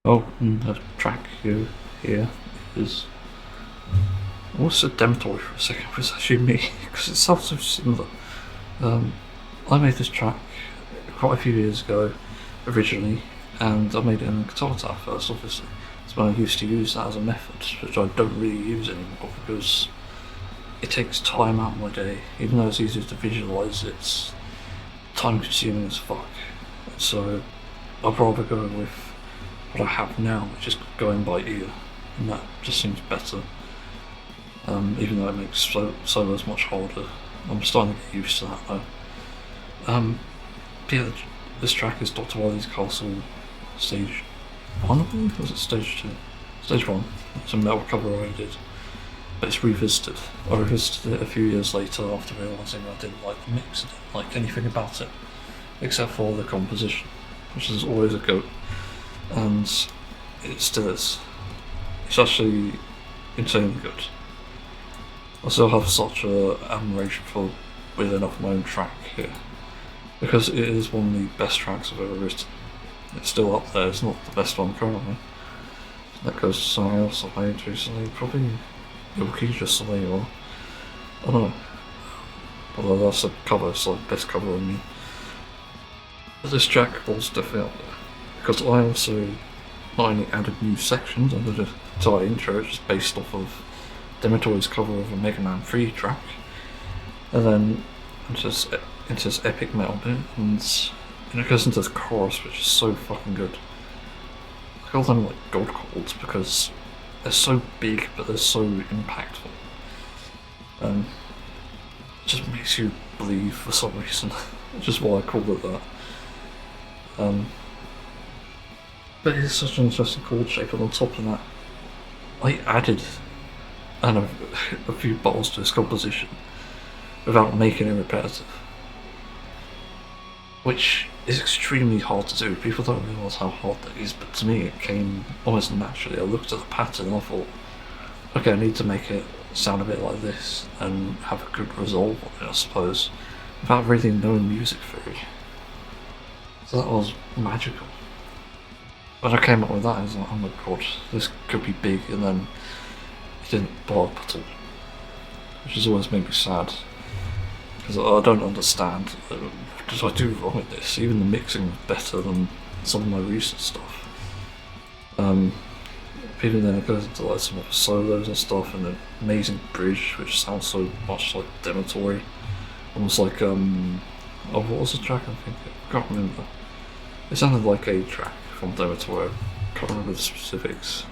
Oh, and the track here is. I almost said Demetor for a second, but it's actually me, because it sounds so similar. I made this track quite a few years ago, originally, and I made it in Guitar Tab first, obviously. It's when I used to use that as a method, which I don't really use anymore because it takes time out of my day. Even though it's easier to visualise, it's time consuming as fuck. So I'd rather go with what I have now, which is going by ear, and that just seems better. Even though it makes solos much harder. I'm starting to get used to that though. But yeah, this track is Dr. Wily's Castle Stage 1, I believe? Or was it Stage 2? Stage 1. It's a metal cover I did. But it's revisited. I revisited it a few years later after realising I didn't like the mix, I didn't like anything about it. Except for the composition, which is always a goat. And it still is. It's actually insanely good. I still have such a admiration for Within Off My Own track here, because it is one of the best tracks I've ever written. It's still up there, it's not the best one currently. That goes to something else I made recently, probably Ilky just something, or I don't know. Although that's a cover, it's like best cover on me. But this track was definitely up there, because I also not only added new sections, I did a entire intro just based off of Demetor's cover of a Megaman 3 track, and then into this epic metal bit, and it goes into the chorus, which is so fucking good. I call them like god chords because they're so big but they're so impactful. It just makes you believe for some reason, which is why I call it that. But it's such an interesting chord shape, and on top of that, I added a few bottles to this composition without making it repetitive, which is extremely hard to do. People don't realise how hard that is, but to me it came almost naturally. I looked at the pattern and I thought, okay, I need to make it sound a bit like this and have a good resolve on it, I suppose, without really knowing music theory. So that was magical. When I came up with that, I was like, oh my god, this could be big, and then it didn't blow up at all, which has always made me sad, because I don't understand what did I do wrong with this. Even the mixing was better than some of my recent stuff. Even then it goes into like some of solos and stuff, and an amazing bridge which sounds so much like Demetor, almost like oh, what was the track I think? I can't remember. It sounded like a track from Demetor, I can't remember the specifics.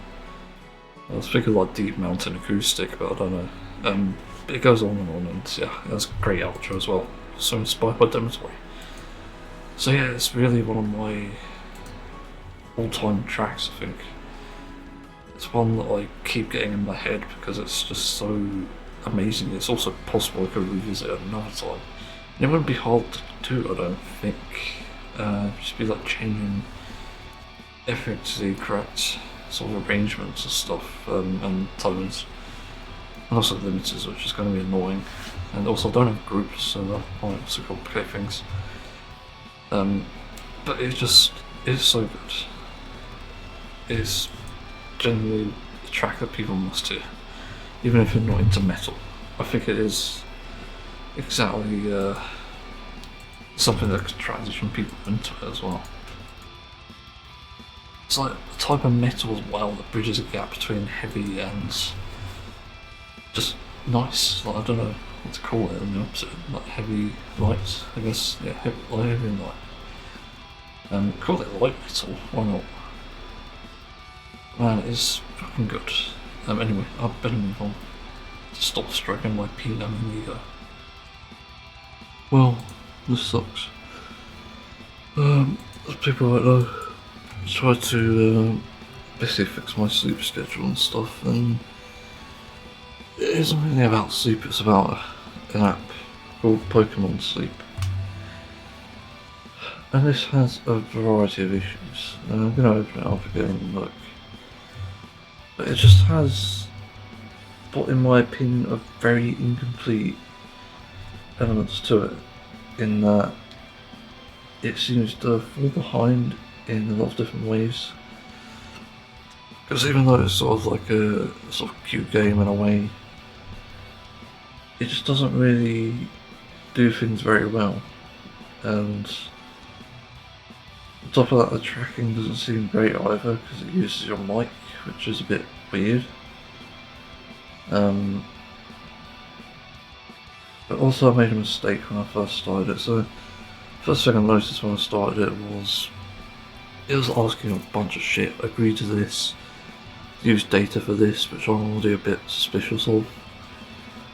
I was thinking like Deep Mountain Acoustic, but I don't know. But it goes on, and yeah, it has a great outro as well. So inspired by Demetor. So yeah, it's really one of my all-time tracks, I think. It's one that I keep getting in my head because it's just so amazing. It's also possible I could revisit it another time. And it wouldn't be hard to do, I don't think. Just be like changing everything to the correct sort of arrangements and stuff, and tones. And also limiters, which is going to be annoying. And also I don't have groups, so that might also complicate things. But it is so good. It's generally a track that people must hear, even if you're not into metal. I think it is exactly something that could transition people into it as well. It's like a type of metal as well that bridges a gap between heavy and just nice. Like, I don't know what to call it, and the opposite, like heavy light, I guess. Yeah, heavy and light. Call it light metal, why not? Man, it's fucking good. Anyway, I'd better move on to stop stroking my peanut and ego. Well, this sucks. As people might know, I tried to basically fix my sleep schedule and stuff, and it isn't really about sleep, it's about an app called Pokemon Sleep. And this has a variety of issues, and I'm going to open it up again and look. But it just has, what in my opinion, are very incomplete elements to it, in that it seems to fall behind in a lot of different ways. Because even though it's sort of like a sort of cute game in a way, it just doesn't really do things very well. And on top of that, the tracking doesn't seem great either because it uses your mic, which is a bit weird. But also I made a mistake when I first started it. So first thing I noticed when I started it was asking a bunch of shit. Agree to this, use data for this, which I'm already a bit suspicious of.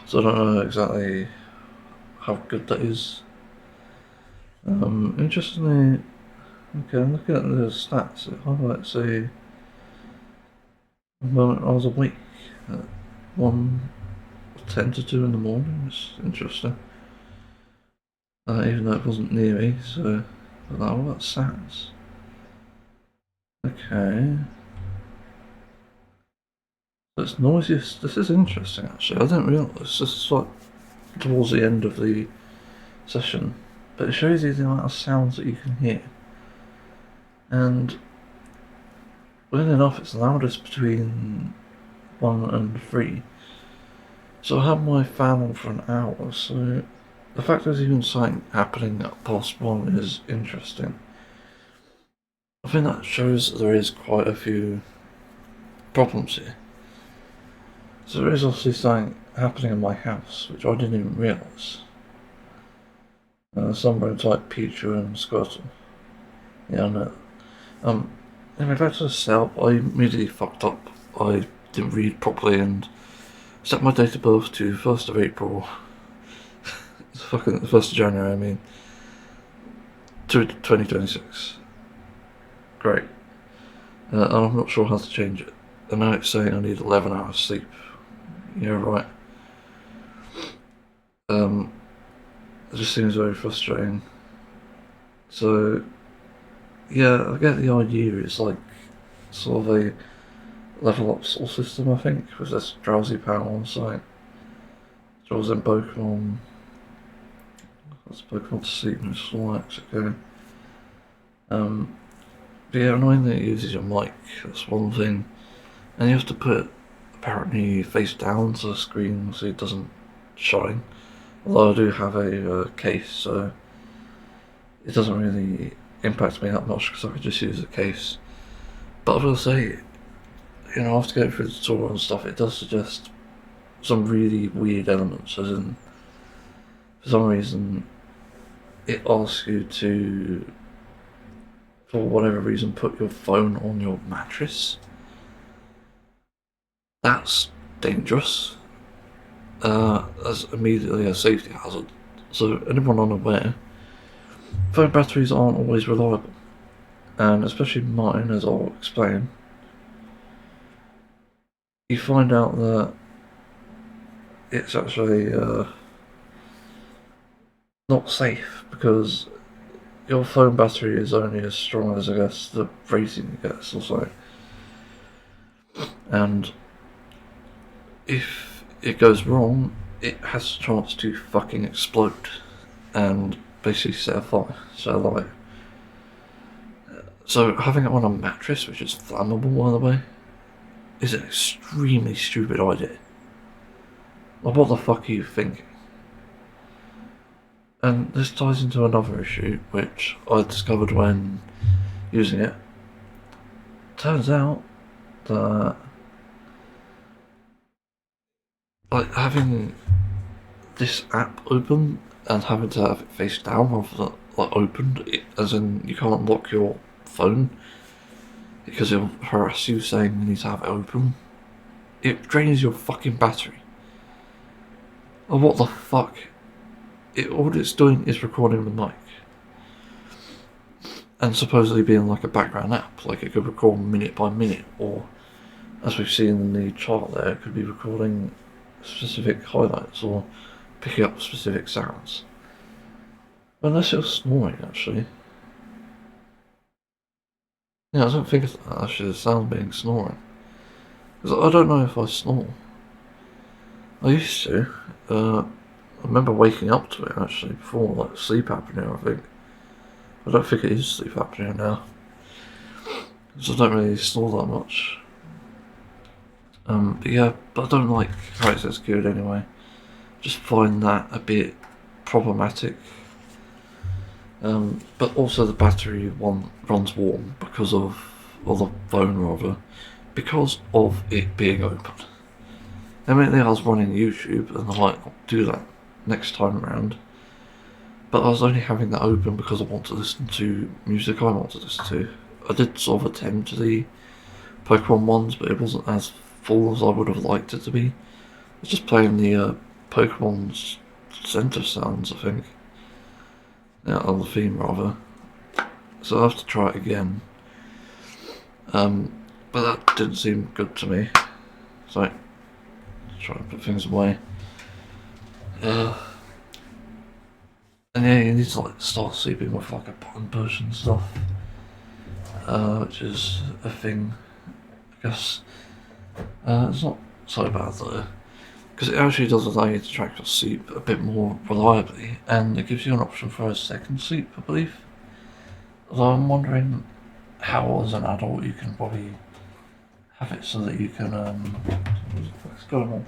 So I don't know exactly how good that is. Interestingly, okay, I'm looking at the stats. It highlights the moment I was awake at 1:10 to 2 in the morning. It's interesting. Even though it wasn't near me, so but what about stats? Okay. So it's noisiest. This is interesting actually. I didn't realise this is like towards the end of the session. But it shows you the amount of sounds that you can hear. And weirdly enough, it's loudest between 1 and 3. So I had my fan on for an hour, so the fact there's even something happening at past 1 is interesting. I think that shows that there is quite a few problems here. So there is obviously something happening in my house, which I didn't even realise. Some roads like Pichu and Squirtle. Yeah, I know. Anyway, back to the setup, I immediately fucked up. I didn't read properly and set my date of birth to 1st of April. It's fucking the 1st of January, I mean. To 2026. Great. And I'm not sure how to change it. And now it's saying I need 11 hours sleep. Yeah, right. It just seems very frustrating. So, yeah, I get the idea. It's like sort of a level up sort of system, I think, with this drowsy power on site. Draws in Pokemon. That's Pokemon to sleep and Snorlax, okay. But yeah, annoying that it uses your mic, that's one thing. And you have to put it apparently face down to the screen so it doesn't shine. Although I do have a case, so it doesn't really impact me that much because I could just use the case. But I will say, you know, after going through the tutorial and stuff, it does suggest some really weird elements, as in, for some reason, it asks you to, for whatever reason, put your phone on your mattress. That's dangerous. That's immediately a safety hazard. So anyone unaware, phone batteries aren't always reliable, and especially mine, as I'll explain. You find out that it's actually not safe because your phone battery is only as strong as, I guess, the rating it gets or so. And if it goes wrong, it has a chance to fucking explode and basically set a fire, set a light. So having it on a mattress, which is flammable by the way, is an extremely stupid idea. Like, what the fuck are you thinking? And this ties into another issue, which I discovered when using it. Turns out that, like, having this app open and having to have it face down rather than like opened, as in you can't lock your phone because it'll harass you saying you need to have it open. It drains your fucking battery. Oh, what the fuck? All it's doing is recording the mic. And supposedly being like a background app, like it could record minute by minute, or as we've seen in the chart there, it could be recording specific highlights or picking up specific sounds. Unless it was snoring, actually. Yeah, I don't think it's actually the sound being snoring. Because I don't know if I snore. I used to. I remember waking up to it actually before, like sleep apnea, I think. I don't think it is sleep apnea now. Because I don't really snore that much. But yeah, but I don't like how it's executed anyway. Just find that a bit problematic. But also the battery one runs warm because of, or the phone rather, because of it being open. Immediately I was running YouTube and I might not do that next time around. But I was only having that open because I want to listen to music I want to listen to. I did sort of attend to the Pokemon ones, but it wasn't as full as I would have liked it to be. I was just playing the Pokemon's center sounds, I think. Yeah, on the theme rather. So I'll have to try it again. But that didn't seem good to me. So try to put things away. And yeah, you need to like start sleeping with like a button push and stuff. Which is a thing, I guess. It's not so bad though, because it actually does allow you to track your sleep a bit more reliably, and it gives you an option for a second sleep, I believe. Although I'm wondering how, as an adult, you can probably have it so that you can, what's going on?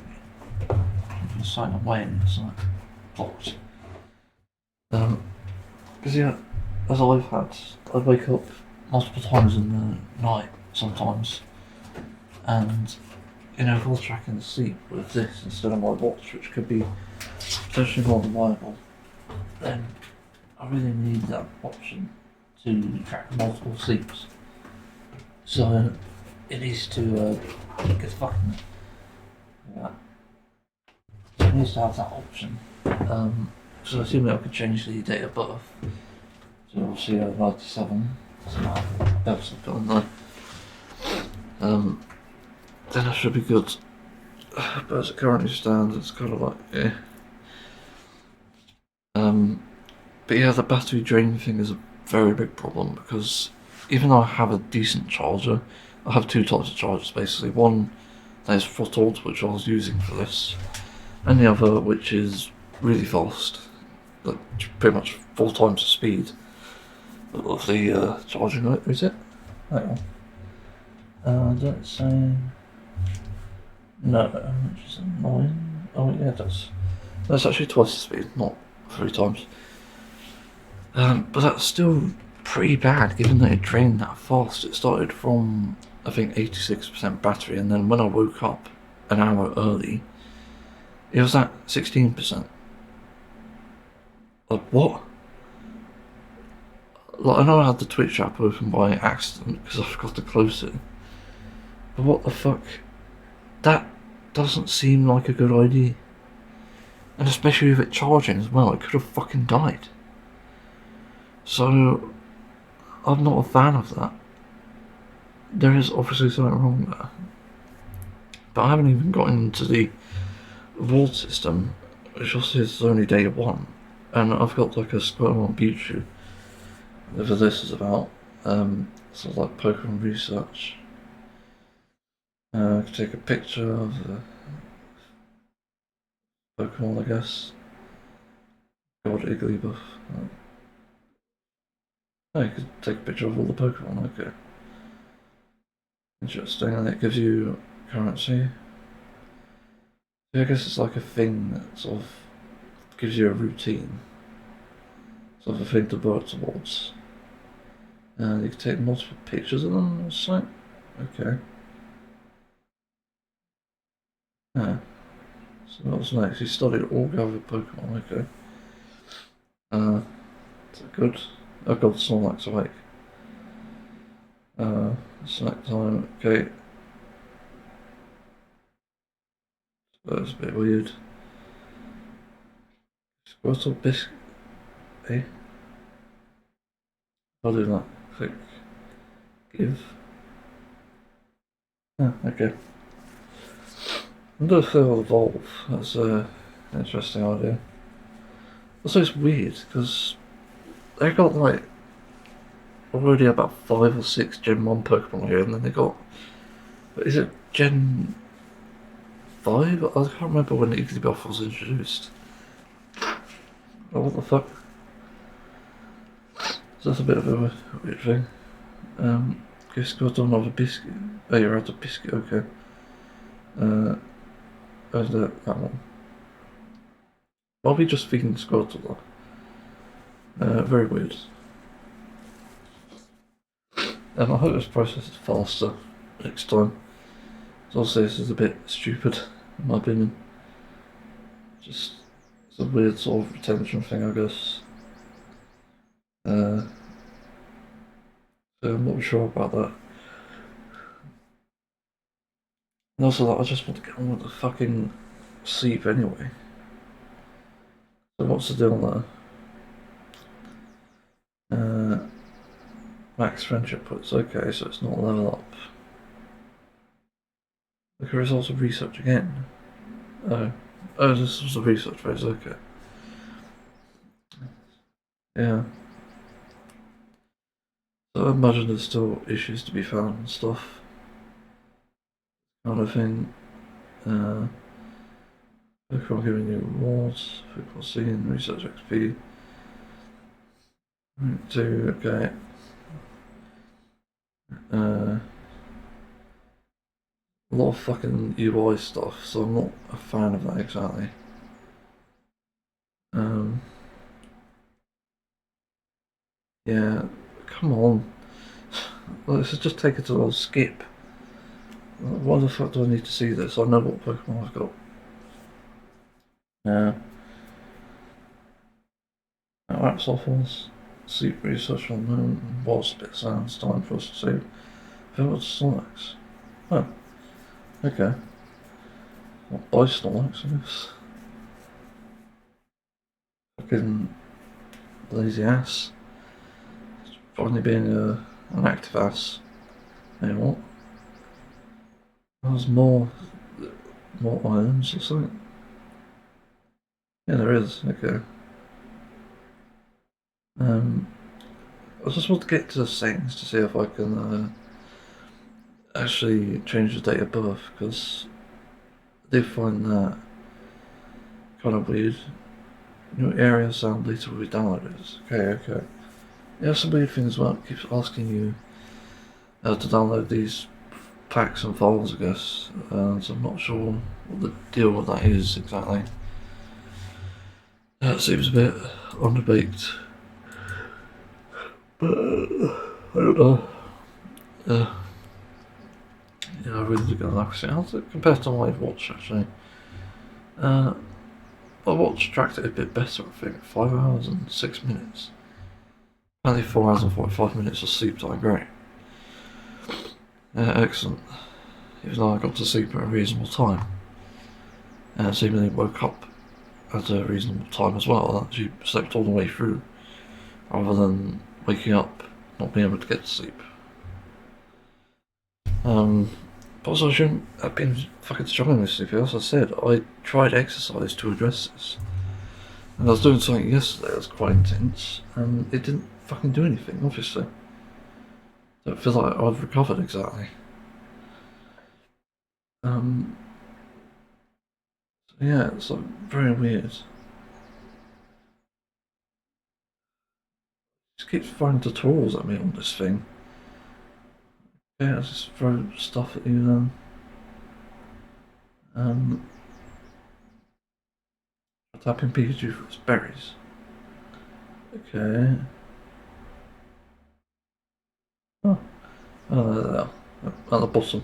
You can sign away and it's like blocked. Because yeah, as I've had, I wake up multiple times in the night sometimes, and you know, if I was tracking the sleep with this instead of my watch, which could be potentially more reliable, then I really need that option to track multiple sleeps. So it needs to get fucking yeah. So it needs to have that option. So assuming I could change the date of birth. So obviously 97. So that's not going there. Then I should be good. But as it currently stands, it's kind of like, yeah. But yeah, the battery drain thing is a very big problem because even though I have a decent charger, I have two types of chargers basically. One that is throttled, which I was using for this, and the other which is really fast, like pretty much 4 times the speed of the charging rate. Is it? Hang on. Does it say? No, which is annoying. Oh yeah, it does. That's actually twice the speed, not 3 times. But that's still pretty bad given that it drained that fast. It started from, I think, 86% battery, and then when I woke up an hour early, it was at 16%. Like, what? Like, I know I had the Twitch app open by accident because I forgot to close it. But what the fuck? That doesn't seem like a good idea. And especially with it charging as well, it could have fucking died. So, I'm not a fan of that. There is obviously something wrong there. But I haven't even gotten into the reward system, which also is only day 1. And I've got like a squirrel on YouTube. Whatever this is about. Sort of like Pokemon research. I could take a picture of the Pokemon, I guess. God, Igglybuff. Oh, you could take a picture of all the Pokemon, okay. Interesting, and it gives you currency. Yeah, I guess it's like a thing that sort of gives you a routine. Sort of a thing to work towards. And you can take multiple pictures of them on the site. Okay. Yeah. So what's next? You studied all gathered Pokemon, okay. Is that good? Oh god, Snorlax awake. Snack time, okay. That's a bit weird. Squirtle biscuit. Eh? I'll do that. Click. Give. Oh, okay. I'm gonna fill evolve. That's an interesting idea. Also, it's weird because they got like already about 5 or 6 Gen 1 Pokemon here, and then they got. Is it Gen 5? I can't remember when Igglybuff was introduced. Oh, what the fuck? So that's a bit of a weird thing. Guess got another biscuit. Oh, you're out of biscuit, okay. Where's that one? Probably just feeding Squirtle though. Very weird. I hope this process is faster next time. So obviously this is a bit stupid, in my opinion. Just, it's a weird sort of retention thing, I guess. So I'm not sure about that. And also, like, I just want to get on with the fucking sleep anyway. So what's the deal there? Max friendship points. Okay, so it's not level up. Look at results of research again. Oh, this was the research phase. Okay. Yeah. So I imagine there's still issues to be found and stuff. Kind of thing. Pokemon giving you rewards. Pokemon seeing research XP. Okay. A lot of fucking UI stuff, so I'm not a fan of that exactly. Yeah, come on. Let's just take it to a skip. Why the fuck do I need to see this? I know what Pokemon I've got. Yeah. Axolotls. Sleep research on moon. Was a bit sounds time for us to see. Village Snorlax. Oh. Okay. Well, buy Snorlax, I guess. Fucking lazy ass. Finally being an active ass. You know what? There's more items or something. Yeah, there is. Okay. I just want to get to the settings to see if I can actually change the date of birth, because I did find that kind of weird. New area sound data will be downloaded. Okay. Yeah, some weird thing as well. It keeps asking you to download these packs and files, I guess. So I'm not sure what the deal with that is exactly. That seems a bit underbaked. But I don't know. Yeah, I really do get like it. How's it compared to my watch actually? My watch tracked it a bit better, I think. 5 hours and 6 minutes. Only 4 hours and 45 minutes of sleep time, great. Excellent. Even though I got to sleep at a reasonable time. And seemingly woke up at a reasonable time as well. I actually slept all the way through, rather than waking up, not being able to get to sleep. But also I shouldn't have been fucking struggling with sleep. As I said, I tried exercise to address this. And I was doing something yesterday that was quite intense, and it didn't fucking do anything, obviously. Don't feel like I've recovered exactly. So yeah, it's like very weird. Just keeps throwing tutorials at me on this thing. Yeah, it's just throw stuff at you then. Tapping Pikachu for its berries. Okay. Oh, there they are. At the bottom.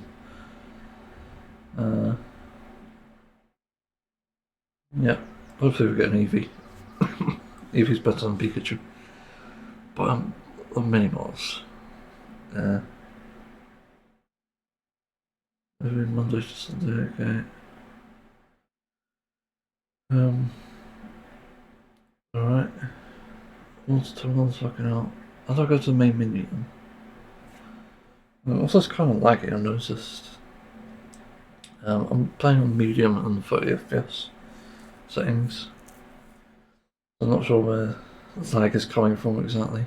Yeah. Hopefully we get an Eevee. Eevee's better than Pikachu. But on many miles. Every Monday to Sunday, okay. Alright. What's terminal's fucking out? How do I go to the main menu then? Also, it's kind of laggy, I noticed. I'm playing on medium and 30 FPS settings. I'm not sure where the lag is coming from exactly.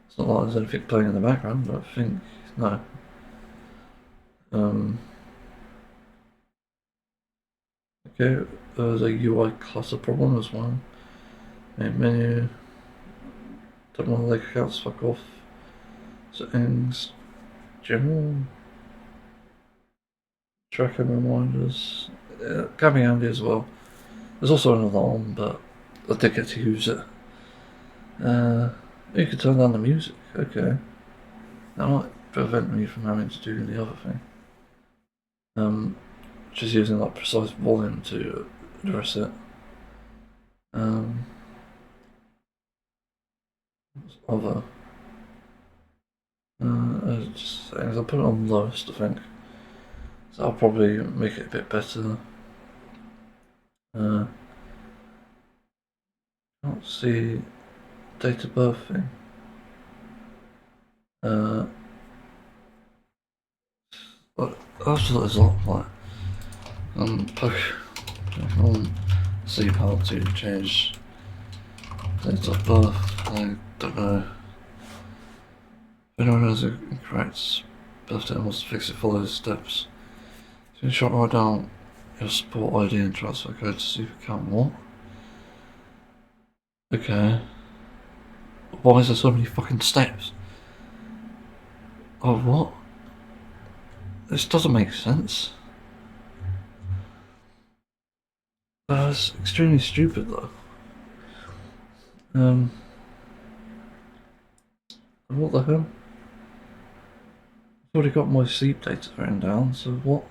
It's not like there's anything playing in the background, but I think, no. Okay, there's a UI cluster problem as well. Main menu. Don't want to like accounts, fuck off. Settings. General. tracking reminders. It can be handy as well. There's also an alarm, but I did get to use it. You can turn down the music, okay. That might prevent me from having to do the other thing. Just using like precise volume to address it. Other. Just saying, I'll put it on lowest, I think. So I'll probably make it a bit better. Can't see date of birth thing. That's what it's like. On see how to change date of birth. I don't know. If anyone has a correct birthday and wants to fix it, follow the steps. Screenshot right down your support ID and transfer code to super account. What? Okay. Why is there so many fucking steps? Oh, what? This doesn't make sense. That's extremely stupid, though. What the hell? I've already got my sleep data written down, so what?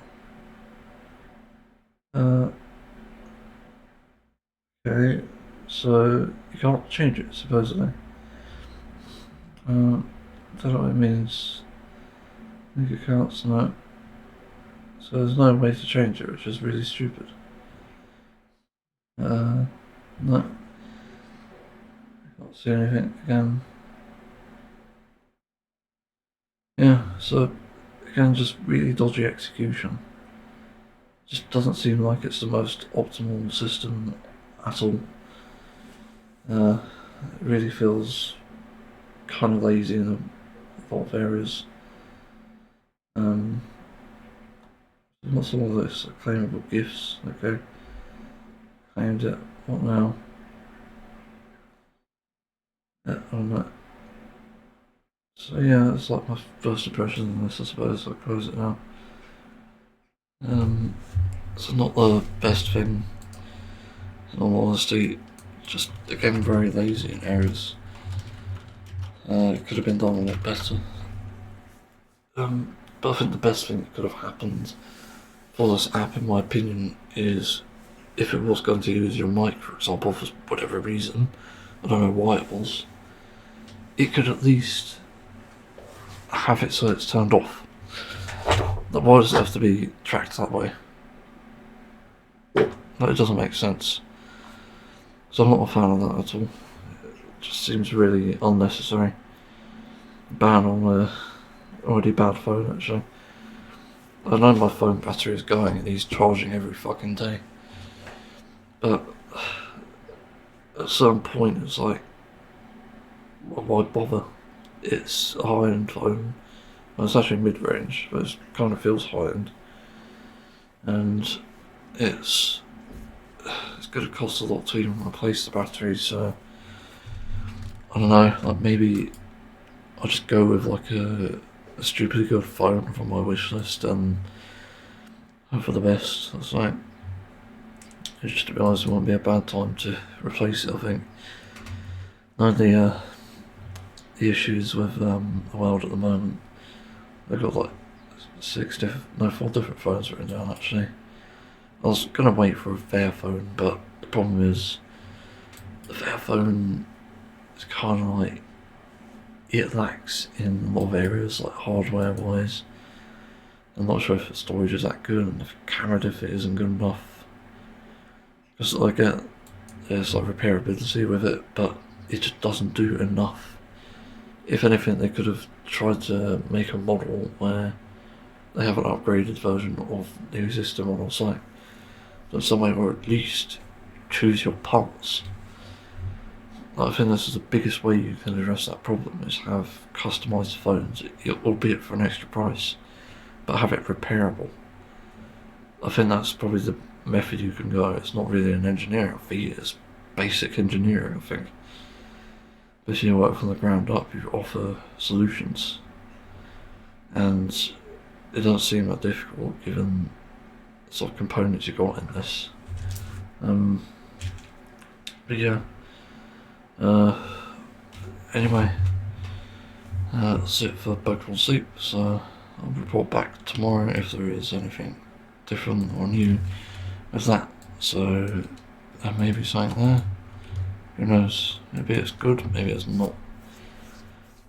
Okay, so you can't change it, supposedly. I don't know what it means. Link accounts, no. So there's no way to change it, which is really stupid. No. Can't see anything again. Yeah, so again, just really dodgy execution. Just doesn't seem like it's the most optimal system at all. It really feels kind of lazy in a lot of areas. Not some of this claimable gifts. Okay, claimed it. What now? Yeah, I don't know. So yeah, it's like my first impression on this, I suppose. I'll close it now. It's not the best thing, in all honesty. Just again very lazy in areas. It could have been done a lot better. But I think the best thing that could have happened for this app, in my opinion, is if it was going to use your mic, for example, for whatever reason, I don't know why it was, it could at least have it so it's turned off. Why does it have to be tracked that way? No, it doesn't make sense. So I'm not a fan of that at all. It just seems really unnecessary. Ban on a already bad phone, actually. I know my phone battery is going and he's charging every fucking day. But at some point it's like, why bother? It's a high-end phone. Well, it's actually mid-range, but it kind of feels high-end. And it's going to cost a lot to even replace the battery, so I don't know, like maybe I'll just go with like a stupidly good phone from my wish list and hope for the best. That's like, just to be honest, it won't be a bad time to replace it, I think. No, the issues with the world at the moment, they've got like 4 different phones written down actually. I was gonna wait for a fair phone, but the problem is the fair phone is kind of like, it lacks in a lot of areas, like hardware wise. I'm not sure if the storage is that good and if the camera diff isn't good enough. Because I get there's like repairability with it, but it just doesn't do enough. If anything, they could have tried to make a model where they have an upgraded version of the existing model site. So somewhere where at least choose your parts. I think this is the biggest way you can address that problem, is have customised phones, albeit for an extra price, but have it repairable. I think that's probably the method you can go. It's not really an engineering feat, it's basic engineering, I think. But if you work from the ground up, you offer solutions. And it doesn't seem that difficult, given sort of components you got in this. But yeah. Anyway, that's it for Pokemon Sleep. So I'll report back tomorrow if there is anything different or new with that. So there may be something there. Who knows? Maybe it's good, maybe it's not.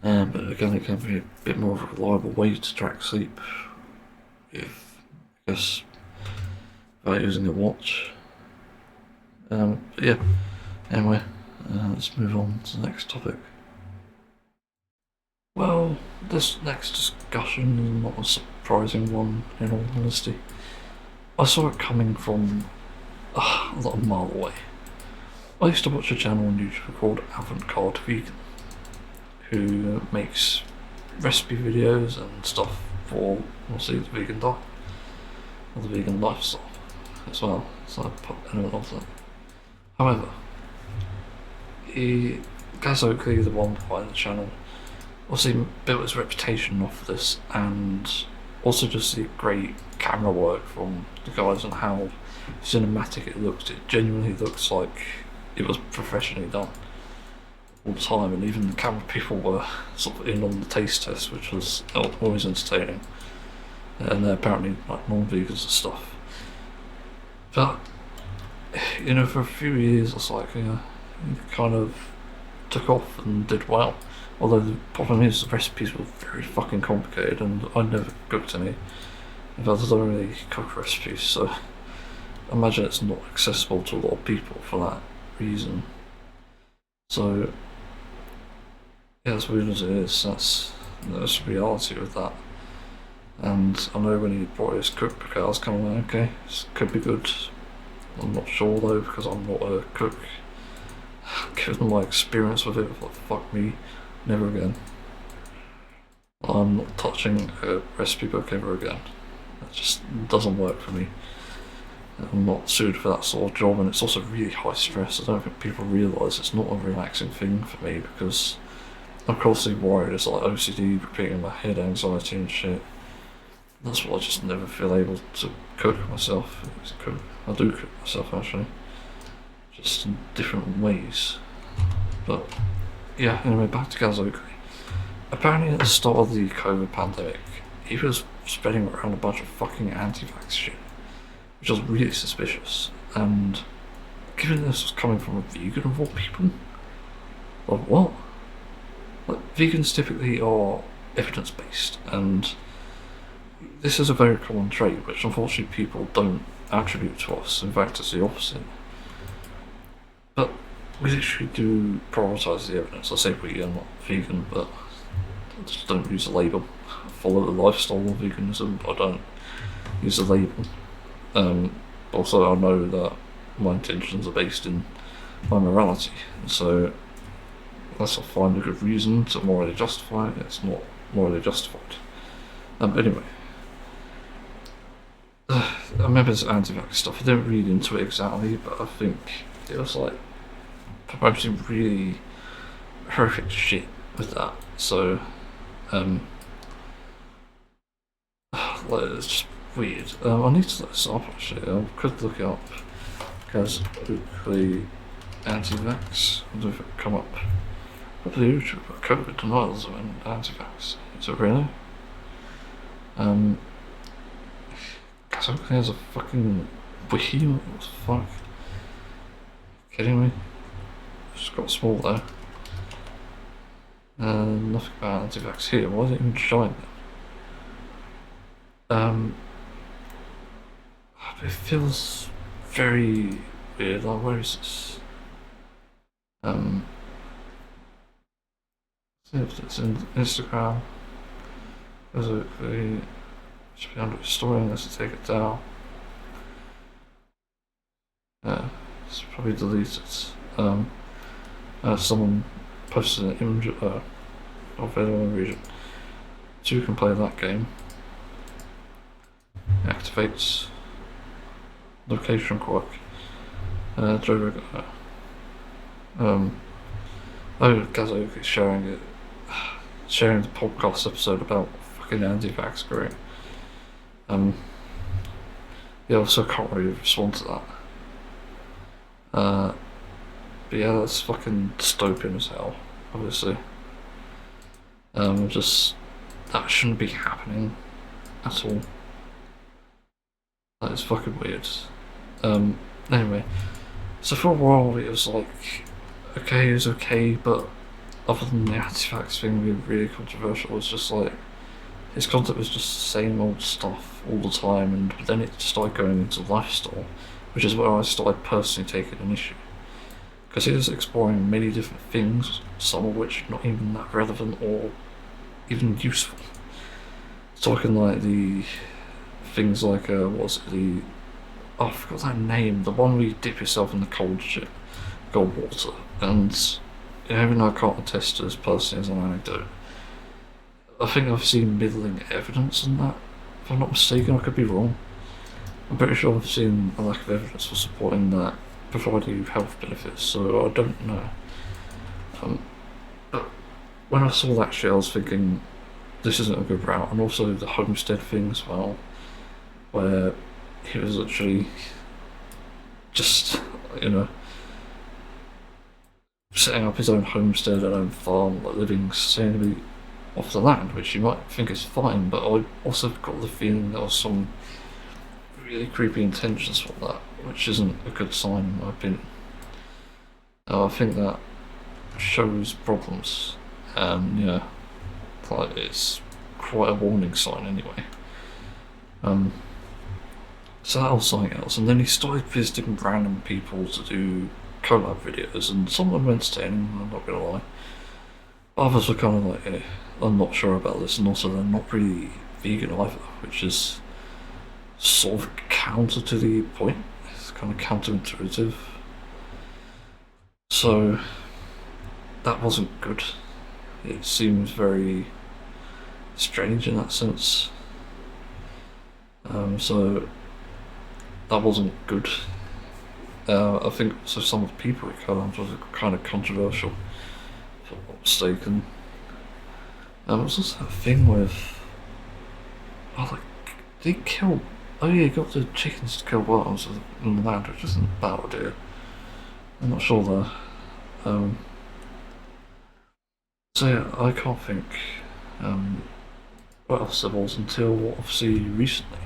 But again, it can be a bit more of a reliable way to track sleep if, I guess, without using a watch. But yeah, anyway, let's move on to the next topic. Well, this next discussion is not a surprising one, in all honesty. I saw it coming from a lot of mile away. I used to watch a channel on YouTube called Avant-Garde Vegan, who makes recipe videos and stuff for, obviously, the vegan diet, or the vegan lifestyle as well, so I put element of that. However, Gaz Oakley, the one behind the channel, obviously built his reputation off of this, and also just the great camera work from the guys and how cinematic it looked. It genuinely looks like it was professionally done all the time, and even the camera people were sort of in on the taste test, which was always entertaining. And they're apparently like non-vegans and stuff. But for a few years, it's like it kind of took off and did well. Although the problem is the recipes were very fucking complicated, and I never cooked any. In fact, I don't really cook recipes, so I imagine it's not accessible to a lot of people for that reason. So, yeah, as weird as it is, that's the reality with that. And I know when he brought his cookbook out, I was kind of like, okay, this could be good. I'm not sure though, because I'm not a cook. Given my experience with it, like, fuck me, never again. I'm not touching a recipe book ever again. That just doesn't work for me. I'm not suited for that sort of job, and it's also really high stress. I don't think people realise it's not a relaxing thing for me, because I'm constantly worried. It's like OCD, repeating in my head, anxiety and shit. That's why I just never feel able to cook myself. I do cook myself actually, just in different ways. But yeah, anyway, back to Gaz Oakley. Apparently at the start of the COVID pandemic, he was spreading around a bunch of fucking anti-vax shit, which was really suspicious. And given this was coming from a vegan of all people, like what? Like, vegans typically are evidence-based, and this is a very common trait which unfortunately people don't attribute to us. In fact, it's the opposite. But we literally do prioritise the evidence. I say we are not vegan, but I just don't use the label. I follow the lifestyle of veganism, but I don't use the label. Also, I know that my intentions are based in my morality, so unless I find a good reason to morally justify it, it's not morally justified. Anyway, I remember this anti-vax stuff. I didn't read into it exactly, but I think it was like proposing really horrific shit with that. So, like, it's just weird. I need to look this up actually. I could look it up because the anti-vax. I don't know if it come up. Probably YouTube, but COVID denials and anti-vax. Is it really? Gaz Oakley has a fucking wiki. What the fuck? Kidding me? It's got small though. Nothing about anti-vax here. Why is it even showing that? It feels very weird. Like, where is this? See if it's in Instagram. Gaz Oakley should be under story unless I take it down. Yeah, it's probably deleted. Someone posted an image of it in the region. So you can play that game. It activates location quirk. Joe Gaz Oakley sharing it. Sharing the podcast episode about fucking anti-vax, great. yeah, also can't really respond to that. But yeah, that's fucking dystopian as hell, obviously. Just, that shouldn't be happening at all. That is fucking weird. Anyway, so for a while it was like, okay, it was okay, but other than the artifacts thing being really controversial, it was just like, his content was just the same old stuff all the time, and then it started going into lifestyle, which is where I started personally taking an issue. Because he was exploring many different things, some of which not even that relevant or even useful. Talking like the things like, what's it, I forgot that name, the one where you dip yourself in the cold water, and even though I can't attest to this personally as an anecdote, I think I've seen middling evidence in that. If I'm not mistaken, I could be wrong. I'm pretty sure I've seen a lack of evidence for supporting that providing you health benefits, so I don't know. But when I saw that shit, I was thinking, this isn't a good route, and also the homestead thing as well, where he was literally just, you know, setting up his own homestead and own farm, like living sustainably off the land, which you might think is fine, but I also got the feeling there was some really creepy intentions for that, which isn't a good sign in my opinion. I think that shows problems, and yeah, like it's quite a warning sign anyway. So that was something else, and then he started visiting random people to do collab videos, and some of them were entertaining, I'm not gonna lie. Others were kind of like, I'm not sure about this, and also they're not really vegan either, which is sort of counter to the point. It's kind of counterintuitive. So that wasn't good. It seems very strange in that sense. So that wasn't good. I think so. Some of the people it came was kind of controversial, if I'm not mistaken. There was also a thing with, oh, like, did he kill? Oh yeah, he got the chickens to kill worms in the land, which isn't a bad idea. I'm not sure there. So yeah, I can't think what else there was until obviously recently,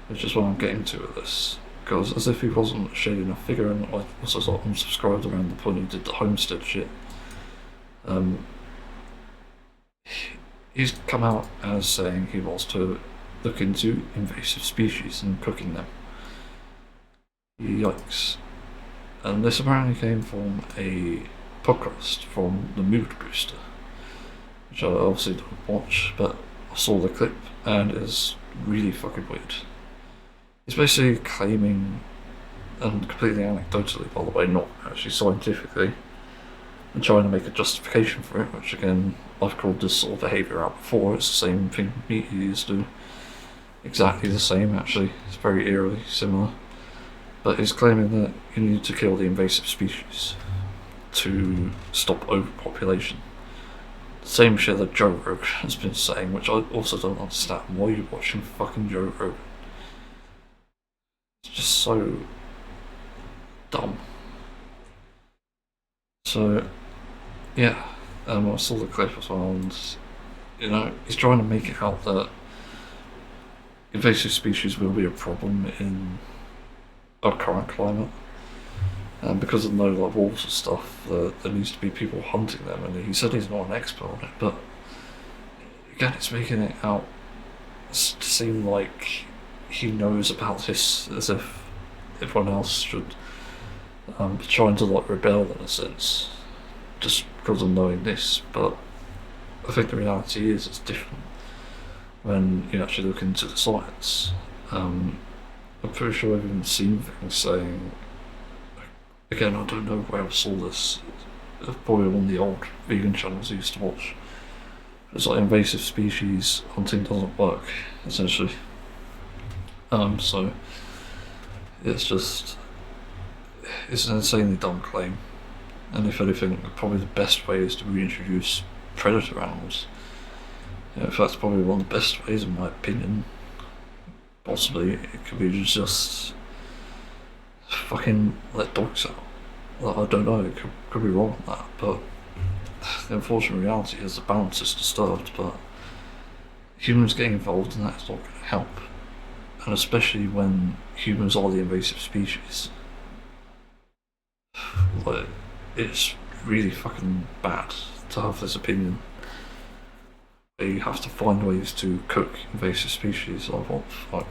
which is what I'm getting to with this. Because as if he wasn't a shady enough figure, and I also sort of unsubscribed around the point he did the homestead shit. He's come out as saying he wants to look into invasive species and cooking them. Yikes. And this apparently came from a podcast from the Mood Booster, which I obviously don't watch, but I saw the clip and it's really fucking weird. He's basically claiming, and completely anecdotally by the way, not actually scientifically, and trying to make a justification for it, which again, I've called this sort of behaviour out before. It's the same thing meat eaters do. Exactly the same actually, it's very eerily similar. But he's claiming that you need to kill the invasive species to stop overpopulation. Same shit that Joe Rogan has been saying, which I also don't understand. Why are you watching fucking Joe Rogan? It's just so dumb. So, yeah, I saw the clip as well, and you know, he's trying to make it out that invasive species will be a problem in our current climate, and because of no like wolves and stuff, there needs to be people hunting them. And he said he's not an expert on it, but again, it's making it out to seem like he knows about this as if everyone else should be trying to like rebel in a sense, just because of knowing this. But I think the reality is it's different when you actually look into the science. I'm pretty sure I've even seen things saying, again, I don't know where I saw this, probably on the old vegan channels I used to watch. It's like invasive species hunting doesn't work, essentially. So it's an insanely dumb claim, and if anything, probably the best way is to reintroduce predator animals. In fact, it's probably one of the best ways, in my opinion. possibly it could be just fucking let dogs out. Like, I don't know, it could be wrong on that, but the unfortunate reality is the balance is disturbed, but humans getting involved in that is not going to help. And especially when humans are the invasive species. Like, it's really fucking bad to have this opinion. You have to find ways to cook invasive species. Like, what the fuck?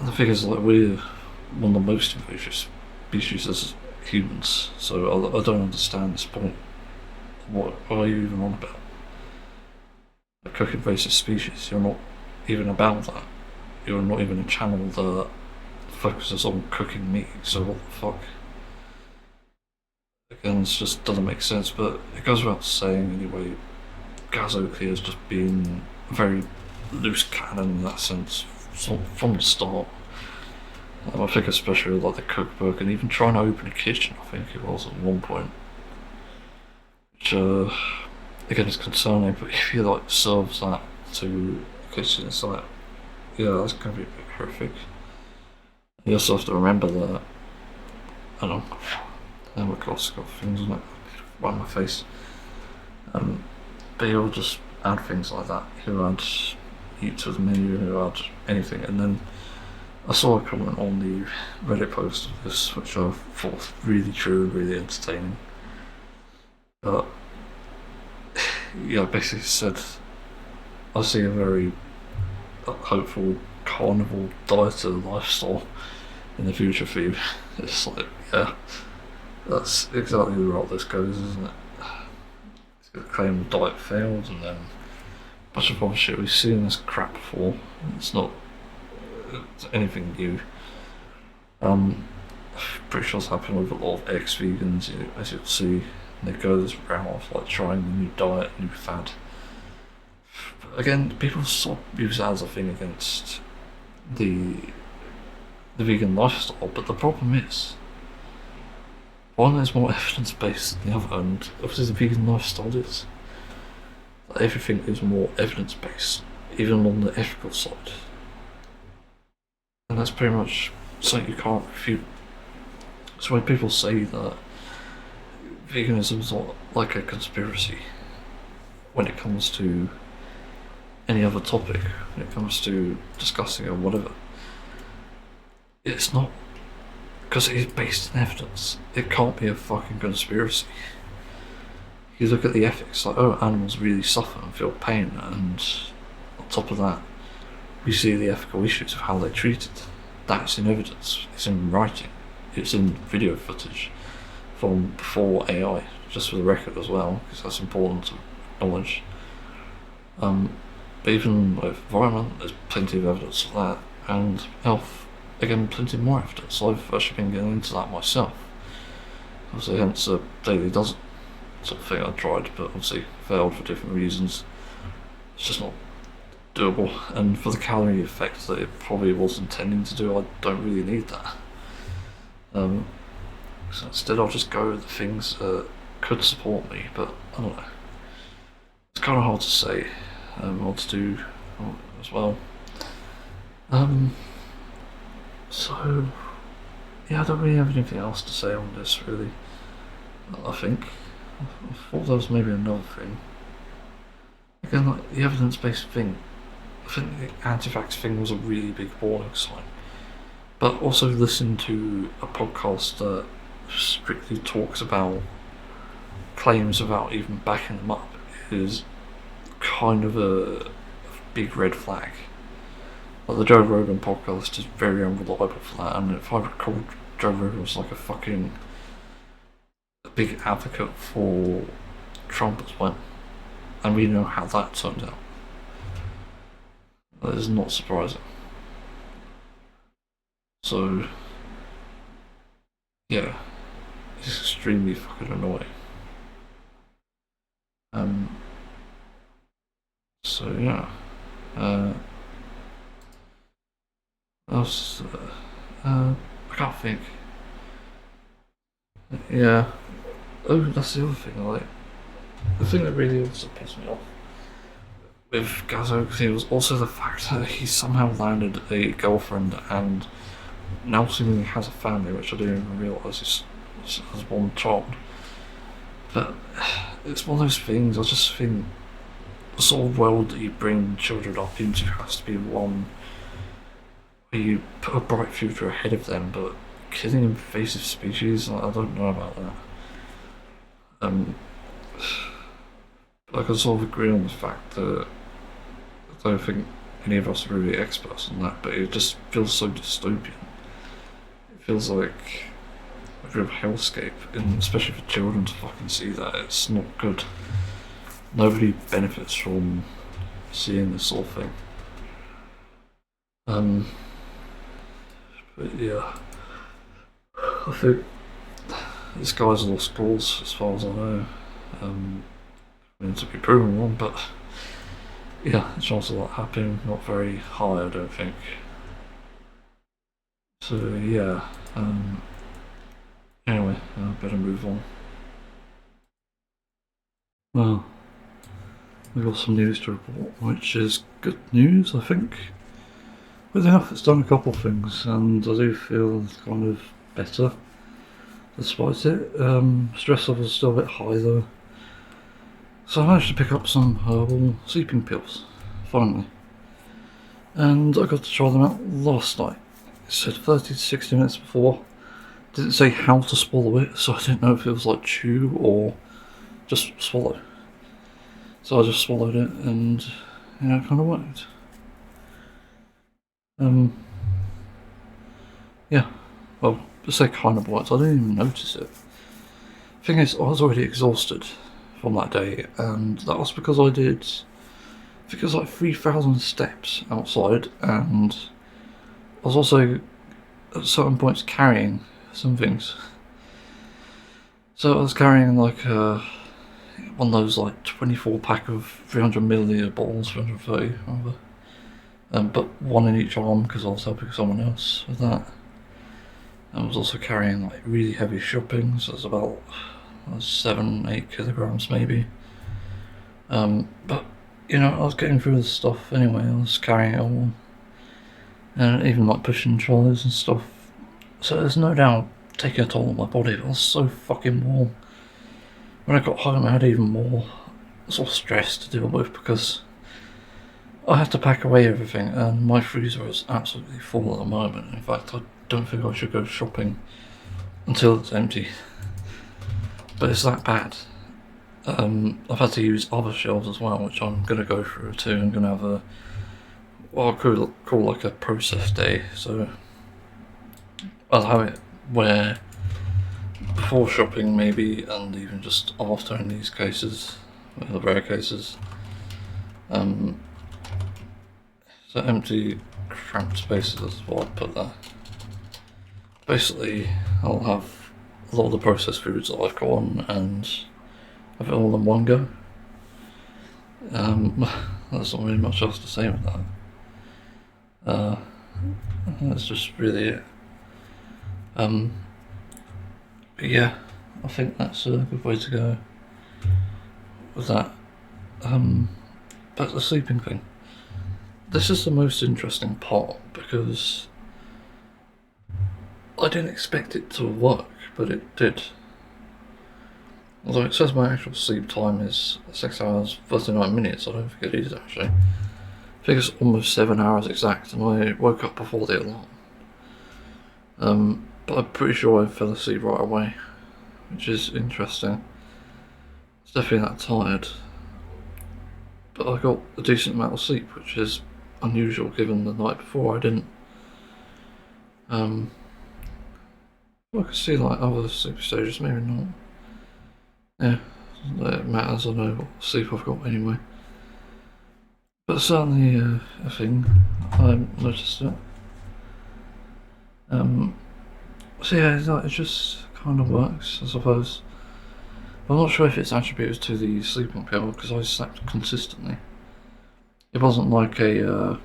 The thing is, like, we're one of the most invasive species as humans, so I don't understand this point. What are you even on about? Like, cook invasive species, you're not even about that. You're not even a channel that focuses on cooking meat, so what the fuck? Again, it just doesn't make sense, but it goes without saying anyway, Gaz Oakley has just been a very loose cannon in that sense from the start. I think especially like the cookbook and even trying to open a kitchen, I think it was at one point. Which, again, is concerning, but if you like serve that to a kitchen, it's like, yeah, that's going to be a bit horrific. You also have to remember that, I don't know, my god's got things on it, right in my face. But he'll just add things like that. He'll add eat to the menu, he'll add anything, and then I saw a comment on the Reddit post of this, which I thought was really true and really entertaining. But yeah, basically said, I see a very hopeful carnival dieter lifestyle in the future for you. It's like, yeah, that's exactly the route this goes, isn't it? It's going to claim the diet failed, and then a bunch of other shit. We've seen this crap before. It's not anything new. Pretty sure it's happened with a lot of ex-vegans, as you'll see. They go this route of like trying the new diet, new fad. But again, people sort of use that as a thing against the vegan lifestyle, but the problem is, one is more evidence-based than the other, and obviously the vegan lifestyle is. Like, everything is more evidence-based, even on the ethical side. And that's pretty much something you can't refute. So when people say that veganism is not like a conspiracy when it comes to any other topic, when it comes to discussing or whatever, it's not, because it is based in evidence. It can't be a fucking conspiracy. You look at the ethics, like, oh, animals really suffer and feel pain, and on top of that, we see the ethical issues of how they're treated. That's in evidence, it's in writing, it's in video footage from before AI, just for the record as well, because that's important to acknowledge. But even with environment, there's plenty of evidence of that, and health, again, plenty more evidence. I've actually been getting into that myself. Obviously, hence a daily dozen sort of thing I tried, but obviously failed for different reasons. It's just not doable, and for the calorie effect that it probably was intending to do, I don't really need that. So instead I'll just go with the things that could support me, but I don't know. It's kind of hard to say what to do as well. So yeah, I don't really have anything else to say on this really. I think I thought there was maybe another thing. Again, like the evidence-based thing, I think the anti-vax thing was a really big warning sign. But also listen to a podcast that strictly talks about claims without even backing them up is kind of a big red flag. Like the Joe Rogan podcast is very unreliable for that, and if I recall, Joe Rogan was like a big advocate for Trump as well. And we know how that turned out. That is not surprising. So, yeah, it's extremely fucking annoying. So yeah, else, I can't think. Yeah. Oh, that's the other thing. Like, the thing that really also pissed me off with Gazo was also the fact that he somehow landed a girlfriend and now seemingly has a family, which I didn't even realise he has one child. But it's one of those things, I just think the sort of world that you bring children up into has to be one where you put a bright future ahead of them, but killing invasive species, I don't know about that. I can sort of agree on the fact that I don't think any of us are really experts on that, but it just feels so dystopian. It feels like a real hellscape, and especially for children to fucking see that, it's not good. Nobody benefits from seeing this sort of thing. But yeah, I think this guy's lost cause as far as I know. I mean, to be proven wrong, but yeah, the chance of that happening not very high, I don't think. So yeah, anyway, I better move on. Well, we've got some news to report, which is good news, I think. With enough, it's done a couple of things, and I do feel kind of better despite it. Stress levels are still a bit high though. So I managed to pick up some herbal sleeping pills, finally. And I got to try them out last night. It said 30 to 60 minutes before. Didn't say how to swallow it, so I didn't know if it was like chew or just swallow. So I just swallowed it, and it kind of worked. Yeah, well, I say kind of worked, I didn't even notice it. Thing is, I was already exhausted from that day, and that was because I did, I think it was like 3,000 steps outside, and I was also at certain points carrying some things. So I was carrying like one of those like 24 pack of 300ml bottles, 330 rather. But one in each arm because I was helping someone else with that. I was also carrying like really heavy shopping, so it's about 7-8 kilograms maybe. But I was getting through the stuff anyway. I was carrying it all, and even like pushing trolleys and stuff. So there's no doubt taking a toll on my body. But I was so fucking warm. When I got home, I had even more sort of stress to deal with because I had to pack away everything, and my freezer is absolutely full at the moment. In fact, I don't think I should go shopping until it's empty. But it's that bad. I've had to use other shelves as well, which I'm going to go through too. I'm going to have what I'll call like a process day. So I'll have it where before shopping maybe, and even just after in these cases, the rare cases. So empty cramped spaces is what I put there. Basically, I'll have a lot of the processed foods that I've got on and have it all in one go. There's not really much else to say with that. That's just really it. But yeah, I think that's a good way to go with that. But the sleeping thing. This is the most interesting part because I didn't expect it to work, but it did. Although it says my actual sleep time is 6 hours 39 minutes, I don't think it is actually. I think it's almost 7 hours exact, and I woke up before the alarm. But I'm pretty sure I fell asleep right away, which is interesting. It's definitely that tired. But I got a decent amount of sleep, which is unusual given the night before I didn't. I could see like other sleep stages, maybe not. Yeah, it matters, I know what sleep I've got anyway. But certainly a thing, I noticed it. So yeah, it just kind of works, I suppose. I'm not sure if it's attributed to the sleeping pill, because I slept consistently. It wasn't like a,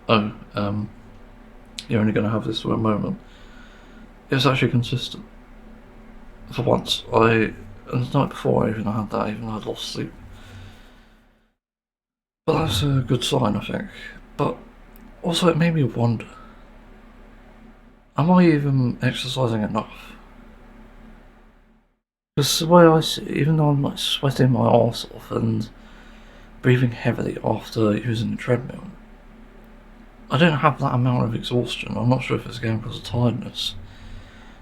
you're only going to have this for a moment. It was actually consistent. For once, and the night before I even had that, even though I'd lost sleep. But that's a good sign, I think. But also, it made me wonder, am I even exercising enough? Because the way I see it, even though I'm like sweating my arse off and breathing heavily after using the treadmill, I don't have that amount of exhaustion. I'm not sure if it's again because of tiredness.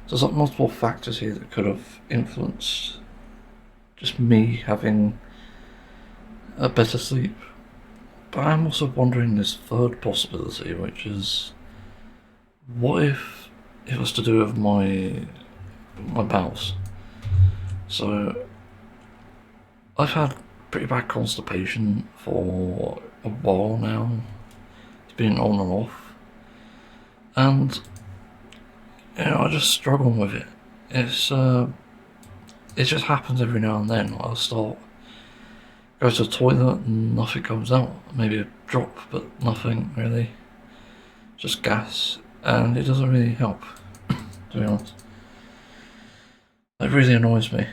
So there's like multiple factors here that could have influenced just me having a better sleep. But I'm also wondering this third possibility, which is, what if it was to do with my bowels? So I've had pretty bad constipation for a while now. It's been on and off, and I just struggle with it. It just happens every now and then. I'll go to the toilet and nothing comes out. Maybe a drop, but nothing really. Just gas, and it doesn't really help, to be honest. It really annoys me.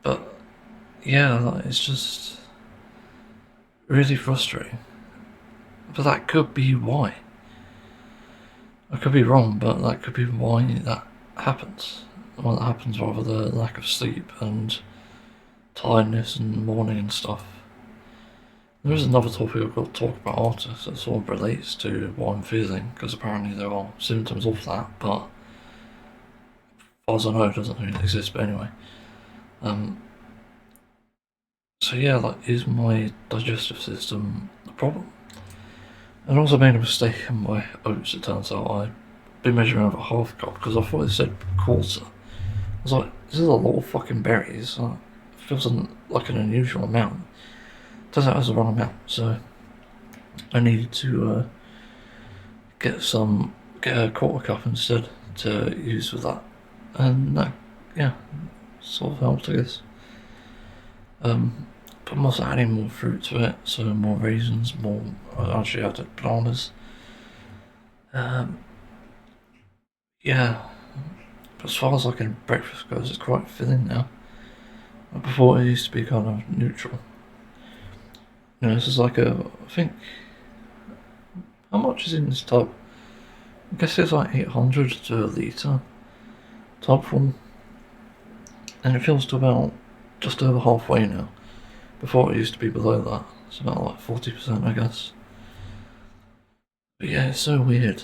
But yeah, it's just really frustrating. But that could be why. I could be wrong, but that could be why that happens. Well, that happens rather the lack of sleep and tiredness in the morning and stuff. There is another topic I've got to talk about after that sort of relates to what I'm feeling, because apparently there are symptoms of that, but as far as I know, it doesn't really exist. But anyway, so yeah, like, is my digestive system a problem? And I also made a mistake in my oats. It turns out I've been measuring over half a cup because I thought it said quarter. I was like, this is a lot of fucking berries. It feels like an unusual amount. Turns out it was the wrong amount, so I needed to get a quarter cup instead to use with that, and that, yeah, sort of helped, I guess. But I'm also adding more fruit to it, so more raisins, more. I actually added bananas. Yeah, but as far as like a breakfast goes, it's quite filling now. Before it used to be kind of neutral. This is like I think, how much is in this tub? I guess it's like 800 to a litre tub full, and it fills to about just over halfway now. Before it used to be below that, it's about like 40%, I guess. But yeah, it's so weird.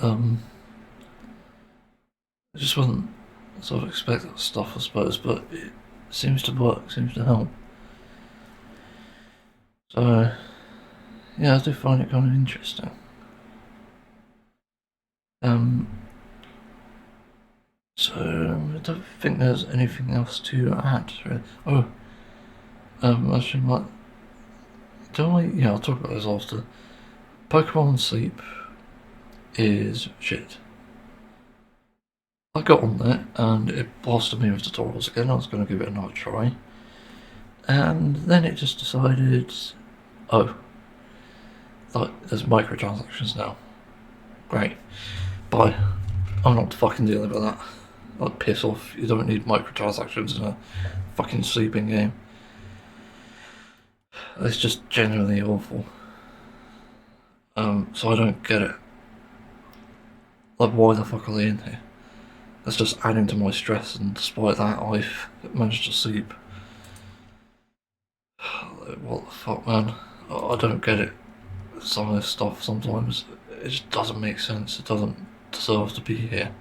I just wouldn't sort of expect that stuff, I suppose, but it seems to work, seems to help. So yeah, I do find it kind of interesting. So I don't think there's anything else to add, really. Oh, actually, like, don't I? Yeah, I'll talk about this after. Pokemon Sleep is shit. I got on there and it blasted me with tutorials again. I was going to give it another try, and then it just decided, oh, like, there's microtransactions now. Great, bye. I'm not fucking dealing with that. Like, piss off. You don't need microtransactions in a fucking sleeping game. It's just genuinely awful. So I don't get it. Like, why the fuck are they in here? That's just adding to my stress, and despite that, I've managed to sleep. What the fuck, man? I don't get it. Some of this stuff sometimes, it just doesn't make sense. It doesn't deserve to be here.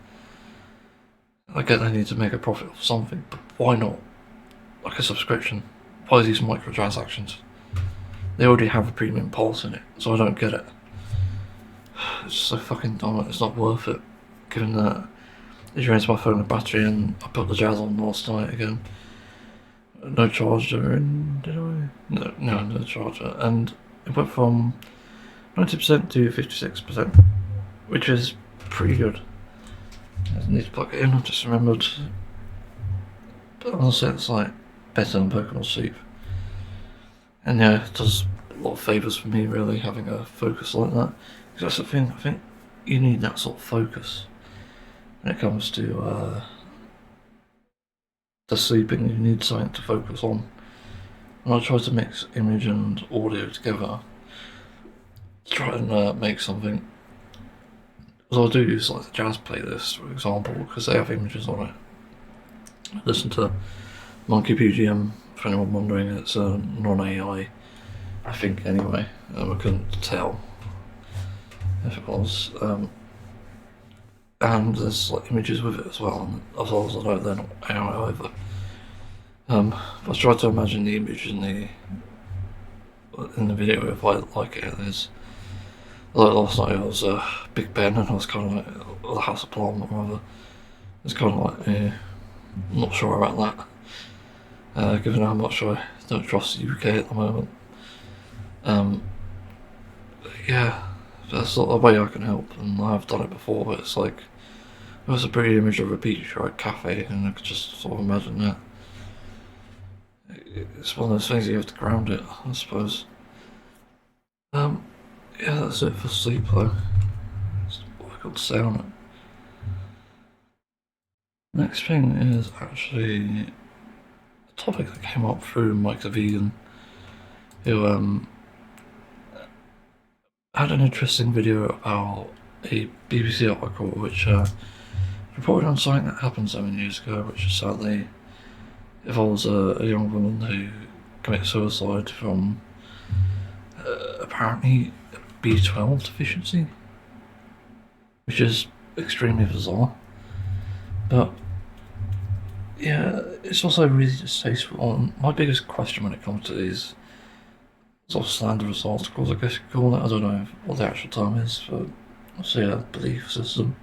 I get they need to make a profit of something, but why not? Like a subscription. Why these microtransactions? They already have a premium pass in it, so I don't get it. It's just so fucking dumb. It's not worth it, given that it drains my phone and battery, and I put the jazz on last night again. No charger, and did I? No charger, and it went from 90% to 56%, which is pretty good. I need to plug it in. I just remembered. But honestly, it's like better than Pokemon Sleep, and yeah, it does a lot of favours for me, really, having a focus like that. Because that's the thing. I think you need that sort of focus when it comes to sleeping. You need something to focus on. And I tried to mix image and audio together to try and make something. So I do use like the jazz playlist, for example, because they have images on it. I listen to Monkey BGM, for anyone wondering. It's a non-AI, I think, anyway. I couldn't tell if it was. And there's like images with it as well, and as well as I know they're not AI either. I tried to imagine the image in the video if I like it. There's like last night it was Big Ben, and I was kind of like the House of Parliament or whatever. It's kind of like I'm not sure about that, given how much I don't trust the UK at the moment. Yeah, that's not the way I can help, and I have done it before. But it's like it was a pretty image of a beach or a cafe, and I could just sort of imagine that. It's one of those things you have to ground it, I suppose. Yeah, that's it for sleep though. It's difficult to say on it. Next thing is actually a topic that came up through Mike the Vegan, who had an interesting video about a BBC article which reported on something that happened 7 years ago, which sadly involves a young woman who commits suicide from apparently B12 deficiency, which is extremely bizarre. But yeah, it's also really distasteful. And my biggest question when it comes to these sort of slanderous articles, I guess you could call it, I don't know what the actual term is for, say, a belief system.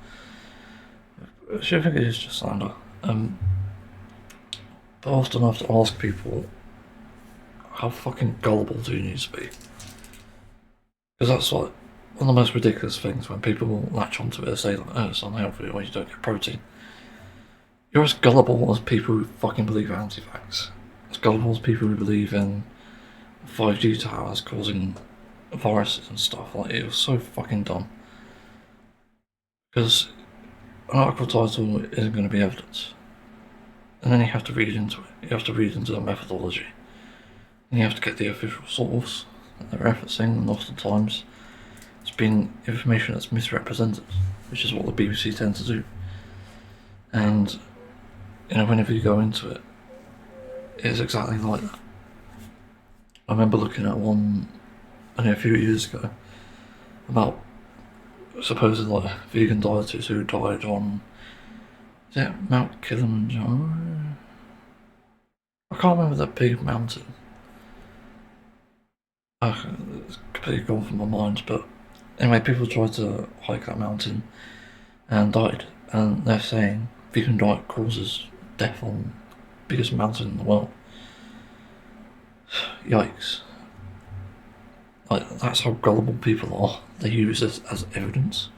Actually, I think it is just slander. But often I have to ask people, how fucking gullible do you need to be? Because that's like one of the most ridiculous things when people will latch onto it and say, like, oh, it's unhealthy or you don't get protein. You're as gullible as people who fucking believe anti-vax. As gullible as people who believe in 5G towers causing viruses and stuff. Like, it was so fucking dumb. Because an article title isn't going to be evidence. And then you have to read into it. You have to read into the methodology. And you have to get the official source that they're referencing, and oftentimes it's been information that's misrepresented, which is what the BBC tend to do. And, you know, whenever you go into it, it's exactly like that. I remember looking at one only a few years ago about supposed like vegan dieters who died on, is it Mount Kilimanjaro? I can't remember that big mountain. It's completely gone from my mind, but anyway, people tried to hike that mountain and died, and they're saying vegan diet causes death on the biggest mountain in the world. Yikes. Like, that's how gullible people are. They use this as evidence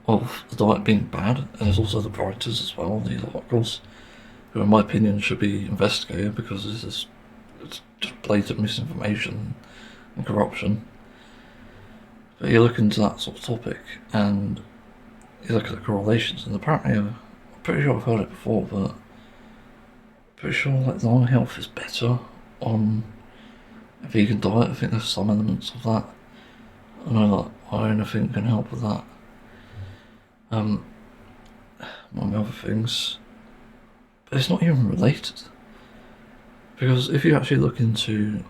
of the diet being bad, and there's also the writers as well, these articles, who in my opinion should be investigated because it's just blatant misinformation and corruption. But you look into that sort of topic and you look at the correlations, and apparently, I'm pretty sure I've heard it before, but I'm pretty sure like lung health is better on a vegan diet. I think there's some elements of that. I know that iron, I think, can help with that. Among other things. But it's not even related. Because if you actually look into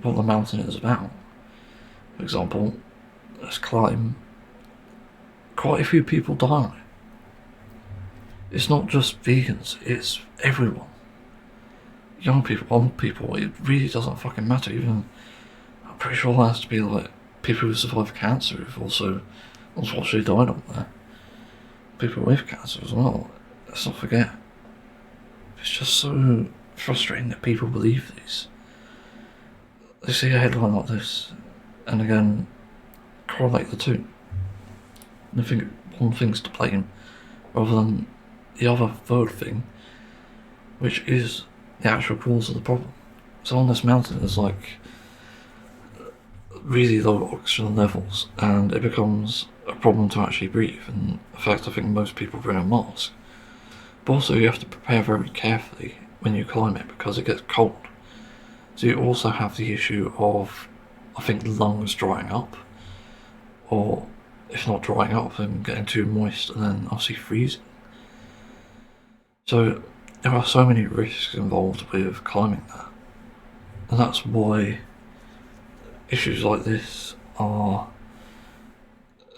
what the mountain is about, for example, let's climb, quite a few people die. It's not just vegans, it's everyone. Young people, old people, it really doesn't fucking matter. Even, I'm pretty sure there has to be like people who survive cancer who've also unfortunately died on there. People with cancer as well. Let's not forget. It's just so frustrating that people believe these. They see a headline like this, and again, correlate the two. And they think one thing's to blame, rather than the other third thing, which is the actual cause of the problem. So on this mountain there's like really low oxygen levels, and it becomes a problem to actually breathe, and in fact I think most people bring a mask. But also you have to prepare very carefully when you climb it because it gets cold. So you also have the issue of, I think, lungs drying up, or if not drying up, then getting too moist and then obviously freezing. So there are so many risks involved with climbing that, and that's why issues like this are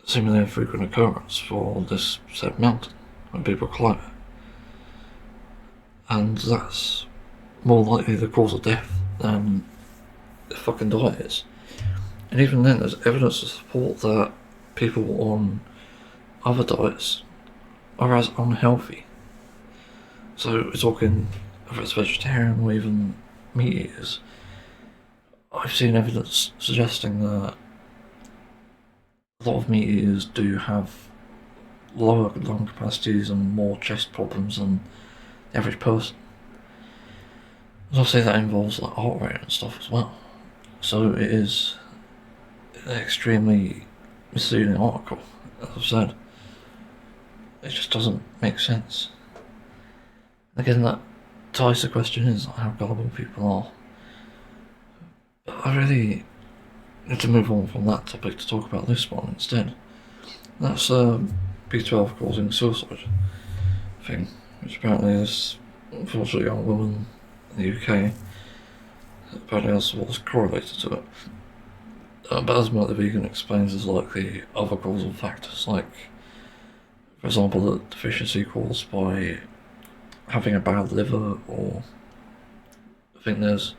seemingly a frequent occurrence for this said mountain when people climb it. And that's more likely the cause of death than the fucking diet is. And even then, there's evidence to support that people on other diets are as unhealthy. So we're talking, whether it's vegetarian or even meat eaters, I've seen evidence suggesting that a lot of meat eaters do have lower lung capacities and more chest problems than the average person. And obviously that involves like heart rate and stuff as well. So it is an extremely misleading article, as I've said. It just doesn't make sense. Again, that ties the question is how gullible people are. But I really need to move on from that topic to talk about this one instead. That's B12 causing suicide thing, which apparently is unfortunately a young woman in the UK apparently was correlated to it. But as Mark the Vegan explains, there's likely other causal factors, like, for example, the deficiency caused by having a bad liver, or I think there's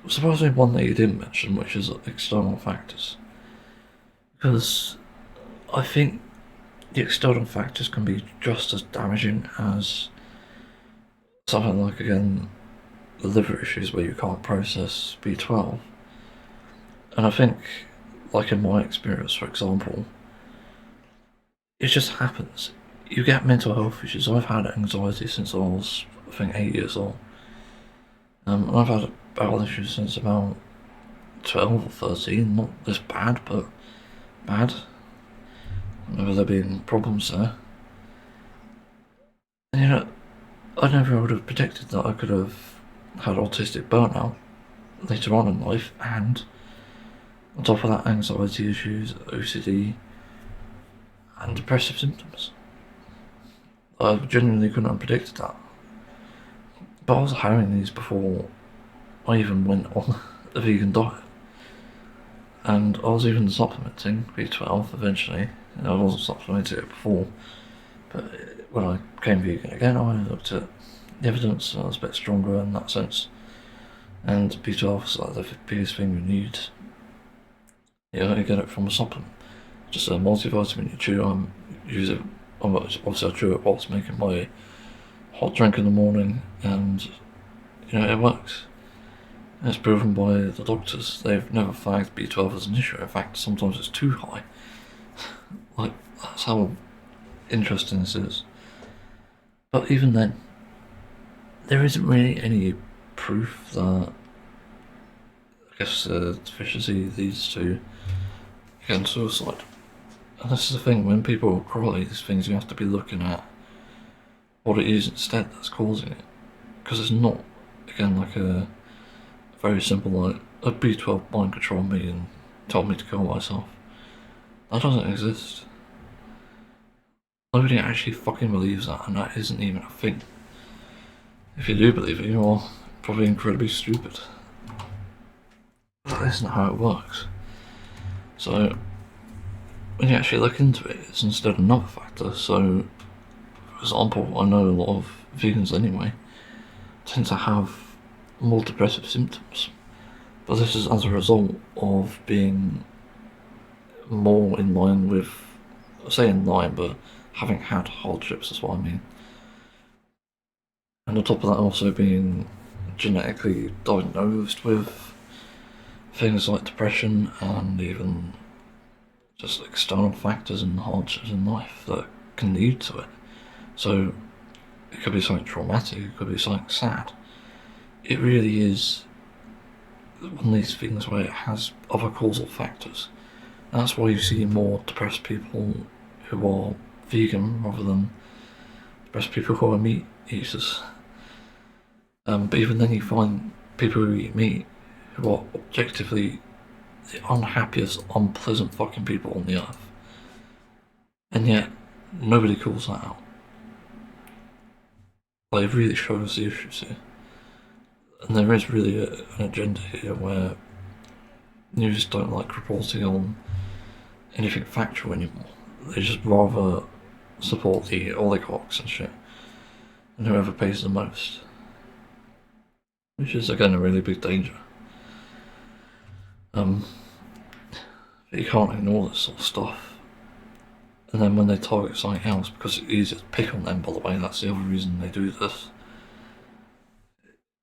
surprisingly one that you didn't mention, which is external factors. Because I think the external factors can be just as damaging as something like, again, the liver issues where you can't process B12. And I think, like in my experience, for example, it just happens. You get mental health issues. I've had anxiety since I was, I think, 8 years old. And I've had bowel issues since about 12 or 13. Not this bad, but bad. Whether there been problems there. And you know, I never would have predicted that I could have had autistic burnout later on in life, and on top of that, anxiety issues, OCD, and depressive symptoms. I genuinely couldn't have predicted that. But I was having these before I even went on a vegan diet. And I was even supplementing B12 eventually. I wasn't supplementing it before, but when I became vegan again, I looked at the evidence and I was a bit stronger in that sense. And B12 is like the biggest thing you need. You get it from a supplement. Just a multivitamin you chew. Use it. Obviously, I chew it whilst making my hot drink in the morning, and it works. And it's proven by the doctors. They've never flagged B12 as an issue. In fact, sometimes it's too high. Like, that's how interesting this is. But even then, there isn't really any proof that, I guess, deficiency leads to, again, suicide. And this is the thing, when people correlate these things, you have to be looking at what it is instead that's causing it. Because it's not, again, like a very simple, like, a B12 mind controlled me and told me to kill myself. That doesn't exist. Nobody actually fucking believes that, and that isn't even a thing. If you do believe it, you are probably incredibly stupid. That isn't how it works. So, when you actually look into it, it's instead another factor. So, for example, I know a lot of vegans anyway tend to have more depressive symptoms, but this is as a result of being more in line with, I say in line, but having had hardships is what I mean. And on top of that, also being genetically diagnosed with things like depression and even just external factors and hardships in life that can lead to it. So it could be something traumatic, it could be something sad. It really is one of these things where it has other causal factors. And that's why you see more depressed people who are vegan rather than depressed people who are meat eaters. But even then you find people who you meet who are objectively the unhappiest, unpleasant fucking people on the earth. And yet, nobody calls that out. Like, it really shows the issues here. And there is really an agenda here where news don't like reporting on anything factual anymore. They just rather support the oligarchs and shit, and whoever pays the most. Which is, again, a really big danger. But you can't ignore this sort of stuff. And then when they target something else, because it's easier to pick on them, by the way, that's the other reason they do this,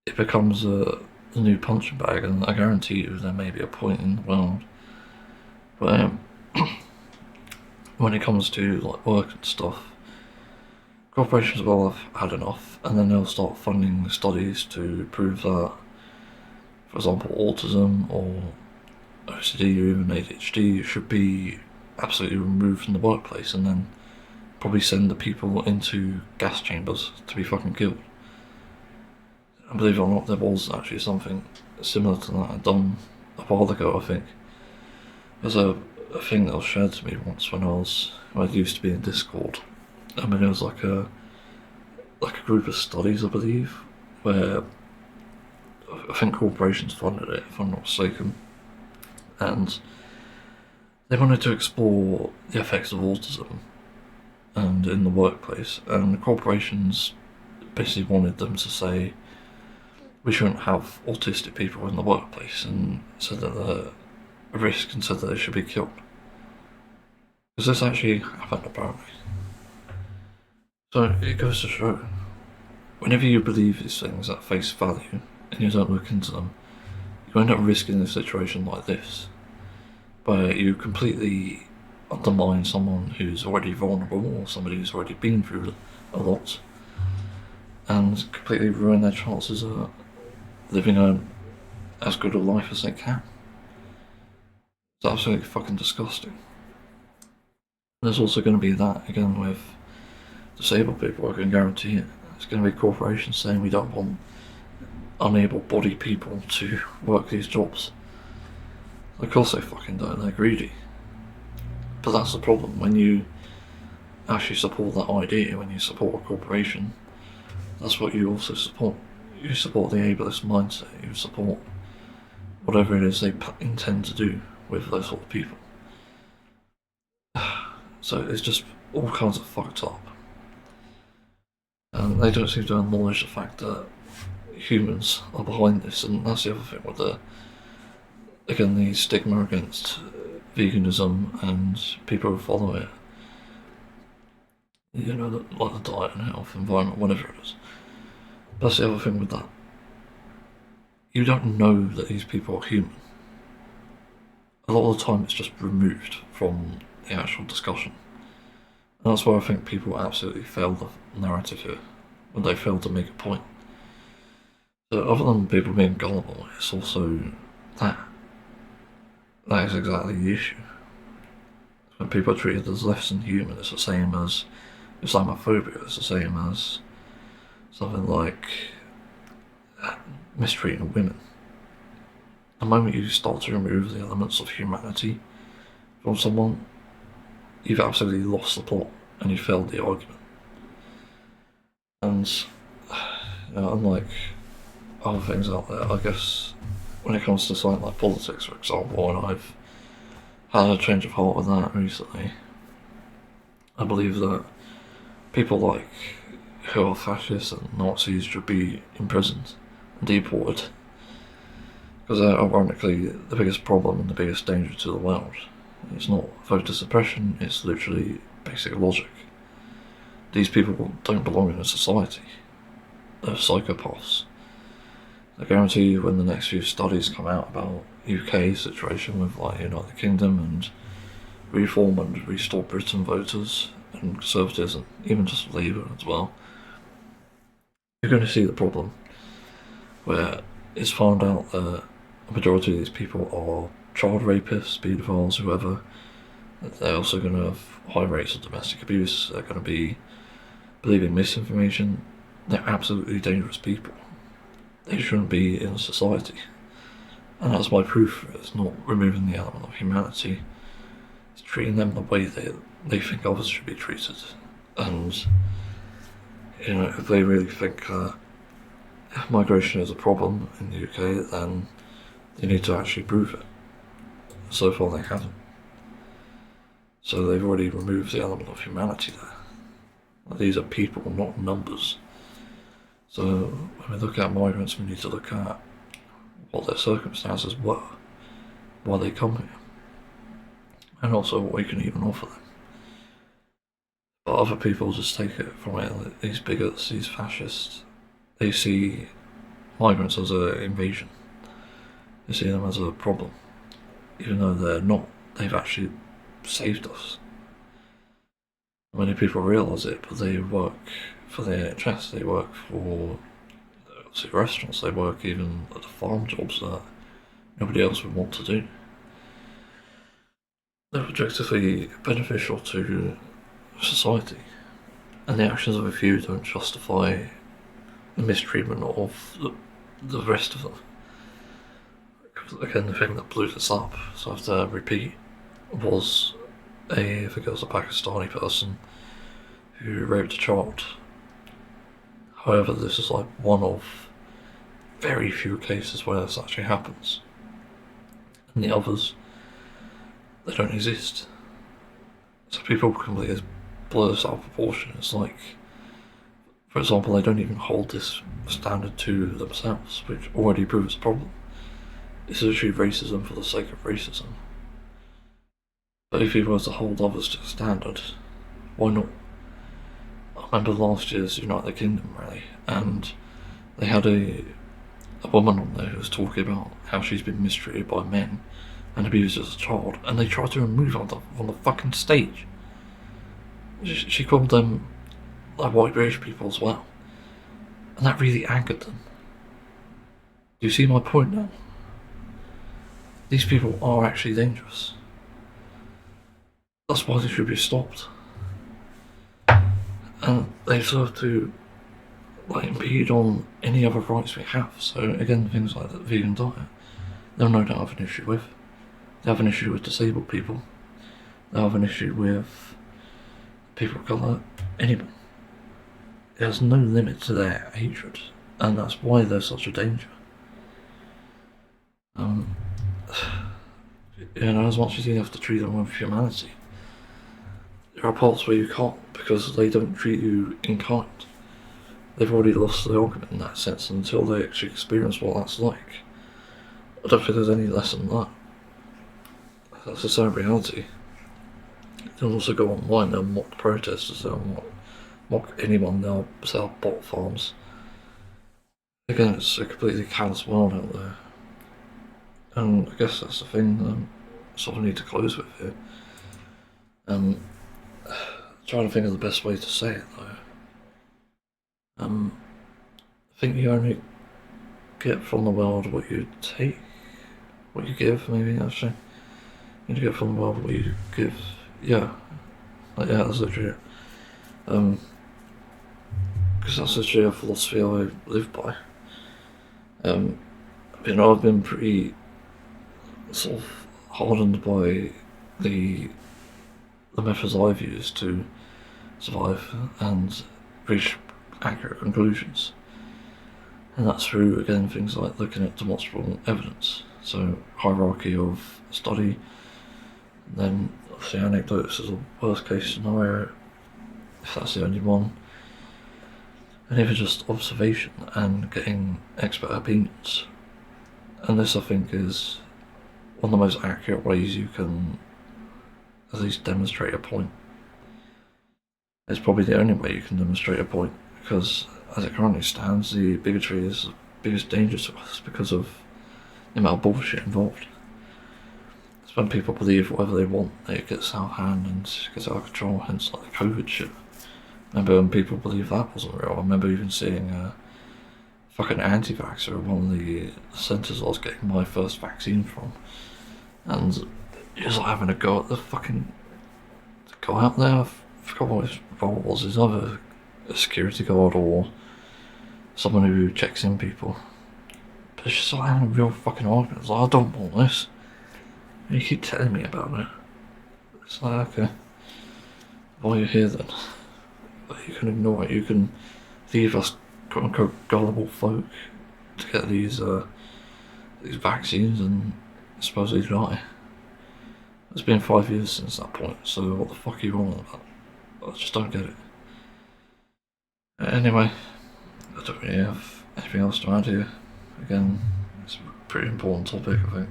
it becomes a new punching bag, and I guarantee you there may be a point in the world where when it comes to like work and stuff, corporations will have had enough, and then they'll start funding studies to prove that, for example, autism or OCD or even ADHD should be absolutely removed from the workplace, and then probably send the people into gas chambers to be fucking killed. And believe it or not, there was actually something similar to that done a while ago, I think. There's a thing that was shared to me once when I used to be in Discord. I mean, it was like a group of studies, I believe, where I think corporations funded it, if I'm not mistaken, and they wanted to explore the effects of autism and in the workplace, and the corporations basically wanted them to say we shouldn't have autistic people in the workplace, and said that they're a risk, and said that they should be killed. Because this actually happened, apparently. So it goes to show, whenever you believe these things at face value and you don't look into them, you end up risking a situation like this, where you completely undermine someone who's already vulnerable or somebody who's already been through a lot, and completely ruin their chances of living as good a life as they can. It's absolutely fucking disgusting. There's also going to be that again with disabled people, I can guarantee it. It's going to be corporations saying we don't want unable-bodied people to work these jobs. Of course they fucking don't, they're greedy. But that's the problem, when you actually support that idea, when you support a corporation, that's what you also support. You support the ableist mindset, you support whatever it is they intend to do with those sort of people. So it's just all kinds of fucked up. And they don't seem to acknowledge the fact that humans are behind this, and that's the other thing with the stigma against veganism and people who follow it. You know, like the diet and health, environment, whatever it is. That's the other thing with that. You don't know that these people are human. A lot of the time it's just removed from the actual discussion. And that's where I think people absolutely fail the narrative here, when they fail to make a point. So other than people being gullible, it's also that. That is exactly the issue. When people are treated as less than human, it's the same as Islamophobia, it's the same as something like mistreating women. The moment you start to remove the elements of humanity from someone, you've absolutely lost the plot and you failed the argument. And unlike other things out there, I guess when it comes to something like politics, for example, and I've had a change of heart with that recently, I believe that people like who are fascists and Nazis should be imprisoned and deported. Because ironically, the biggest problem and the biggest danger to the world is not voter suppression, it's literally basic logic. These people don't belong in a society. They're psychopaths. I guarantee you when the next few studies come out about UK situation with like United Kingdom and Reform and Restore Britain voters and Conservatives and even just Labour as well, you're going to see the problem where it's found out that a majority of these people are child rapists, paedophiles, whoever. They're also going to have high rates of domestic abuse, they're going to be believing misinformation. They're absolutely dangerous people. they shouldn't be in society. And that's my proof. It's not removing the element of humanity. It's treating them the way they think others should be treated. And, you know, if they really think migration is a problem in the UK, then they need to actually prove it. So far they haven't. So they've already removed the element of humanity there. These are people, not numbers. So when we look at migrants, we need to look at what their circumstances were, why they come here, and also what we can even offer them. But other people just take it from it, these bigots, these fascists, they see migrants as an invasion. They see them as a problem, even though they're not. They've actually saved us. Many people realise it, but they work for the NHS, they work for restaurants, they work even at the farm jobs that nobody else would want to do. They're objectively beneficial to society, and the actions of a few don't justify the mistreatment of the rest of them. Again, the thing that blew this up, so I have to repeat, was I think it was a Pakistani person who raped a child. However, this is like one of very few cases where this actually happens. And the others, they don't exist. So people completely blow this out of proportion. It's like, for example, they don't even hold this standard to themselves, which already proves a problem. It's literally racism for the sake of racism. But if you were to hold others to a standard, why not? I remember last year's United Kingdom rally, and they had a woman on there who was talking about how she's been mistreated by men and abused as a child, and they tried to remove her on the fucking stage. She called them like white British people as well, and that really angered them. Do you see my point now? These people are actually dangerous. That's why they should be stopped. And they deserve to impede on any other rights we have. So again, things like the vegan diet, they'll no doubt have an issue with. They have an issue with disabled people. They have an issue with people of colour, anyone. There's no limit to their hatred, and that's why they're such a danger. You know, as much as you have to treat them with humanity, there are parts where you can't, because they don't treat you in kind. They've already lost the argument in that sense until they actually experience what that's like. I don't think there's any lesson in that. That's the sad reality. They'll also go online, they'll mock protesters, they'll mock anyone, they'll set up bot farms. Again, it's a completely callous world out there. And I guess that's the thing that sort of need to close with here. Trying to think of the best way to say it though. I think you only get from the world what you take, what you give, maybe actually. You get from the world what you give. Yeah. Yeah, that's literally it. Because that's literally a philosophy I live by. You know, I've been pretty sort of hardened by the methods I've used to survive and reach accurate conclusions. And that's through, again, things like looking at demonstrable evidence. So, hierarchy of study, then obviously anecdotes as a worst case scenario, if that's the only one. And even just observation and getting expert opinions. And this, I think, is one of the most accurate ways you can at least demonstrate a point. It's probably the only way you can demonstrate a point, because as it currently stands, the bigotry is the biggest danger to us because of the amount of bullshit involved. It's when people believe whatever they want, it gets out of hand and gets out of control, hence like the COVID shit. I remember when people believed that wasn't real. I remember even seeing a fucking anti-vaxxer at one of the centres I was getting my first vaccine from, and he was like having a go at the fucking guy out there. I forgot what his role was. He's either a security guard or someone who checks in people. But it's just like having a real fucking argument. It's like, I don't want this. And you keep telling me about it. It's like, okay. Why are you here then? But you can ignore it. You can leave us quote unquote gullible folk to get these vaccines and supposedly die. It's been 5 years since that point, so what the fuck are you on about? I just don't get it. Anyway, I don't really have anything else to add here. Again, it's a pretty important topic, I think.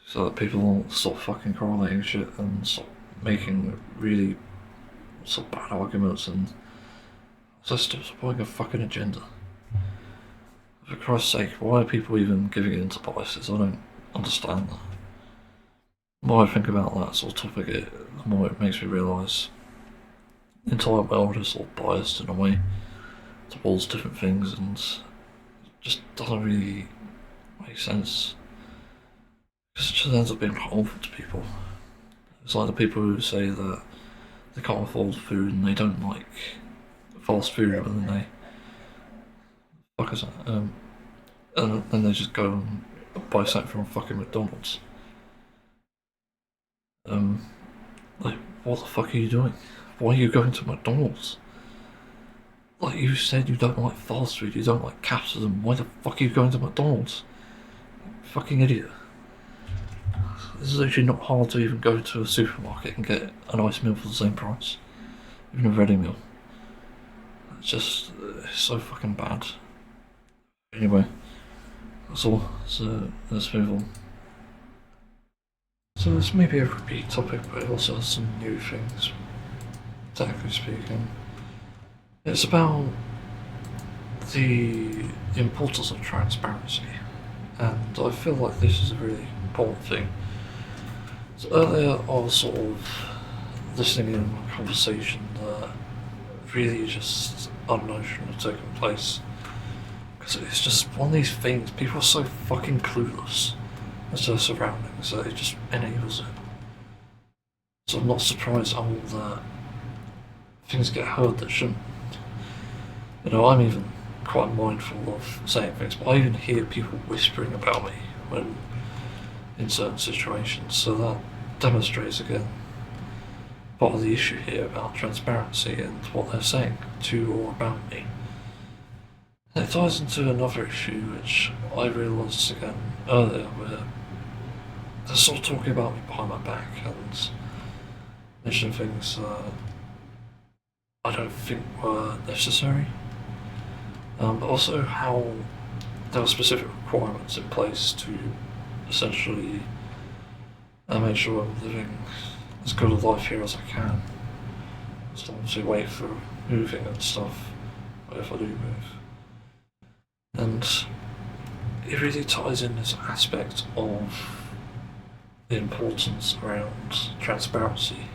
So that people stop fucking correlating shit and stop making really sort of bad arguments and just stop supporting a fucking agenda. For Christ's sake, why are people even giving in to biases? I don't understand that. The more I think about that sort of topic, the more it makes me realise the entire world is sort of biased in a way towards different things, and it just doesn't really make sense. Because it just ends up being harmful to people. It's like the people who say that they can't afford food and they don't like fast food, and then they fuck is that? And then they just go and buy something from fucking McDonald's. Like, what the fuck are you doing? Why are you going to McDonald's? Like, you said you don't like fast food, you don't like capitalism, why the fuck are you going to McDonald's? You fucking idiot. This is actually not hard to even go to a supermarket and get a nice meal for the same price. Even a ready meal. It's so fucking bad. Anyway, that's all. So let's move on. So this may be a repeat topic, but it also has some new things, technically speaking. It's about the importance of transparency, and I feel like this is a really important thing. So earlier I was sort of listening in on a conversation that really just unemotional had taken place. Because it's just one of these things, people are so fucking clueless as to their surroundings that it just enables it. So I'm not surprised at all that things get heard that shouldn't. You know, I'm even quite mindful of saying things, but I even hear people whispering about me when in certain situations, so that demonstrates again part of the issue here about transparency and what they're saying to or about me. And it ties into another issue which I realised again earlier, where they're sort of talking about me behind my back and mentioning things that I don't think were necessary. But also how there were specific requirements in place to essentially make sure I'm living as good a life here as I can. Just obviously wait for moving and stuff, if I do move. And it really ties in this aspect of the importance around transparency.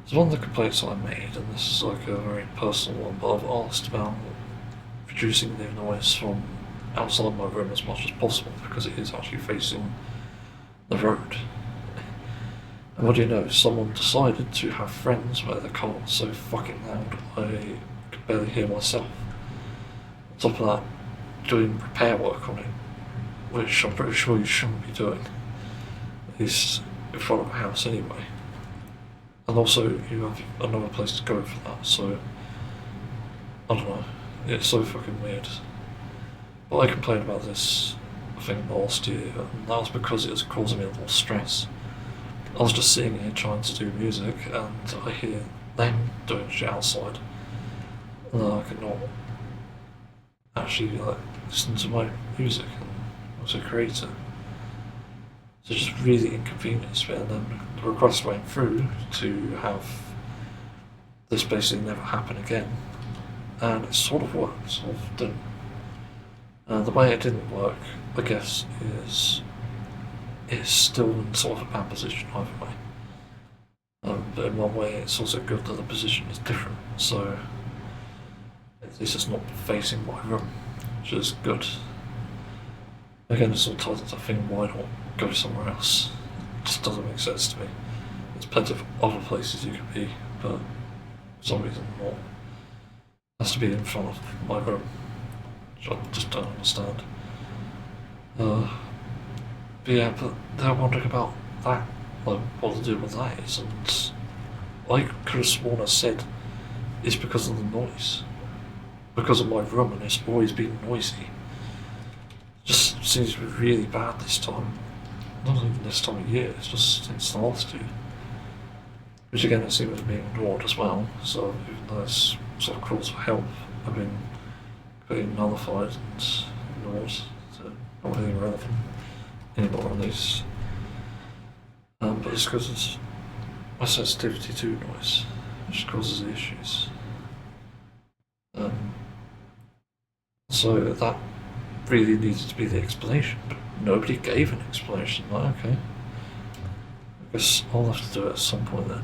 So one of the complaints I made, and this is like a very personal one, but I've asked about reducing the noise from outside my room as much as possible because it is actually facing the road. And what do you know, someone decided to have friends where the car was so fucking loud I could barely hear myself. On top of that, doing repair work on it, which I'm pretty sure you shouldn't be doing, at least in front of a house anyway. And also you have another place to go for that, so I don't know, it's so fucking weird. But I complained about this, I think last year, and that was because it was causing me a lot of stress. I was just sitting here trying to do music and I hear them doing shit outside, and then I could not actually like listen to my music and also create it. So it just really inconvenienced me, and then the request went through to have this basically never happen again, and it sort of worked, sort of didn't. The way it didn't work, I guess, is it's still in sort of a bad position either way. But in one way it's also good that the position is different, so at least it's not facing my room, which is good. Again, it's all ties into the thing, why not go somewhere else? It just doesn't make sense to me. There's plenty of other places you could be, but for some reason not. It has to be in front of my room, which I just don't understand. But yeah, but they're wondering about that, like what to do with that is, and I could have sworn I said it's because of the noise, because of my room, and it's always been noisy. Just seems to be really bad this time. Not even this time of year, it's just since the last two. Which again, it seems to be ignored as well, so even though it's sort of calls for help, I've been being nullified and ignored, so not really relevant anymore on these. But it's because it's my sensitivity to noise, which causes the issues. So that really needed to be the explanation, but nobody gave an explanation. Like, okay, I guess I'll have to do it at some point then.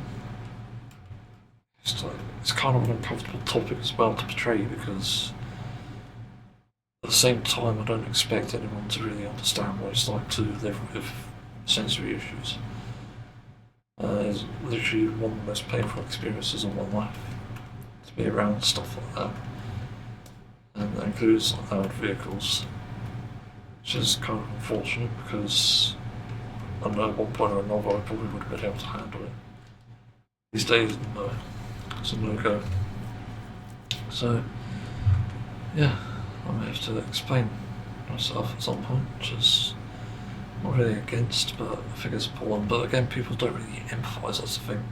It's kind of an uncomfortable topic as well to portray because at the same time I don't expect anyone to really understand what it's like to live with sensory issues. It's literally one of the most painful experiences of my life to be around stuff like that. And that includes like loud vehicles, which is kind of unfortunate because I don't know at one point or another I probably would have been able to handle it. These days, no, it's a no-go. So, yeah, I may have to explain myself at some point, which is not really against, but I think it's important. But again, people don't really empathise, that's the thing.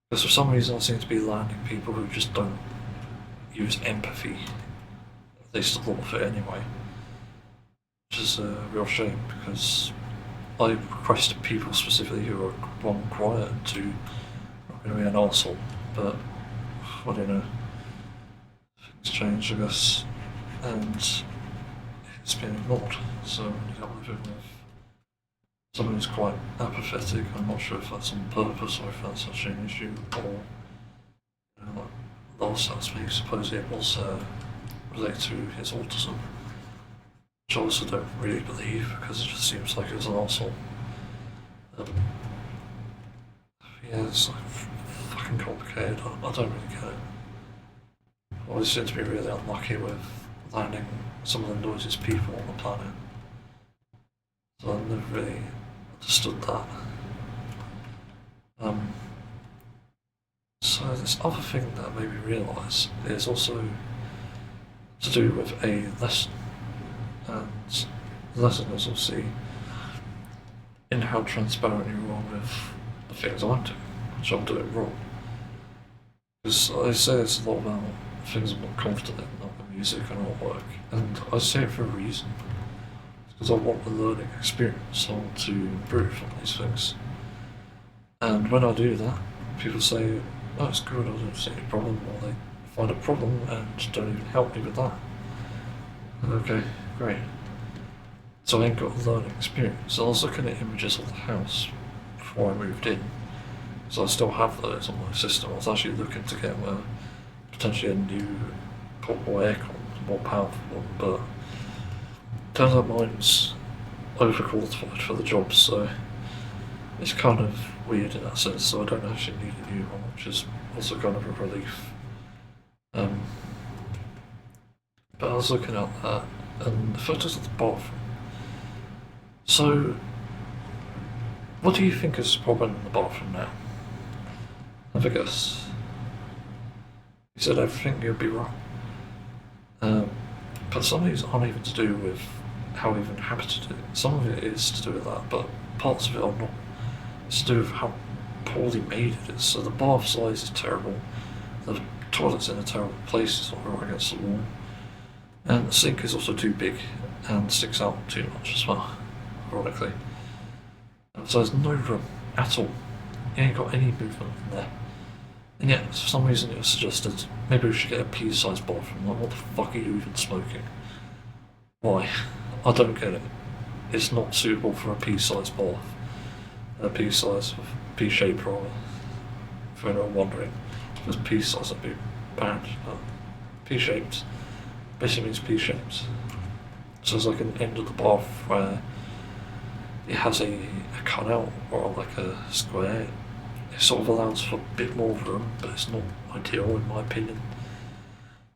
Because for some reason I seem to be landing people who just don't use empathy, at least a lot of it anyway. Which is a real shame because I requested people specifically who are one quiet and two not going to be an arsehole, but I don't know. Things change, I guess, and it's been ignored. So I ended up living with someone who's quite apathetic. I'm not sure if that's on purpose or if that's such an issue, or like last week supposedly it was related to his autism, which I also don't really believe because it just seems like it was an arsehole. Yeah, it's like fucking complicated. I don't really get it. I always seem to be really unlucky with landing some of the noisiest people on the planet. So I've never really understood that. So this other thing that made me realise is also to do with a lesson. And the lesson is obviously in how transparent you are with the things I'm doing, which I'm doing wrong. Because I say this a lot about things I'm not confident in, like the music and artwork, and I say it for a reason. Because I want the learning experience, I want to improve on these things. And when I do that, people say, oh, it's good, I don't see any problem, or they find a problem and don't even help me with that. Okay, great. So I ain't got a learning experience. I was looking at images of the house before I moved in, so I still have those on my system. I was actually looking to get potentially a new portable aircon, a more powerful one, but turns out mine's overqualified for the job, so it's kind of weird in that sense, so I don't actually need a new one, which is also kind of a relief. But I was looking at that, and the photos of the bathroom. So, what do you think is the problem in the bathroom now? Have a guess. You said everything, you'd be wrong. But some of these aren't even to do with how we even habited it. Some of it is to do with that, but parts of it are not. It's to do with how poorly made it is. So the bath size is terrible, the toilet's in a terrible place, it's not right against the wall, and the sink is also too big and sticks out too much as well, ironically. And so there's no room at all. You ain't got any movement in there. And yet, for some reason it was suggested, maybe we should get a pea-sized bathroom. Like, what the fuck are you even smoking? Why? I don't get it. It's not suitable for a pea-sized bath. A pea-size, pea-shaped rather, if anyone wondering. Because pea-size would be bad, but pea-shaped basically means pea-shaped. So it's like an end of the bath where it has a cutout or like a square. It sort of allows for a bit more room, but it's not ideal in my opinion.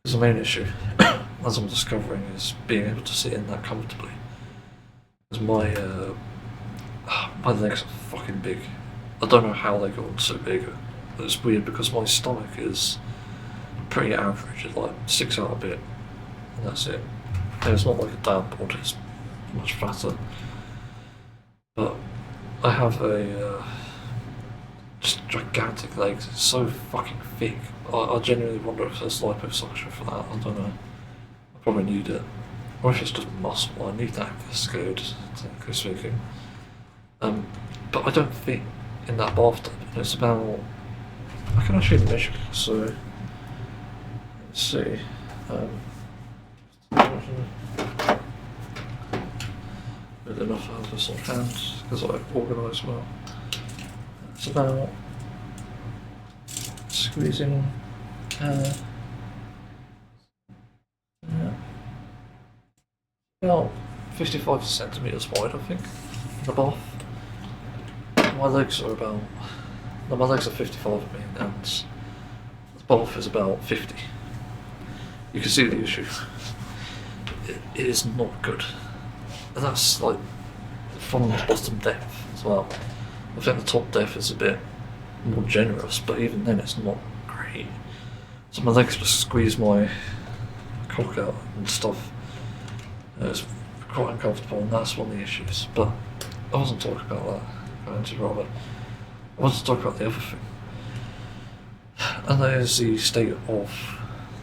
Because the main issue, as I'm discovering, is being able to sit in that comfortably. Because my legs are fucking big. I don't know how they got so big. It's weird because my stomach is pretty average. It like sticks out a bit, and that's it. And it's not like a dad bod, it's much fatter. But I have a just gigantic legs. It's so fucking thick. I genuinely wonder if there's liposuction for that. I don't know. I probably need it. Or if it's just muscle. I need that HYPERSKY, technically speaking. But I don't fit in that bathtub. It's about... I can actually measure it, so... Let's see. Good enough to have this on hand, because I organise well. It's about... squeezing... yeah. About 55 centimetres wide, I think, in the bath. My legs are about... No, my legs are 55 of me, and the bath is about 50. You can see the issue. It is not good. And that's like from the bottom depth as well. I think the top depth is a bit more generous, but even then it's not great. So my legs just squeeze my cock out and stuff. It's quite uncomfortable, and that's one of the issues. But I wasn't talking about that. I wanted to talk about the other thing. And that is the state of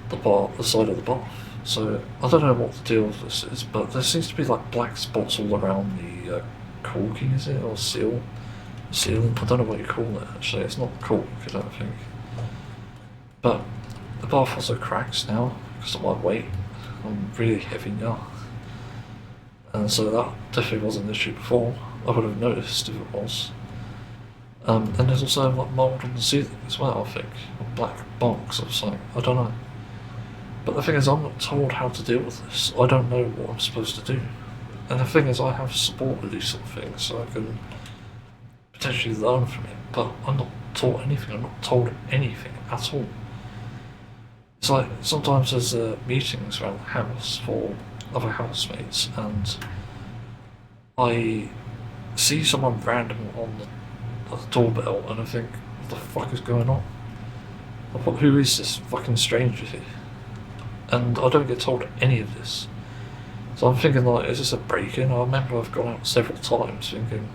the side of the bath. So I don't know what the deal with this is, but there seems to be like black spots all around the caulking, is it, or sealant? I don't know what you call it actually. It's not caulk, I don't think. But the bath also cracks now because of my weight. I'm really heavy now, and so that definitely was an issue before. I would have noticed if it was. And there's also like mould on the ceiling as well, I think, or black box or something. I don't know. But the thing is, I'm not told how to deal with this. I don't know what I'm supposed to do. And the thing is, I have support with these sort of things, so I can potentially learn from it. But I'm not taught anything. I'm not told anything at all. It's like sometimes there's meetings around the house for other housemates, and I see someone random on the doorbell, and I think, what the fuck is going on? Who is this fucking stranger here? And I don't get told any of this. So I'm thinking, like, is this a break-in? I remember I've gone out several times thinking,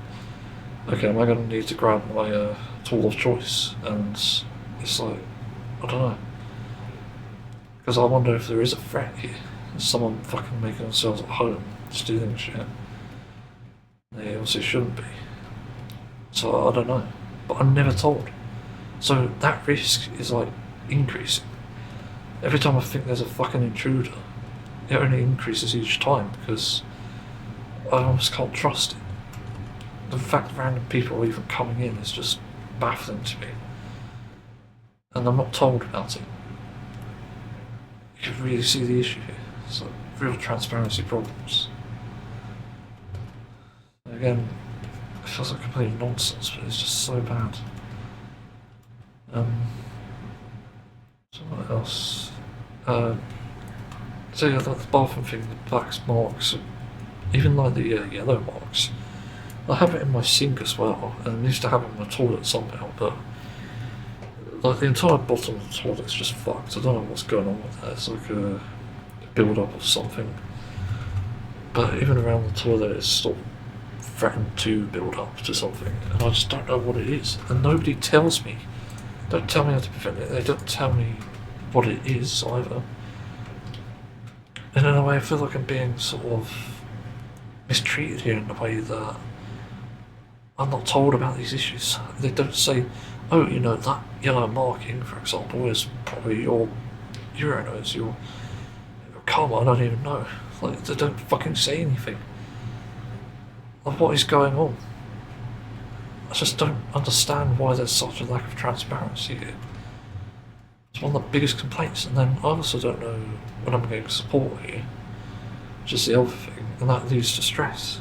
okay, am I going to need to grab my tool of choice? And it's like, I don't know. Because I wonder if there is a threat here. Is someone fucking making themselves at home, stealing shit? They obviously shouldn't be. So I don't know. But I'm never told. So that risk is like increasing. Every time I think there's a fucking intruder, it only increases each time because I almost can't trust it. The fact that random people are even coming in is just baffling to me. And I'm not told about it. You can really see the issue here. It's like real transparency problems. Again, it feels like complete nonsense, but it's just so bad. So what else? So yeah, the bathroom thing, the black marks, even like the yellow marks. I have it in my sink as well, and I used to have it in my toilet somehow, but like the entire bottom of the toilet's just fucked. I don't know what's going on with that. It's like a build-up of something. But even around the toilet, it's sort of threatened to build up to something, and I just don't know what it is. And nobody tells me. Don't tell me how to prevent it. They don't tell me what it is either. And in a way, I feel like I'm being sort of mistreated here in the way that I'm not told about these issues. They don't say, oh, you know, that yellow marking, for example, is probably your urinals, your karma, I don't even know. Like, they don't fucking say anything. Like, what is going on? I just don't understand why there's such a lack of transparency here. It's one of the biggest complaints, and then I also don't know when I'm getting support here, which is the other thing, and that leads to stress.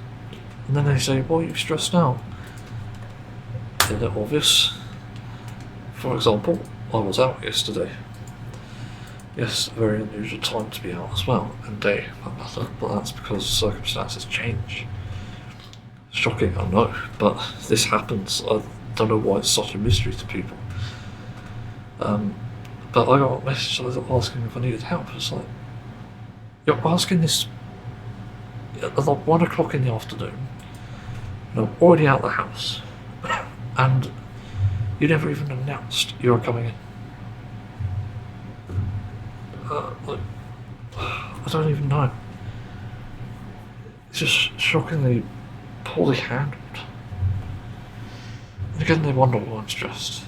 And then they say, why are you stressed now? Isn't it obvious? For example, I was out yesterday. Yes, a very unusual time to be out as well, and day, for that matter, but that's because circumstances change. Shocking, I know, but this happens. I don't know why it's such a mystery to people. But I got a message asking if I needed help. It's like, you're asking this at like 1 o'clock in the afternoon, and I'm already out of the house, and you never even announced you were coming in. Like, I don't even know. It's just shockingly poorly handled. And again, they wonder why I'm stressed.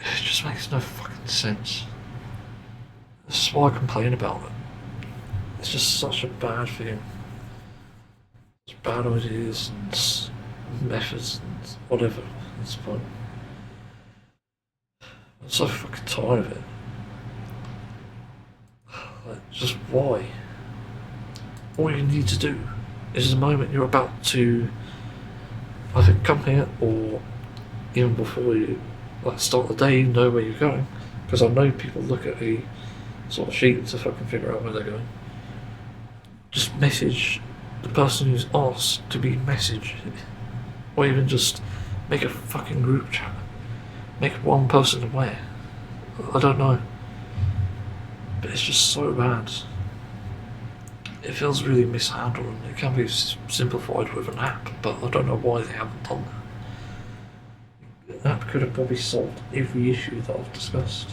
It just makes no fucking sense. This is why I complain about it. It's just such a bad thing. It's bad ideas and methods and whatever at this point. I'm so fucking tired of it. Like, just why? All you need to do is the moment you're about to either come here or even before you start the day, know where you're going. Because I know people look at a sort of sheet to fucking figure out where they're going. Just message the person who's asked to be messaged. Or even just make a fucking group chat. Make one person aware. I don't know. But it's just so bad. It feels really mishandled, and it can be simplified with an app, but I don't know why they haven't done that. The app could have probably solved every issue that I've discussed.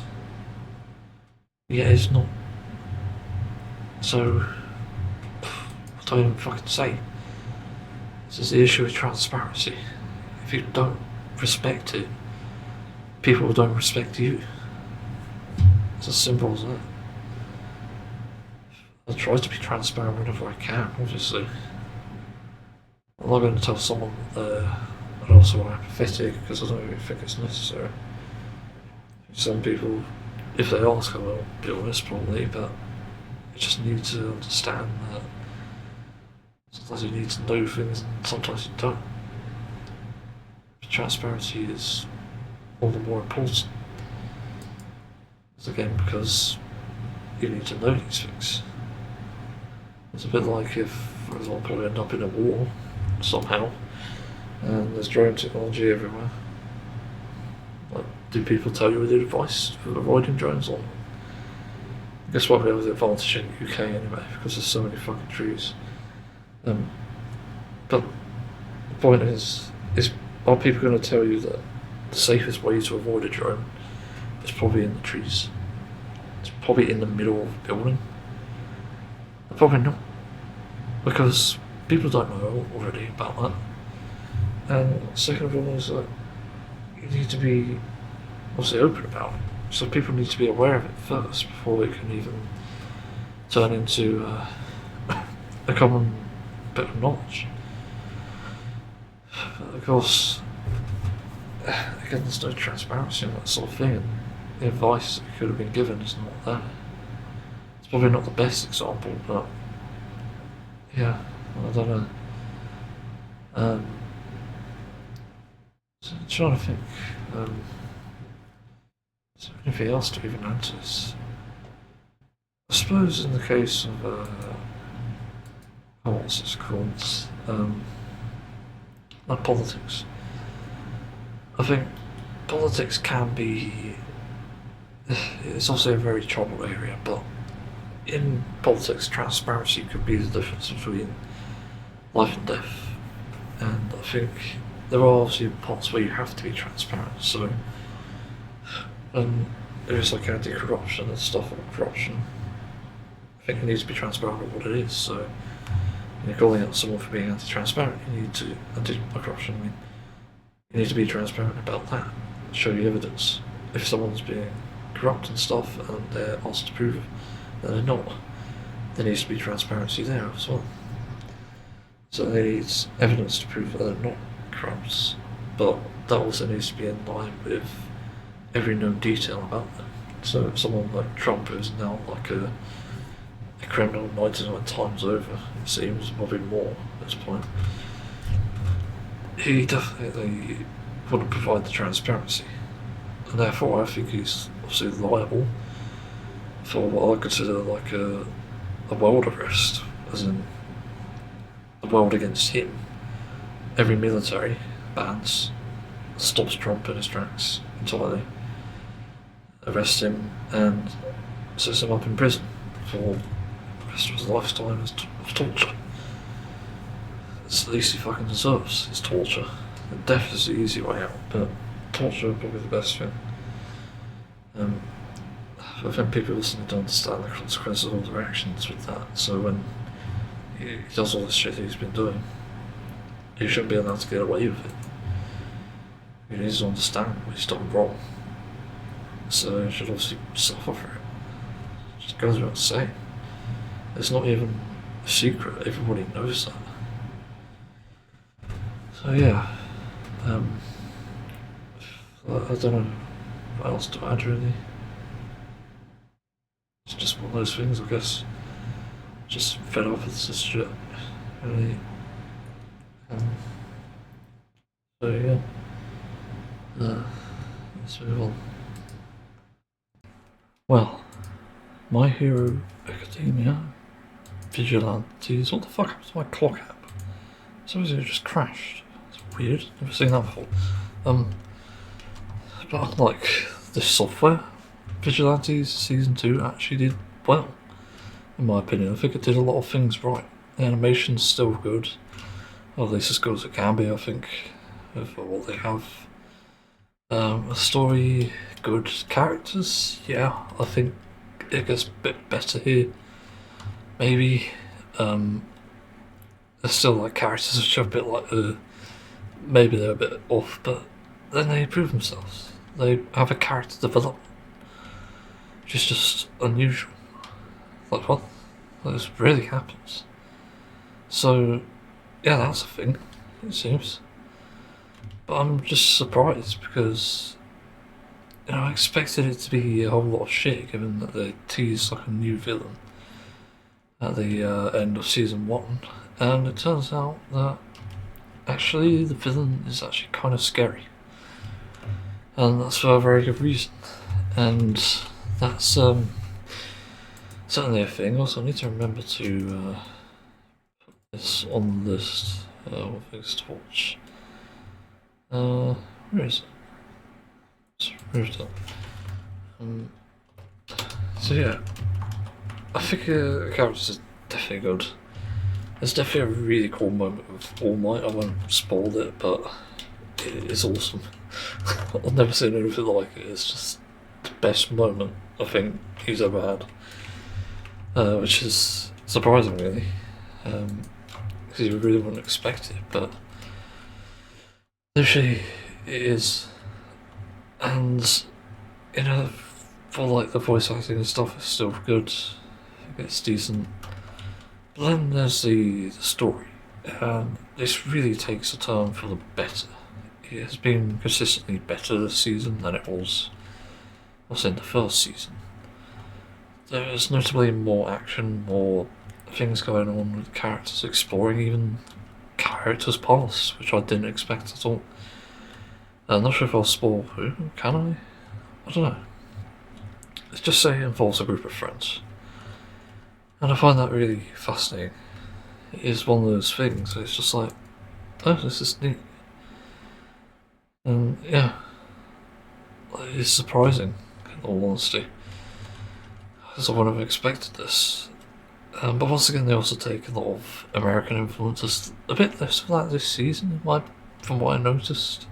Yeah, it's not. So, what do I even fucking say? This is the issue with transparency. If you don't respect it, people don't respect you. It's as simple as that. I try to be transparent whenever I can, obviously. I'm not going to tell someone that I'm also apathetic because I don't really think it's necessary. Some people, if they ask, I will be honest probably, but you just need to understand that sometimes you need to know things and sometimes you don't. Transparency is all the more important. It's again because you need to know these things. It's a bit like if, for example, we end up in a war somehow and there's drone technology everywhere. Like, do people tell you the advice for avoiding drones or not? I guess what we have the advantage in the UK anyway because there's so many fucking trees. But the point is are people going to tell you that the safest way to avoid a drone is probably in the trees? It's probably in the middle of a building? Probably not, because people don't know already about that. And second of all is that you need to be obviously open about it. So people need to be aware of it first before it can even turn into a common bit of knowledge. But of course, again, there's no transparency in that sort of thing, and the advice that could have been given is not there. It's probably not the best example, but yeah, I don't know. So I'm trying to think. Is there anything else to even answer this? I suppose in the case of what's this called? Like politics. I think politics can be. It's also a very troubled area, but in politics, transparency could be the difference between life and death. And I think there are obviously parts where you have to be transparent. So, there's like anti-corruption and stuff about corruption. I think it needs to be transparent about what it is. So, when you're calling out someone for being anti-transparent, you need to anti-corruption. I mean, you need to be transparent about that. Show you evidence. If someone's being corrupt and stuff, and they're asked to prove that they're not, there needs to be transparency there as well. So there needs evidence to prove that they're not corrupt, but that also needs to be in line with every known detail about them. So if someone like Trump is now like a criminal 99 times over, it seems, probably more at this point, he definitely wouldn't provide the transparency, and therefore I think he's obviously liable for what I consider like a world arrest, as in the world against him, every military bans, stops Trump in his tracks entirely, arrests him and sets him up in prison for the rest of his lifetime of torture. It's the least he fucking deserves, is torture. Death is the easy way out, but torture is probably the best thing. I think people listening don't understand the consequences of all their actions with that, so when he does all this shit he's been doing, he shouldn't be allowed to get away with it. He needs to understand what he's done wrong, so he should obviously suffer for it. It just goes without saying. It's not even a secret, everybody knows that. So yeah, I don't know what else to add really. It's just one of those things, I guess. Just fed up with this shit, really. So yeah, let's move on. Well, My Hero Academia, Vigilantes. What the fuck happened to my clock app? Something just crashed. It's weird. Never seen that before. But unlike this software, Vigilantes Season 2 actually did well, in my opinion. I think it did a lot of things right. The animation's still good, or at least as good as it can be, I think, for what they have. A story, good characters, yeah, I think it gets a bit better here. Maybe, there's still like characters which are a bit like, maybe they're a bit off, but then they improve themselves. They have a character development, which is just unusual. Like what? This really happens. So, yeah, that's a thing, it seems. But I'm just surprised because, I expected it to be a whole lot of shit given that they teased like a new villain at the end of Season 1, and it turns out that actually the villain is actually kind of scary. And that's for a very good reason. And that's certainly a thing. Also, I need to remember to put this on the list. What things to watch. Where is it? It's moved up. So yeah, I think the characters are definitely good. There's definitely a really cool moment with All Might. I won't spoil it, but it is awesome. I've never seen anything like it. It's just the best moment I think he's ever had, which is surprising really, because you really wouldn't expect it, but literally it is. And for like the voice acting and stuff, it's still good. It's decent. But then there's the story, and this really takes a turn for the better. It has been consistently better this season than it was in the first season. There's notably more action, more things going on with characters exploring even characters' past, which I didn't expect at all. I'm not sure if I'll spoil who, can I? I don't know. Let's just say it involves a group of friends. And I find that really fascinating. It is one of those things, it's just like, oh, this is neat. And yeah, it's surprising, in all honesty, because I wouldn't have expected this. But once again, they also take a lot of American influences, a bit less of that this season, from what I noticed.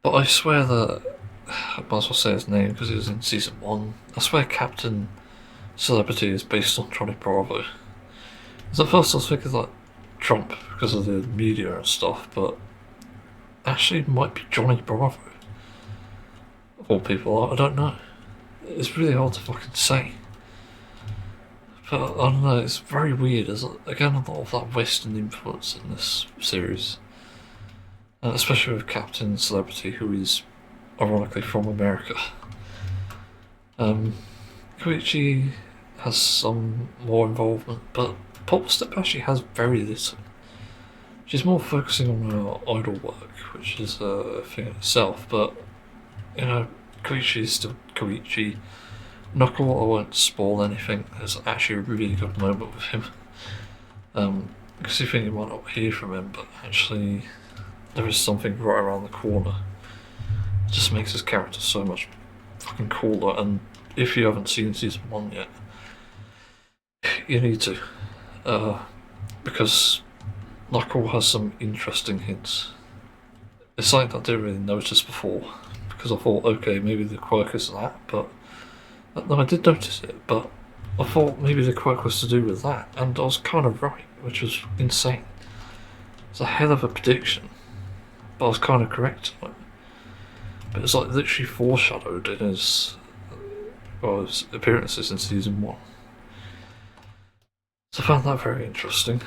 But I swear that, I might as well say his name because he was in Season 1, I swear Captain Celebrity is based on Johnny Bravo. Because at first I was thinking like Trump because of the media and stuff, but actually it might be Johnny Bravo. Of all people, I don't know. It's really hard to fucking say. But I don't know, it's very weird. There's again a lot of that Western influence in this series. Especially with Captain Celebrity, who is ironically from America. Koichi has some more involvement, but Pop Step actually has very little. She's more focusing on her idol work, which is a thing in itself, but Koichi is still Koichi. Knuckle, I won't spoil anything, there's actually a really good moment with him. because you think you might not hear from him, but actually there is something right around the corner. It just makes his character so much fucking cooler, and if you haven't seen season 1 yet, you need to. Because Knuckle has some interesting hints. It's something I didn't really notice before, because I thought, okay, maybe the quirk is that, but no, I did notice it, but I thought maybe the quirk was to do with that, and I was kind of right, which was insane. It's a hell of a prediction, but I was kind of correct on it. But it's like literally foreshadowed in his appearances in season 1. So I found that very interesting.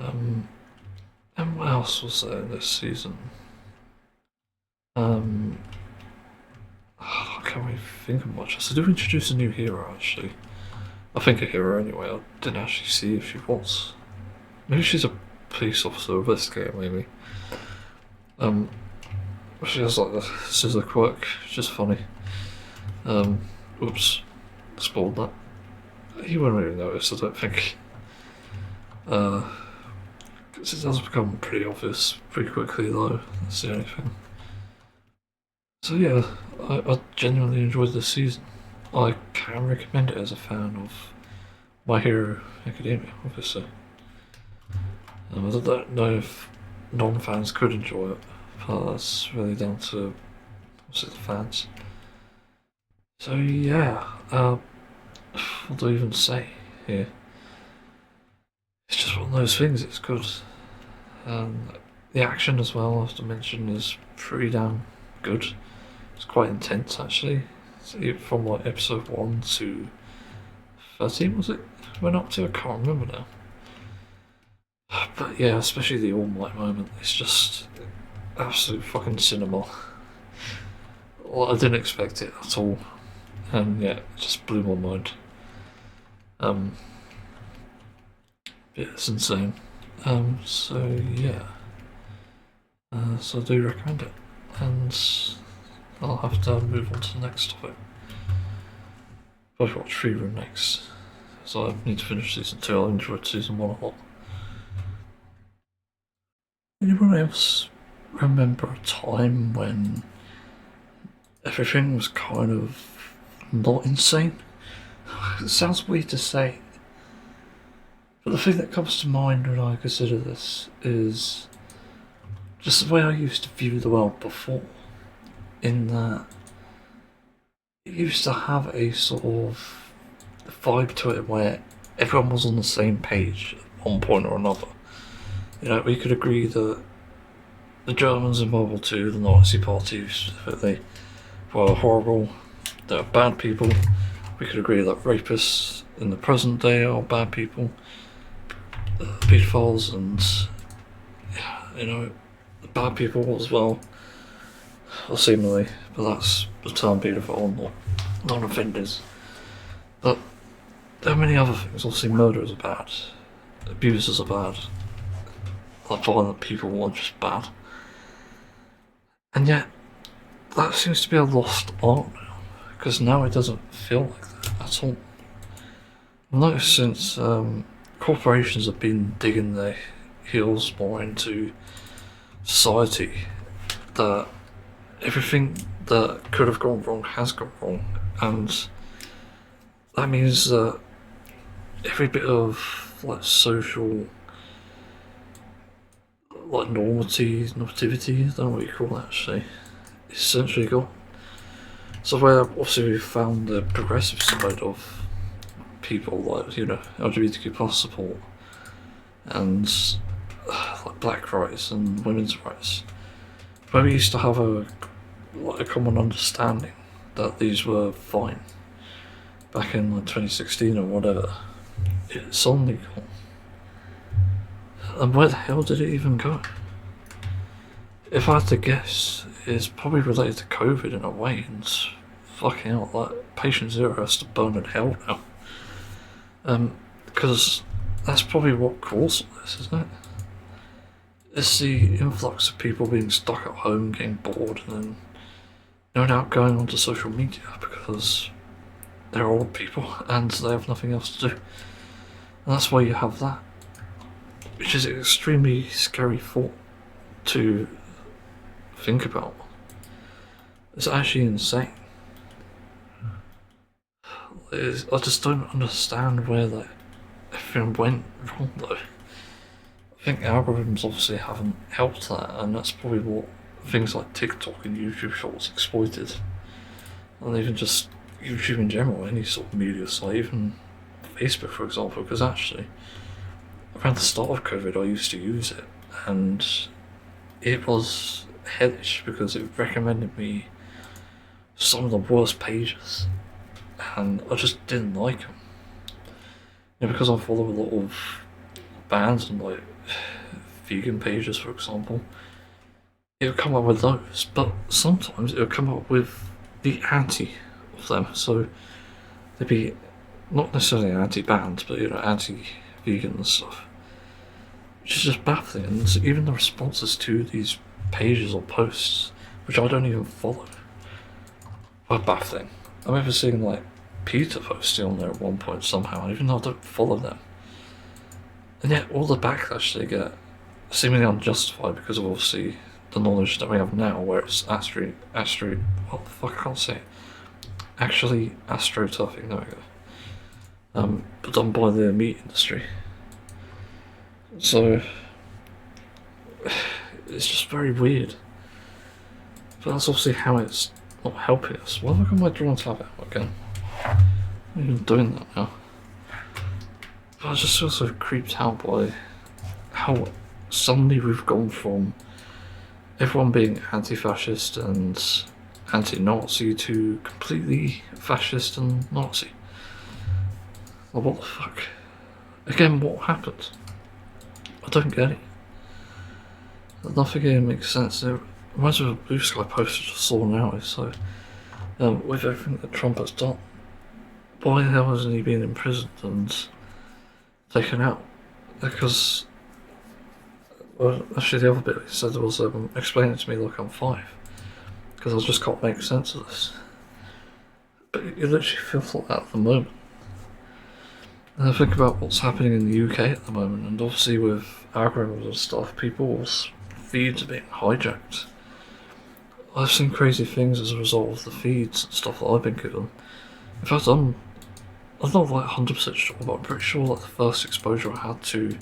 And what else was there in this season? I can't really think of much. So they do introduce a new hero, actually. I think a hero anyway. I didn't actually see if she was. Maybe she's a police officer or investigator, maybe. She has like the scissor quirk, which is funny. Oops, spoiled that. You wouldn't really notice, I don't think. Because it does become pretty obvious pretty quickly, though. That's the only thing. So yeah, I genuinely enjoyed this season. I can recommend it as a fan of My Hero Academia, obviously. I don't know if non-fans could enjoy it, but that's really down to obviously the fans. So yeah, what do I even say here? It's just one of those things, it's good. The action as well, I have to mention, is pretty damn good. It's quite intense actually. From like episode 1 to 13, was it? Went up to, I can't remember now. But yeah, especially the All Might moment, it's just absolute fucking cinema. Well, I didn't expect it at all, and yeah, it just blew my mind. Yeah, it's insane. So yeah, so I do recommend it, and I'll have to move on to the next topic. I've watched Free Room next, so I need to finish season 2. I enjoyed season 1 a lot. Anyone else remember a time when everything was kind of not insane? It sounds weird to say, but the thing that comes to mind when I consider this is just the way I used to view the world before, in that it used to have a sort of vibe to it where everyone was on the same page at one point or another. You know, we could agree that the Germans in World War II, the Nazi party specifically, were horrible, they were bad people. We could agree that rapists in the present day are bad people, pedophiles and, you know, the bad people as well, or seemingly, but that's the term paedophile, not non-offenders. But there are many other things. Obviously murderers are bad, abusers are bad, like violent people are just bad. And yet, that seems to be a lost art now, because now it doesn't feel like that at all. I've noticed since corporations have been digging their heels more into society, that everything that could have gone wrong has gone wrong, and that means that every bit of like social like normativity, I don't know what you call that actually, is essentially gone. So where obviously we found the progressive side of people, like, you know, LGBTQ plus support and like black rights and women's rights, where we used to have a common understanding that these were fine back in like 2016 or whatever, it's suddenly gone. And where the hell did it even go? If I had to guess, it's probably related to COVID in a way, and fucking hell, like patient zero has to burn in hell now. Because that's probably what caused this, isn't it? It's the influx of people being stuck at home, getting bored, and then no doubt going onto social media because they're old people and they have nothing else to do. And that's why you have that. which is an extremely scary thought to think about. It's actually insane. I just don't understand where everything went wrong though. I think algorithms obviously haven't helped that, and that's probably what things like TikTok and YouTube Shorts exploited. And even just YouTube in general, any sort of media site, even Facebook for example, because actually around the start of COVID I used to use it, and it was hellish because it recommended me some of the worst pages, and I just didn't like them. Because I follow a lot of bands and like vegan pages for example, it would come up with those, but sometimes it would come up with the anti of them, so they'd be not necessarily anti-band, but anti-vegan and stuff, which is just baffling. And even the responses to these pages or posts, which I don't even follow, are baffling. I remember seeing like Peter posting on there at one point somehow, even though I don't follow them. And yet all the backlash they get, seemingly unjustified because of obviously the knowledge that we have now, where it's what the fuck, I can't say it. Actually astroturfing, there we go. But done by the meat industry. So it's just very weird. But that's obviously how it's not helping us. Why have I got my drawn tab out again? I'm even doing that now. But I just feel so creeped out by how suddenly we've gone from everyone being anti-fascist and anti-Nazi to completely fascist and Nazi. Well, what the fuck? Again, what happened? I don't get it. Nothing here makes sense. It reminds me of a Blue Sky post I just saw now. So, with everything that Trump has done, why the hell hasn't he been imprisoned and taken out? Because, well, actually the other bit he said was explain it to me like I'm 5, because I just can't make sense of this. But it literally feels like that at the moment. And I think about what's happening in the UK at the moment, and obviously with algorithms and stuff, people's feeds are being hijacked. I've seen crazy things as a result of the feeds and stuff that I've been given. In fact, I'm not like 100% sure, but I'm pretty sure that the first exposure I had to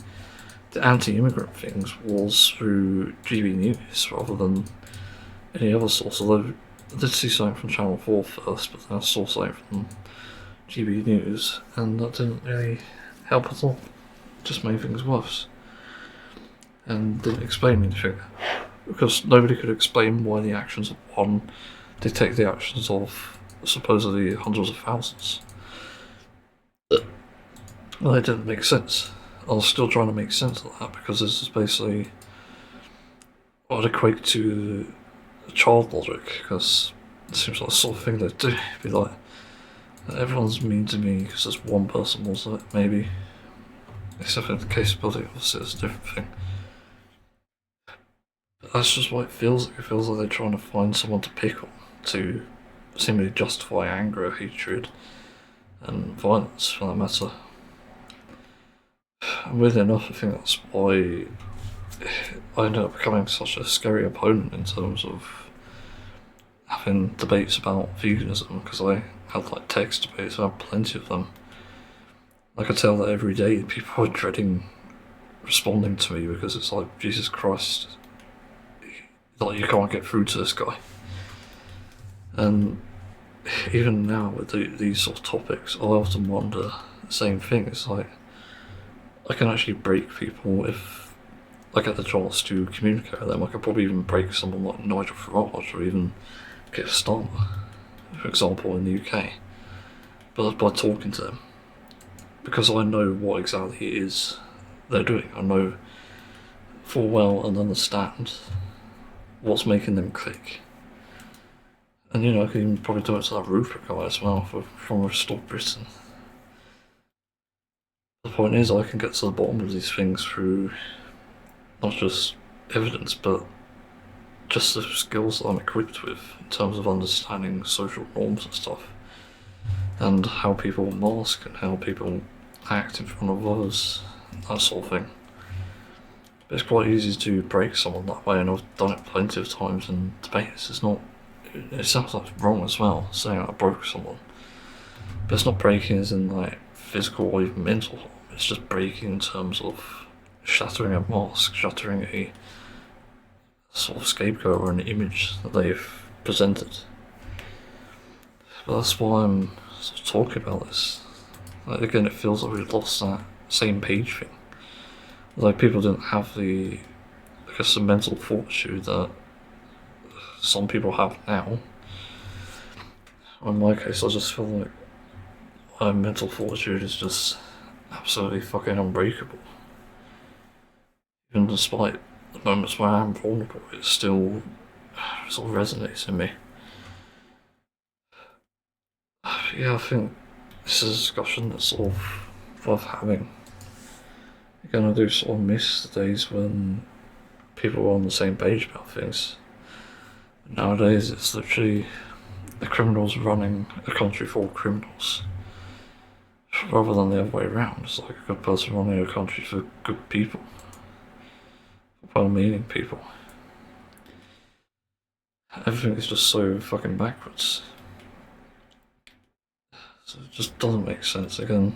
the anti-immigrant things was through GB News rather than any other source. Although I did see something from Channel 4 first, but then I saw something from GB News, and that didn't really help at all. Just made things worse. And didn't explain anything. Because nobody could explain why the actions of one dictate the actions of supposedly hundreds of thousands. Well, it didn't make sense. I was still trying to make sense of that, because this is basically what I'd equate to child logic, because it seems like the sort of thing they do. Be like, everyone's mean to me because there's one person was like, maybe. Except in the case of Billy, obviously it's a different thing. But that's just what it feels like. It feels like they're trying to find someone to pick on to seemingly justify anger, hatred, and violence for that matter. And weirdly enough, I think that's why I ended up becoming such a scary opponent in terms of having debates about veganism, because I had like text debates, I had plenty of them. I could tell that every day people are dreading responding to me, because it's like, Jesus Christ, like you can't get through to this guy. And even now with these sort of topics, I often wonder the same thing. It's like, I can actually break people if I get the chance to communicate with them. I could probably even break someone like Nigel Farage, or even get Starmer, for example, in the UK. But that's by talking to them. Because I know what exactly it is they're doing. I know full well and understand what's making them click. And you know, I can even probably do it to that Rupert guy as well from Restore Britain. The point is, I can get to the bottom of these things through not just evidence, but just the skills that I'm equipped with in terms of understanding social norms and stuff, and how people mask and how people act in front of others, that sort of thing. But it's quite easy to break someone that way, and I've done it plenty of times in debates. It's not. It sounds like wrong as well, saying I broke someone. But it's not breaking as in like physical or even mental harm. It's just breaking in terms of shattering a mask, shattering a sort of scapegoat or an image that they've presented. But that's why I'm sort of talking about this. Like, again, it feels like we've lost that same page thing. Like, people didn't have the, I guess, the mental fortitude that some people have now. In my case, I just feel like my mental fortitude is just absolutely fucking unbreakable. Even despite the moments where I am vulnerable, it still sort of resonates in me. Yeah, I think this is a discussion that's sort of worth having. Again, I do sort of miss the days when people were on the same page about things. Nowadays, it's literally the criminals running a country full of criminals, rather than the other way around. It's like a good person running a country for good people, for well-meaning people. Everything is just so fucking backwards. So it just doesn't make sense. Again,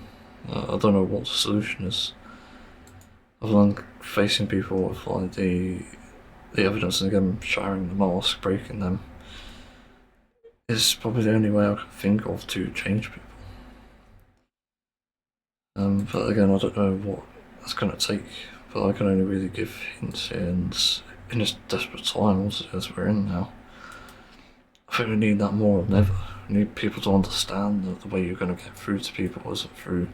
I don't know what the solution is, other than facing people with like the evidence and again shattering the mask, breaking them, is probably the only way I can think of to change people. But again, I don't know what that's going to take, but I can only really give hints here, and in this desperate times as we're in now, I think we need that more than ever. We need people to understand that the way you're going to get through to people isn't through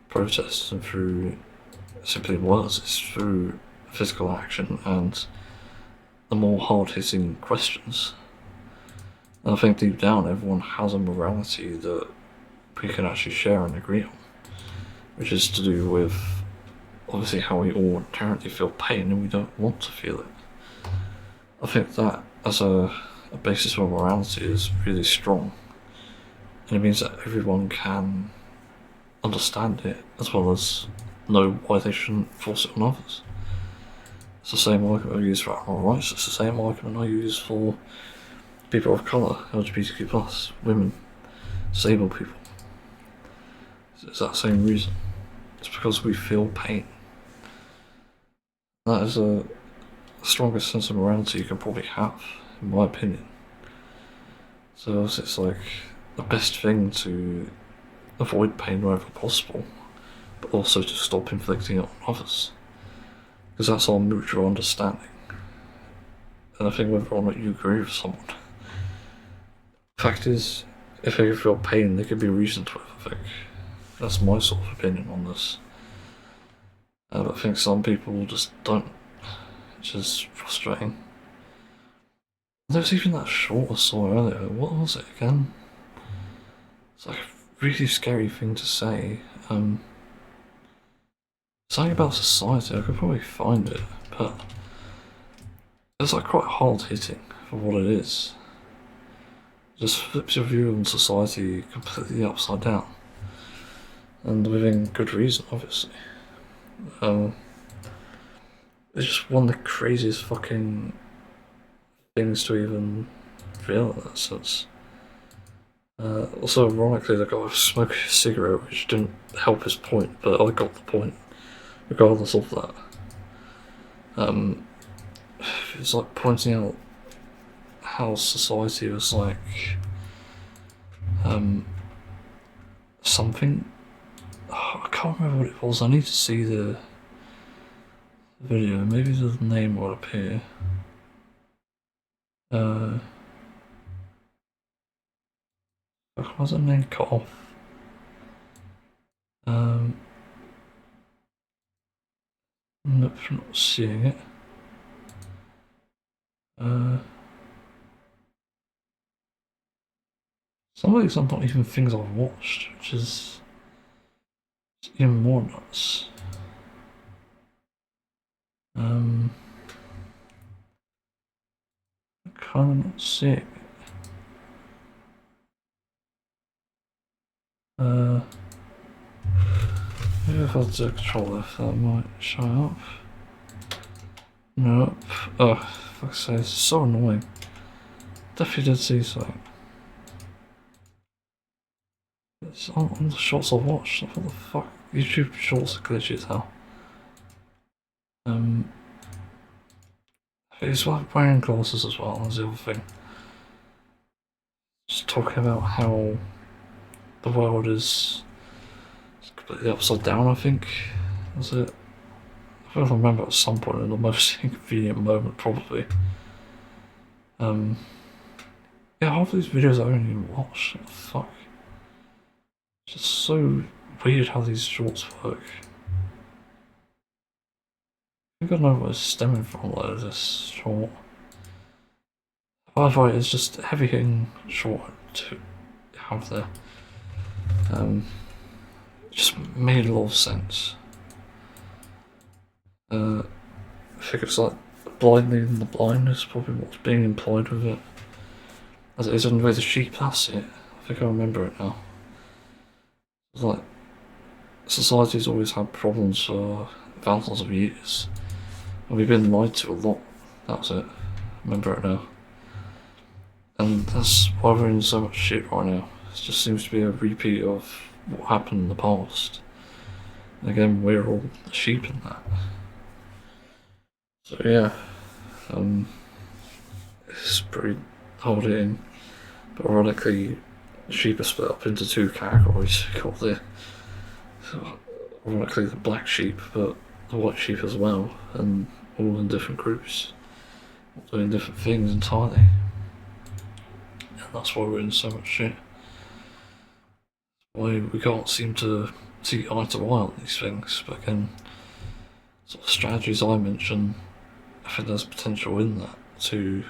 protests and through simply words, it's through physical action and the more hard-hitting questions. And I think deep down everyone has a morality that we can actually share and agree on, which is to do with obviously how we all inherently feel pain and we don't want to feel it. I think that as a basis for morality is really strong, and it means that everyone can understand it as well as know why they shouldn't force it on others. It's the same argument I use for animal rights, it's the same argument I use for people of colour, LGBTQ+, women, disabled people. It's that same reason. It's because we feel pain. That is the strongest sense of morality you can probably have, in my opinion. So it's like the best thing to avoid pain wherever possible, but also to stop inflicting it on others. Because that's our mutual understanding. And I think whether or not you agree with someone, fact is, if they feel pain, there could be reason to it, I think. That's my sort of opinion on this. But I think some people just don't, which is frustrating. There was even that short I saw earlier, what was it again? It's like a really scary thing to say. Something about society, I could probably find it, but it's like quite hard hitting for what it is. It just flips your view on society completely upside down. And within good reason, obviously. It's just one of the craziest fucking things to even feel in that sense. Also, ironically, the guy was smoking a cigarette, which didn't help his point, but I got the point, regardless of that. It's like pointing out how society was like something. I can't remember what it was. I need to see the video. Maybe the name will appear. Why was the name cut off? Nope, not seeing it. Some of these are not even things I've watched, which is even more nuts. I'm kind of not seeing it. Maybe if I do Control F, that might show up. Nope. Oh, fuck's sake, it's so annoying. Definitely did see something. It's on the shorts I watched. What the fuck? YouTube shorts are glitchy as hell. He's like wearing glasses as well, that's the other thing. Just talking about how the world is completely upside down, I think. Was it? I don't remember at some point in the most inconvenient moment, probably. Yeah, half these videos I don't even watch. What the fuck? It's just so weird how these shorts work. I think I know where it's stemming from, like this short. However, it's just heavy hitting short to have there. It just made a lot of sense. I think it's like blind leading the blind is probably what's being implied with it. As it is in the sheep, that's it. I think I remember it now. It's like, society's always had problems for thousands of years. And we've been lied to a lot. That's it. I remember it now. And that's why we're in so much shit right now. It just seems to be a repeat of what happened in the past. And again, we're all sheep in that. So yeah, it's pretty hard hitting. But ironically, sheep are split up into two categories. You've got ironically the black sheep, but the white sheep as well, and all in different groups, all doing different things entirely. And that's why we're in so much shit. Why we can't seem to see eye to eye on these things, but again, sort of strategies I mentioned, I think there's potential in that to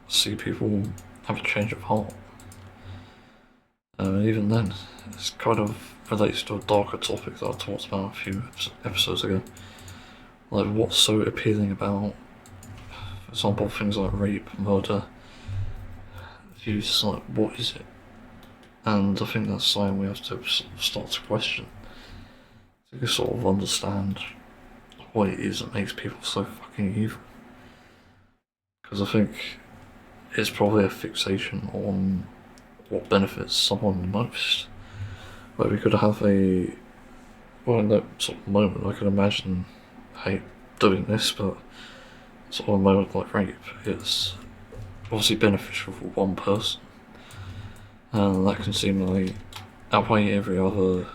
see people have a change of heart. Even then, it's kind of relates to a darker topic that I talked about a few episodes ago. Like, what's so appealing about, for example, things like rape, murder, abuse, like, what is it? And I think that's something we have to start to question. To sort of understand what it is that makes people so fucking evil. Because I think it's probably a fixation on what benefits someone the most. Like, we could have in that sort of moment, I could imagine hate doing this, but sort of a moment like rape, it's obviously beneficial for one person, and that can seemingly outweigh every other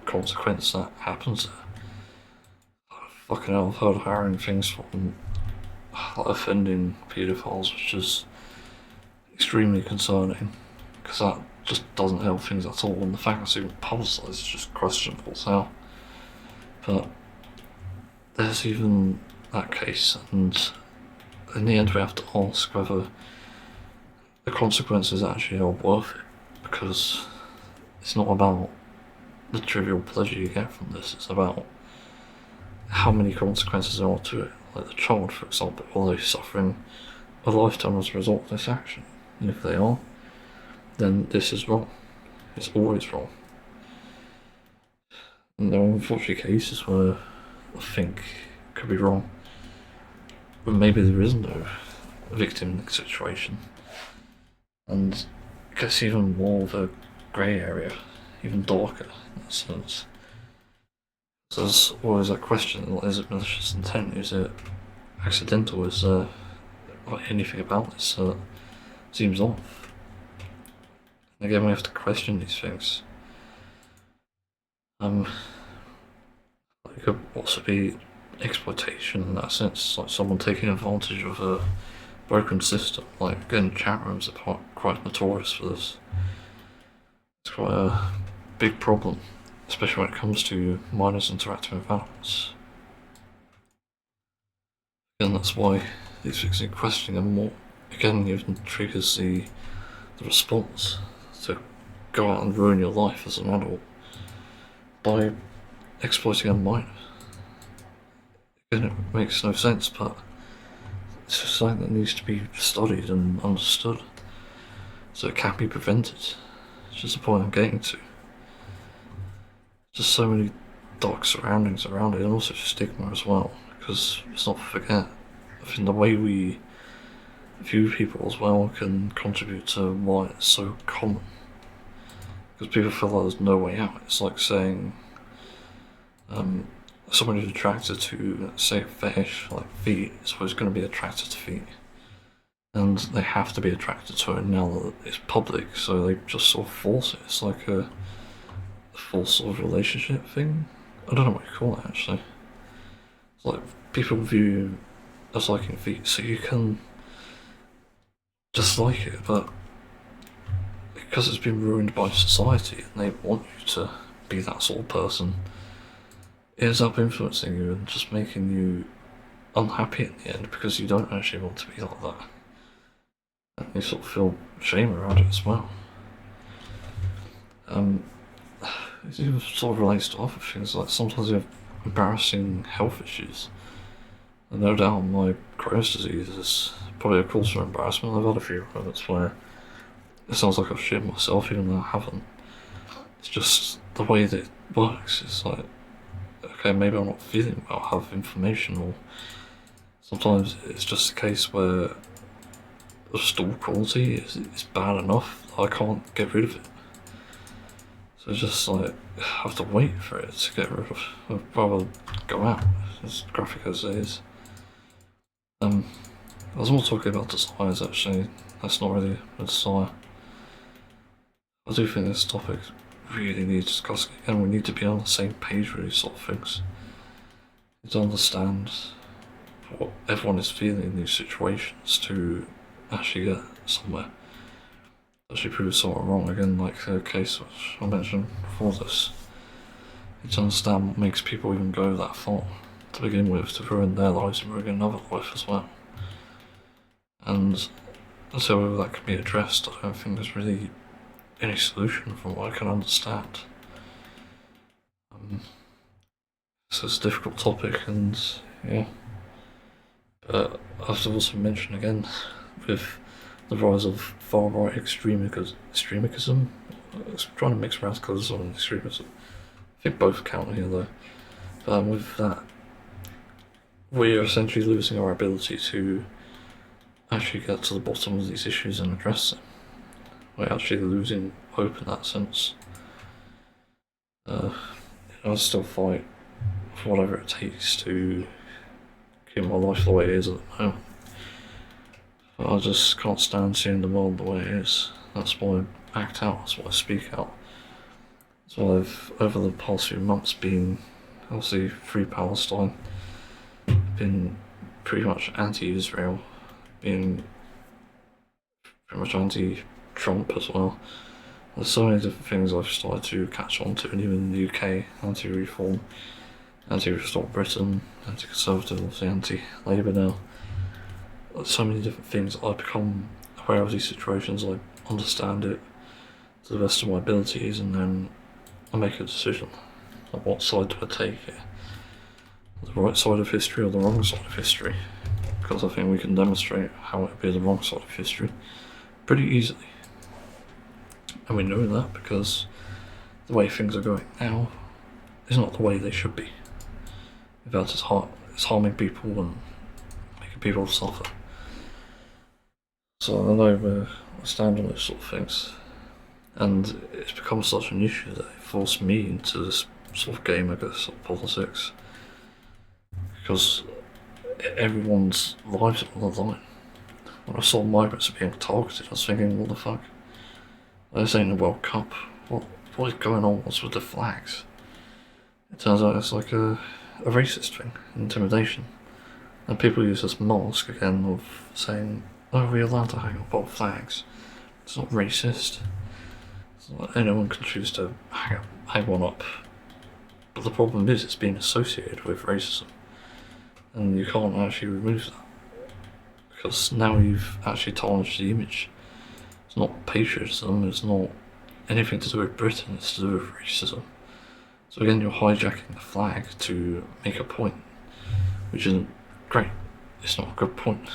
consequence that happens there. Fucking hell, I've heard harrowing things from like offending paedophiles, which is extremely concerning, because that just doesn't help things at all, and the fact it's even publicised is just questionable as hell. But there's even that case, and in the end we have to ask whether the consequences actually are worth it, because it's not about the trivial pleasure you get from this, it's about how many consequences there are to it. Like the child, for example, are they suffering a lifetime as a result of this action? And if they are, then this is wrong. It's always wrong. And there are unfortunate cases where I think it could be wrong, but maybe there is no victim in the situation, and it gets even more of a grey area, even darker in that sense. So there's always that question: is it malicious intent? Is it accidental? Is there like anything about this that seems off? And again, we have to question these things. It could also be exploitation in that sense, like someone taking advantage of a broken system. Like, again, chat rooms are quite notorious for this. It's quite a big problem, especially when it comes to minors interacting with adults. And that's why these things are questioning them more. Again, even triggers the response to go out and ruin your life as an adult by exploiting a minor. Again, it makes no sense, but it's just something that needs to be studied and understood, so it can be prevented. It's just the point I'm getting to. Just so many dark surroundings around it, and also stigma as well, because let's not forget, I think the way we view people as well can contribute to why it's so common. Because people feel like there's no way out. It's like saying someone who's attracted to, say, a fetish like feet is always going to be attracted to feet. And they have to be attracted to it now that it's public, so they just sort of force it. It's like a full sort of relationship thing. I don't know what you call it actually. It's like people view you as liking feet, so you can dislike it, but because it's been ruined by society and they want you to be that sort of person, it ends up influencing you and just making you unhappy in the end because you don't actually want to be like that. And you sort of feel shame around it as well. It even sort of relates to other things, like sometimes you have embarrassing health issues. And no doubt my Crohn's disease is probably a cause for embarrassment. I've had a few moments where it sounds like I've shit myself even though I haven't. It's just the way that it works. It's like, okay, maybe I'm not feeling well, I have inflammation, or sometimes it's just a case where the stool quality is bad enough that I can't get rid of it. So it's just like, I have to wait for it to get rid of. I'd rather go out, as graphic as it is. I was more talking about desires actually, that's not really a desire. I do think this topic really needs discussing, and we need to be on the same page with these sort of things. You need to understand what everyone is feeling in these situations to actually get somewhere. Actually prove someone wrong, again, like the case which I mentioned before this. You need to understand what makes people even go that far to begin with, to ruin their lives and ruin another life as well. And so that can be addressed, I don't think there's really any solution from what I can understand. So it's a difficult topic, and yeah. But I have to also mention again, with the rise of far-right extremism, trying to mix radicalism and extremism. I think both count here though. But with that, we're essentially losing our ability to actually get to the bottom of these issues and address them. We're actually losing hope in that sense. I still fight for whatever it takes to keep my life the way it is at the moment. But I just can't stand seeing the world the way it is. That's why I act out, that's why I speak out. That's why I've, over the past few months, been obviously Free Palestine, been pretty much anti-Israel, been pretty much anti-Trump as well. There's so many different things I've started to catch on to, and even in the UK, anti-reform, anti-restore Britain, anti-conservative, obviously anti-Labour now. There's so many different things. I've become aware of these situations, I understand it to the best of my abilities, and then I make a decision. Like, what side do I take here? The right side of history or the wrong side of history? Because I think we can demonstrate how it would be the wrong side of history pretty easily. And we know that because the way things are going now is not the way they should be. In fact, it's harming people and making people suffer. So I know I stand on those sort of things, and it's become such an issue that it forced me into this sort of game, I guess, of politics, because everyone's lives are on the line. When I saw migrants being targeted, I was thinking, what the fuck? This ain't the World Cup. What is going on? What's with the flags? It turns out it's like a racist thing, intimidation. And people use this mask again of saying, oh, we're allowed to hang up our flags. It's not racist. It's not, anyone can choose to hang one up. But the problem is it's being associated with racism. And you can't actually remove that. Because now you've actually tarnished the image. It's not patriotism, it's not anything to do with Britain, it's to do with racism. So again, you're hijacking the flag to make a point, which isn't great. It's not a good point.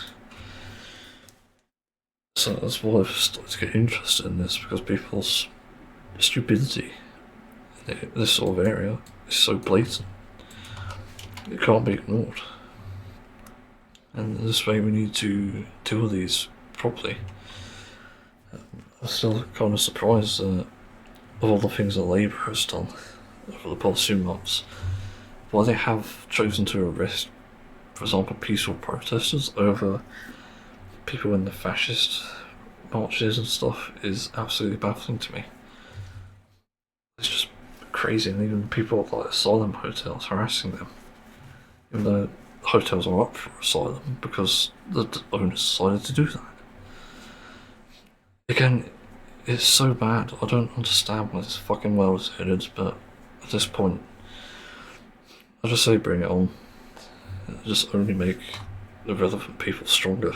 So that's why I've started to get interested in this, because people's stupidity in this sort of area is so blatant. It can't be ignored. and this way we need to deal with these properly. I'm still kind of surprised of all the things that Labour has done over the past few months. Why they have chosen to arrest, for example, peaceful protesters over people in the fascist marches and stuff is absolutely baffling to me. It's just crazy, and even people at like asylum hotels harassing them, even though hotels are up for asylum because the owners decided to do that. Again, it's so bad. I don't understand where this fucking world is headed, but at this point, I just say bring it on. Just only make the relevant people stronger,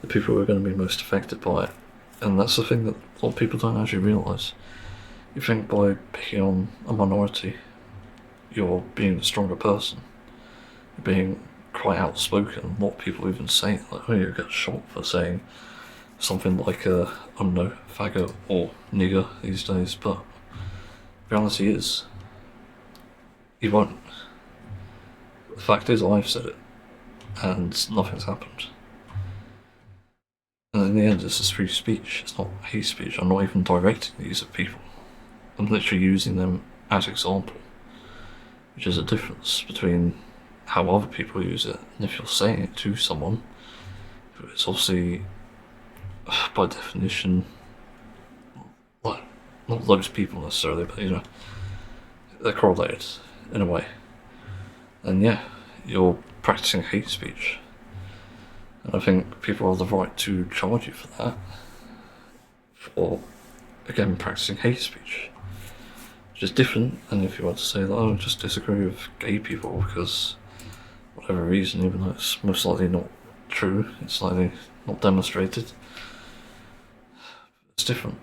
the people who are going to be most affected by it. And that's the thing that a lot of people don't actually realise. You think by picking on a minority, you're being a stronger person. You're being quite outspoken. A lot of people even say, like, oh, you get shot for saying something like, I don't know, faggot or nigger these days, but the reality is, you won't. The fact is, I've said it, and nothing's happened. And in the end, this is free speech, it's not hate speech. I'm not even directing these at people. I'm literally using them as example, which is a difference between how other people use it, and if you're saying it to someone, it's obviously, by definition, like, not those people necessarily, but you know, they're correlated in a way. And yeah, you're practicing hate speech. And I think people have the right to charge you for that. For, again, practicing hate speech. Which is different than if you were to say that, oh, I just disagree with gay people because whatever reason, even though it's most likely not true, it's likely not demonstrated. It's different.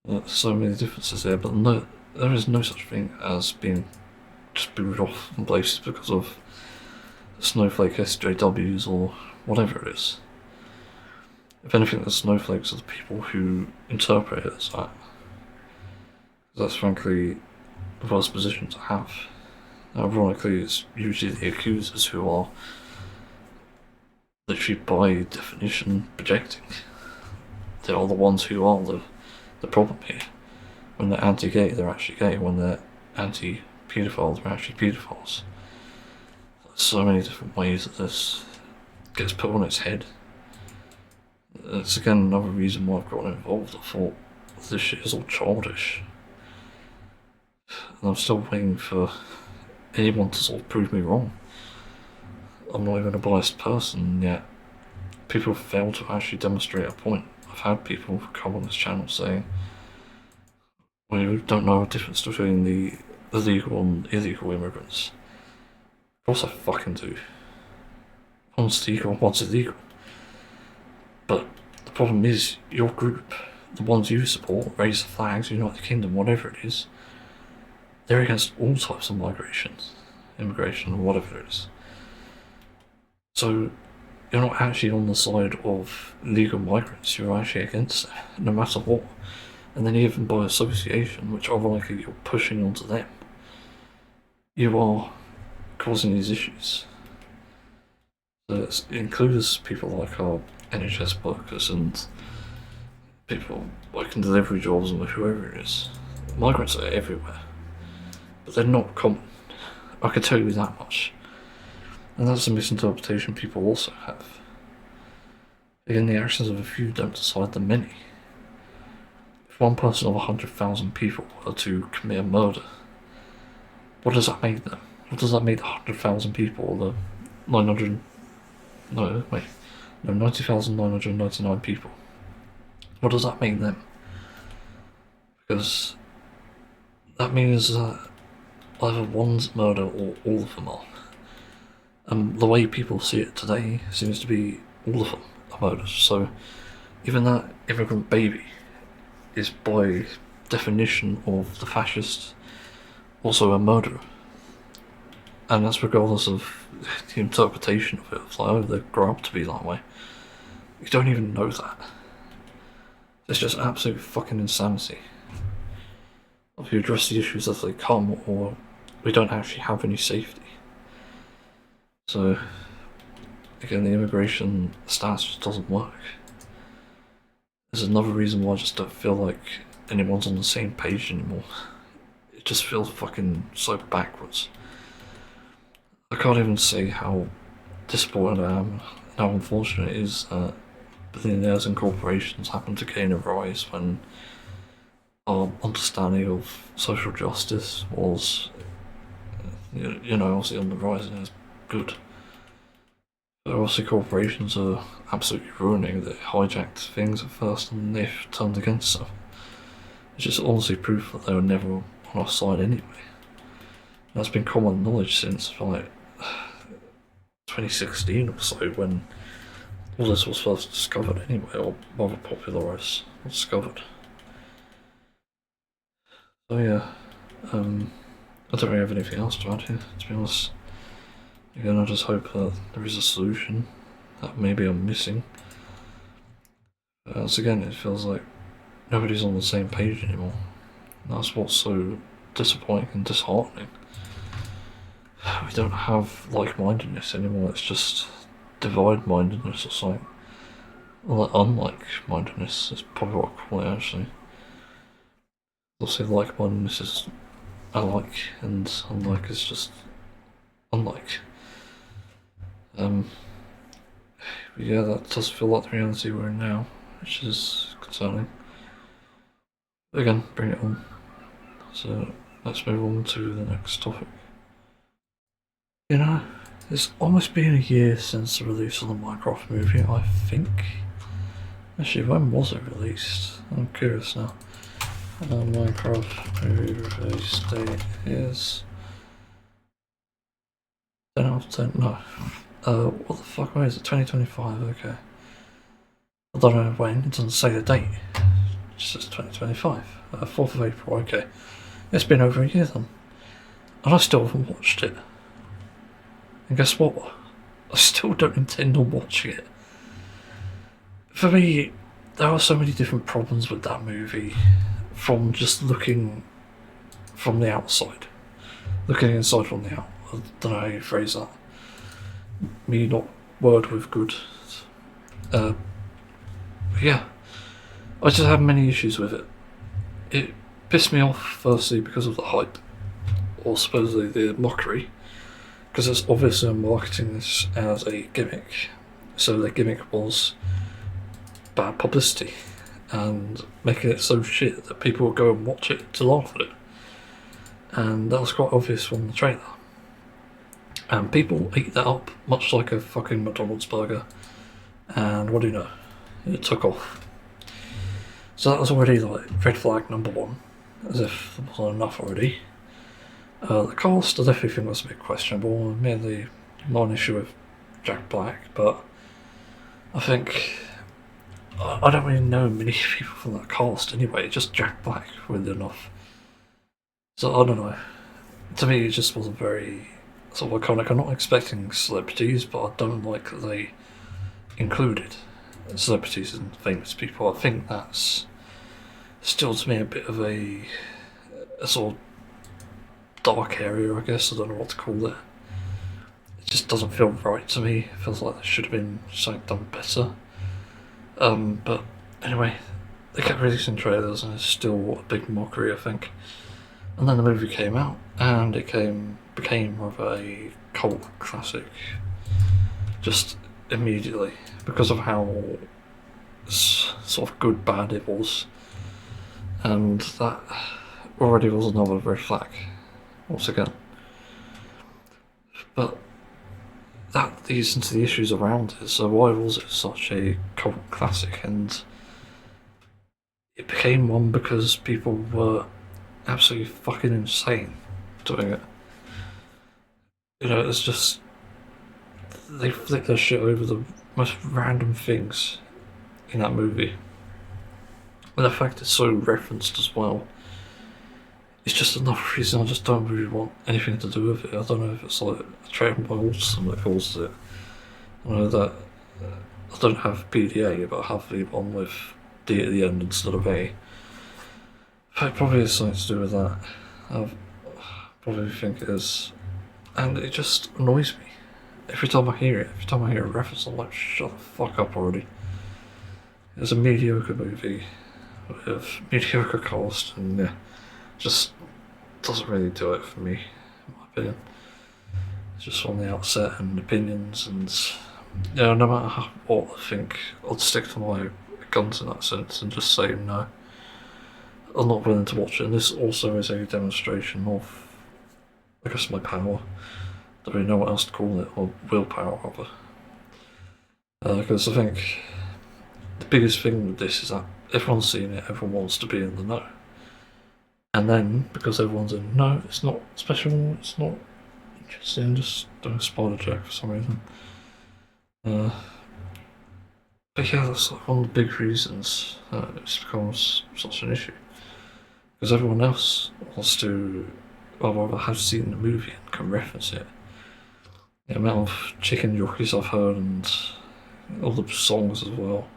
There's so many differences there, but no, there is no such thing as being just booted off from places because of Snowflake SJWs or whatever it is. If anything, the Snowflakes are the people who interpret it as that. That's frankly the worst position to have. Ironically, it's usually the accusers who are literally by definition projecting. They are the ones who are the problem here. When they're anti-gay, they're actually gay. When they're anti-paedophile, they're actually paedophiles. There's so many different ways that this gets put on its head. It's again another reason why I've gotten involved. I thought this shit is all childish. And I'm still waiting for anyone to sort of prove me wrong. I'm not even a biased person, yet people fail to actually demonstrate a point. I've had people come on this channel saying, well, you don't know the difference between the illegal and illegal immigrants. Of course I fucking do. One's legal, one's illegal. But the problem is, your group, the ones you support, raise the flags, United Kingdom, whatever it is, they're against all types of immigration, or whatever it is. So, you're not actually on the side of legal migrants, you're actually against it, no matter what. And then even by association, which ironically you're pushing onto them, you are causing these issues. So it includes people like our NHS workers and people working delivery jobs and whoever it is. Migrants are everywhere, but they're not common. I can tell you that much. And that's a misinterpretation people also have. Again, the actions of a few don't decide the many. If one person of 100,000 people were to commit a murder, what does that make them? What does that make the 100,000 people, or the 90,999 people? What does that make them? Because that means that either one's murder or all of them are. And the way people see it today seems to be all of them are murders. So even that immigrant baby is by definition of the fascists also a murderer. And that's regardless of the interpretation of it. It's like, oh, they grow up to be that way. You don't even know that. It's just absolute fucking insanity. If you address the issues as they come, or we don't actually have any safety. So, again, the immigration stance just doesn't work. There's another reason why I just don't feel like anyone's on the same page anymore. It just feels fucking so backwards. I can't even say how disappointed I am and how unfortunate it is that billionaires and corporations happen to gain a rise when our understanding of social justice was, obviously on the rise and is good. But obviously corporations are absolutely ruining. They hijacked things at first and they've turned against them. It's just honestly proof that they were never on our side anyway. And that's been common knowledge since like 2016 or so, when all this was first discovered anyway, or rather popularised or discovered. So yeah, I don't really have anything else to add here, to be honest. Again, I just hope that there is a solution that maybe I'm missing. Once again, it feels like nobody's on the same page anymore. That's what's so disappointing and disheartening. We don't have like-mindedness anymore, it's just divide-mindedness or something. Well, unlike-mindedness is probably what I call it, actually. Obviously, like-mindedness is alike, and unlike is just unlike. But yeah, that does feel like the reality we're in now, which is concerning. But again, bring it on. So let's move on to the next topic. It's almost been a year since the release of the Minecraft movie, I think. Actually, when was it released? I'm curious now. Minecraft movie release date is 10 out of 10. No. What the fuck? Where is it? 2025. Okay. I don't know when. It doesn't say the date. It just says 2025. 4th of April. Okay. It's been over a year then, and I still haven't watched it. And guess what? I still don't intend on watching it. For me, there are so many different problems with that movie, from just looking from the outside. Looking inside from the out. I don't know how you phrase that. Me not word with good. Yeah. I just have many issues with it. It pissed me off, firstly, because of the hype, or supposedly the mockery, because it's obviously marketing this as a gimmick. So the gimmick was bad publicity, and making it so shit that people will go and watch it to laugh at it. And that was quite obvious from the trailer. And people ate that up, much like a fucking McDonald's burger. And what do you know? It took off. So that was already like red flag number one, as if there wasn't enough already. The cast I definitely think was a bit questionable, merely not an issue with Jack Black, but I think I don't really know many people from that cast anyway, just Jack Black, weirdly enough. So I don't know. To me, it just wasn't very sort of iconic. I'm not expecting celebrities, but I don't like that they included celebrities and famous people. I think that's still, to me, a bit of a sort of dark area, I guess. I don't know what to call it. It just doesn't feel right to me. It feels like there should have been something done better. But anyway, they kept releasing trailers and it's still a big mockery, I think. And then the movie came out and it became more of a cult classic just immediately, because of how sort of good bad it was. And that already was another red flag, once again. But that leads into the issues around it. So why was it such a cult classic? And it became one because people were absolutely fucking insane doing it. It's just, they flick their shit over the most random things in that movie. And the fact it's so referenced as well, it's just another reason I just don't really want anything to do with it. I don't know if it's like a training by autism that causes it. I know that I don't have PDA, but I have the one with D at the end instead of A. But it probably has something to do with that. I probably think it is. And it just annoys me. every time I hear it, every time I hear a reference, I'm like, shut the fuck up already. It's a mediocre movie with mediocre cast, and yeah, just doesn't really do it for me, in my opinion. It's just from the outset and opinions, and no matter what I think, I'd stick to my guns in that sense and just say no. I'm not willing to watch it, and this also is a demonstration of, I guess, my power. Don't really know what else to call it, or willpower, rather. Because I think the biggest thing with this is that everyone's seen it, everyone wants to be in the know. And then, because everyone's in the know, it's not special, it's not interesting, just doing a spoiler joke for some reason. But yeah, that's like one of the big reasons it's becomes such an issue. Because everyone else wants to, well, rather have seen the movie and can reference it. The amount of chicken jockeys I've heard and all the songs as well.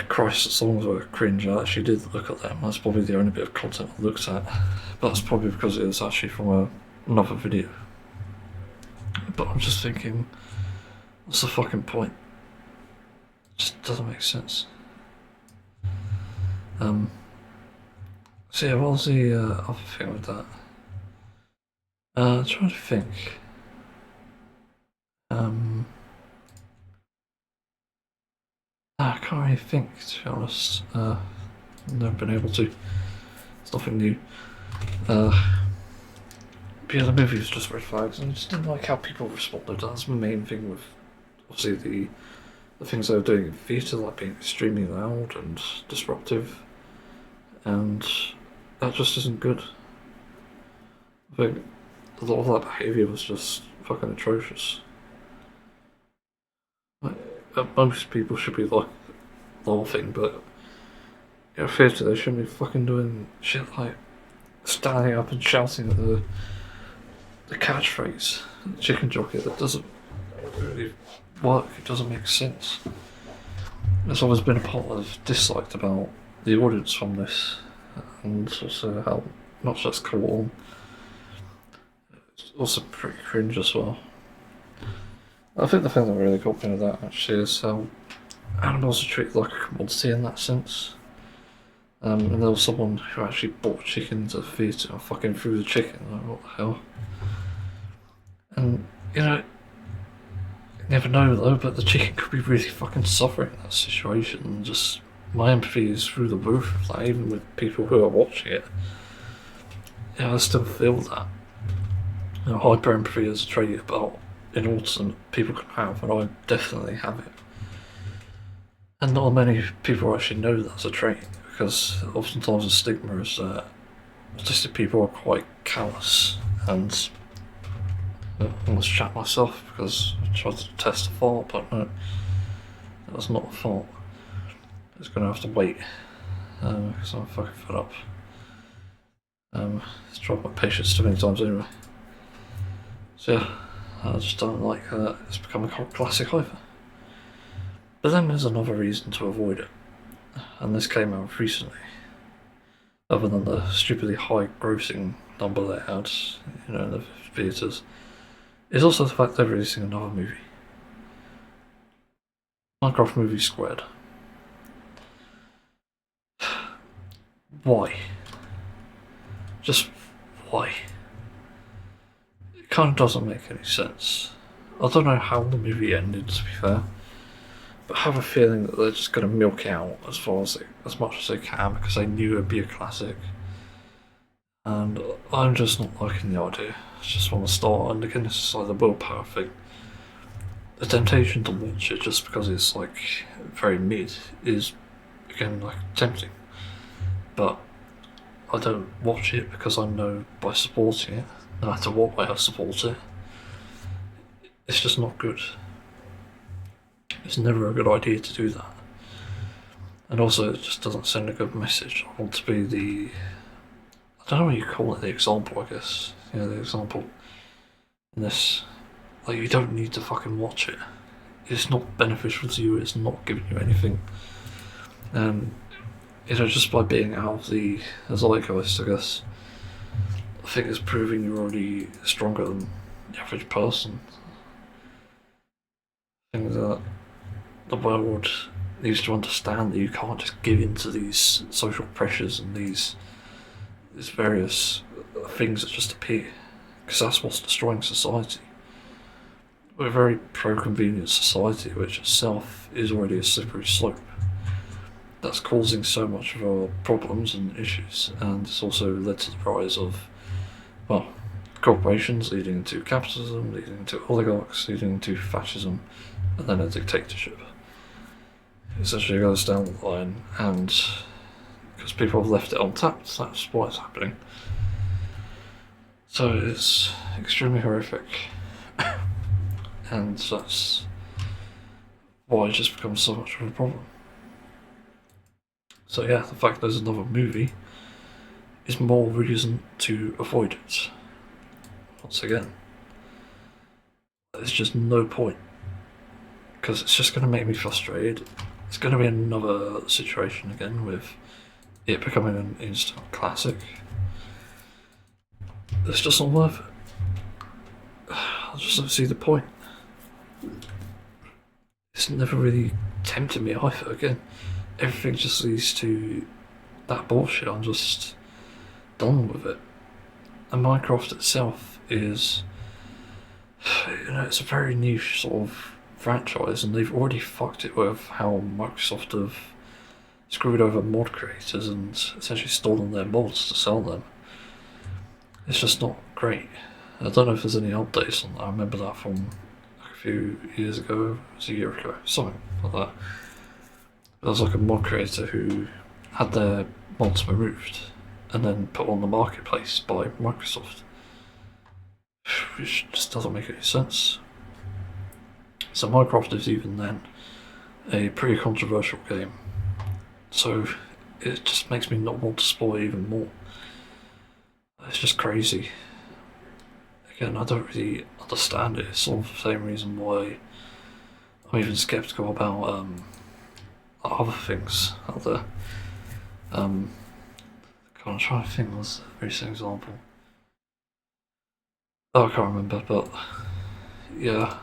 Christ, the songs were cringe. I actually did look at them. That's probably the only bit of content I looked at. But that's probably because it was actually from another video. But I'm just thinking, what's the fucking point? It just doesn't make sense. So yeah, what was the other thing with that? I'm trying to think. I can't really think, to be honest. I've never been able to. It's nothing new. But yeah, the movie was just red flags, and I just didn't like how people responded. That's the main thing with, obviously, the things they were doing in theatre, like being extremely loud and disruptive, and that just isn't good. I think a lot of that behaviour was just fucking atrocious. Like, most people should be like laughing, but you know, theatre they shouldn't be fucking doing shit like standing up and shouting at the catchphrase, the chicken jockey. That doesn't really work. It doesn't make sense. There's always been a part I've disliked about the audience from this, and also how much that's caught on. It's also pretty cringe as well. I think the thing that really got me with that actually is how animals are treated like a commodity in that sense. And there was someone who actually bought chicken to the theatre and fucking threw the chicken. Like, what the hell? And, you know, you never know though, but the chicken could be really fucking suffering in that situation. And just, my empathy is through the roof. Like, even with people who are watching it, you know, I still feel that. You know, hyper empathy is a trait about in autism people can have, and I definitely have it. And not many people actually know that's a trait, because oftentimes the stigma is that autistic people are quite callous, and I almost shat myself because I tried to test a fart, but no, that was not a fart. It's going to have to wait, because I'm fucking fed up. It's tried my patience too many times anyway. So yeah, I just don't like that it's become a classic hyper. But then there's another reason to avoid it, and this came out recently. Other than the stupidly high grossing number they had, you know, in the theatres, is also the fact they're releasing another movie. Minecraft Movie Squared. Why? Just why? It kind of doesn't make any sense. I don't know how the movie ended, to be fair, but I have a feeling that they're just going to milk it out as much as they can because they knew it'd be a classic. And I'm just not liking the idea. I just want to start, and again, this is like the willpower thing. The temptation to watch it just because it's like very mid is, again, like tempting. But I don't watch it because I know by supporting it, no matter what way I support it, it's just not good. It's never a good idea to do that. And also, it just doesn't send a good message. I want to be I don't know what you call it, the example, I guess. You know, the example in this. Like, you don't need to fucking watch it. It's not beneficial to you, it's not giving you anything. And, you know, just by being out of the zeitgeist, I guess, I think it's proving you're already stronger than the average person. I think that the world needs to understand that you can't just give in to these social pressures and these various things that just appear, because that's what's destroying society. We're a very pro-convenience society, which itself is already a slippery slope. That's causing so much of our problems and issues, and it's also led to the rise of, well, corporations leading to capitalism, leading to oligarchs, leading to fascism, and then a dictatorship. It essentially goes down the line, and because people have left it untapped, that's why it's happening. So it's extremely horrific, and that's why it just becomes so much of a problem. So yeah, the fact there's another movie is more reason to avoid it. Once again, there's just no point, because it's just going to make me frustrated. It's going to be another situation again with it becoming an instant classic. It's just not worth it. I just don't see the point. It's never really tempted me either. Again, everything just leads to that bullshit. I'm just done with it. And Minecraft itself is, it's a very niche sort of franchise, and they've already fucked it with how Microsoft have screwed over mod creators and essentially stolen their mods to sell them. It's just not great. I don't know if there's any updates on that. I remember that from a few years ago, it was a year ago, something like that. There was like a mod creator who had their mods removed and then put on the marketplace by Microsoft, which just doesn't make any sense. So Minecraft is even then a pretty controversial game, so it just makes me not want to spoil even more. It's just crazy. Again, I don't really understand it. It's sort of the same reason why I'm even skeptical about other things out there. I'm trying to think what's a recent example. Oh, I can't remember, but yeah.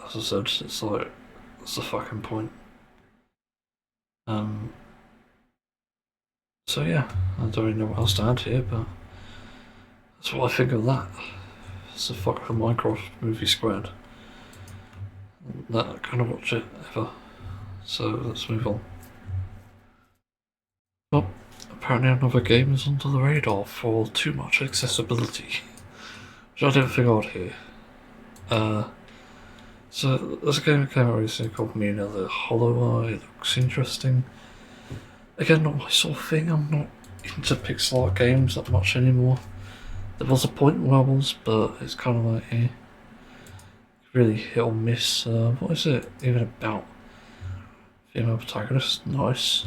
As I said, it's like, what's the fucking point? So yeah, I don't really know what else to add here, but that's what I think of that. It's the fuck with Minecraft movie squared. Not gonna watch it ever. So let's move on. Well, apparently another game is under the radar for too much accessibility, which I didn't think I'd hear. So there's a game that came out recently called Mina the Hollow Eye. It looks interesting. Again, not my sort of thing. I'm not into pixel art games that much anymore. There was a point where I was, but it's kind of like, really hit or miss. What is it even about? Female protagonist, nice.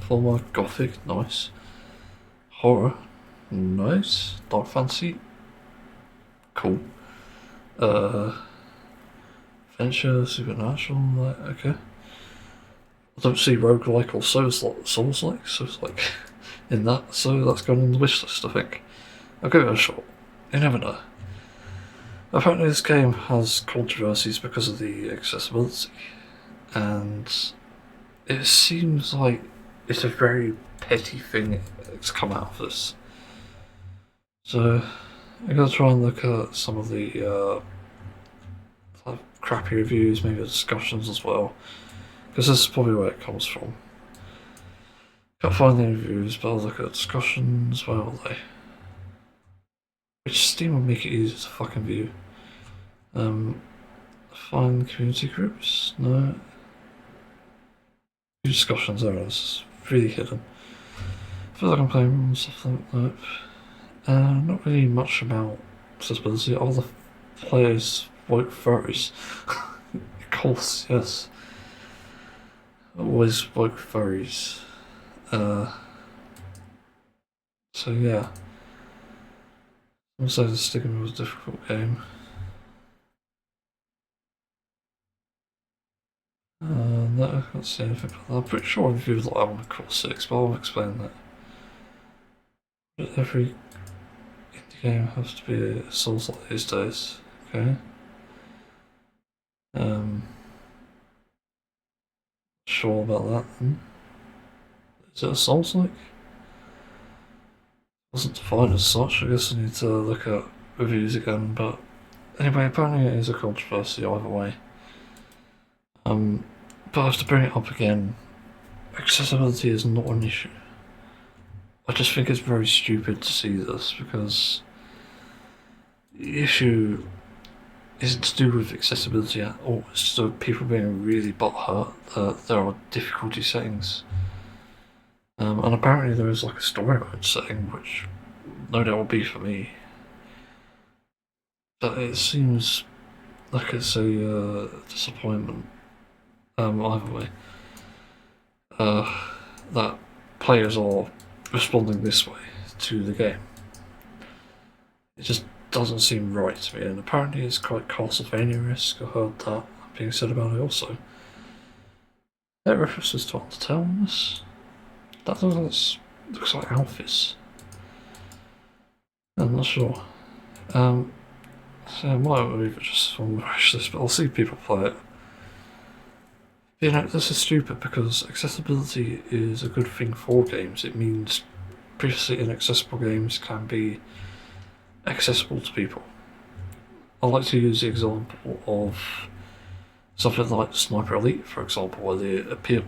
Former gothic, nice. Horror, nice. Dark fantasy, cool. Adventure, supernatural, like, okay. I don't see roguelike or Souls-like in that, so that's going on the wish list, I think. I'll give it a shot. You never know. Apparently this game has controversies because of the accessibility, and it seems like it's a very petty thing that's come out of this. So I'm going to try and look at some of the crappy reviews, maybe discussions as well, because this is probably where it comes from. Can't find any reviews, but I'll look at discussions. Where are they? Which Steam will make it easier to fucking view. Find community groups? No. Discussions, there it is. Really hidden. I feel like I'm playing stuff like that. Not really much about accessibility. All the players woke furries. Of course, yes. Always woke furries. So yeah. I'm saying the Stigma was a difficult game. No, I can't see anything about that. I'm pretty sure I reviewed that one with Core 6, but I'll explain that. But every indie game has to be a Souls like these days, okay? Um, sure about that then. Is it a Souls-like? Wasn't defined as such. I guess I need to look at reviews again, but anyway, apparently it is a controversy either way. But I have to bring it up again. Accessibility is not an issue. I just think it's very stupid to see this because the issue isn't to do with accessibility at all. It's to do with people being really butthurt that there are difficulty settings. And apparently there is like a story mode setting, which no doubt will be for me. But it seems like it's a disappointment. Either way, that players are responding this way to the game. It just doesn't seem right to me, and apparently it's quite Castlevania-esque. I heard that being said about it also. There are references to Undertale in this. That looks like Alphys. I'm not sure. So I might even just rush this, but I'll see people play it. You know, this is stupid because accessibility is a good thing for games. It means previously inaccessible games can be accessible to people. I like to use the example of something like Sniper Elite, for example, where they appeal.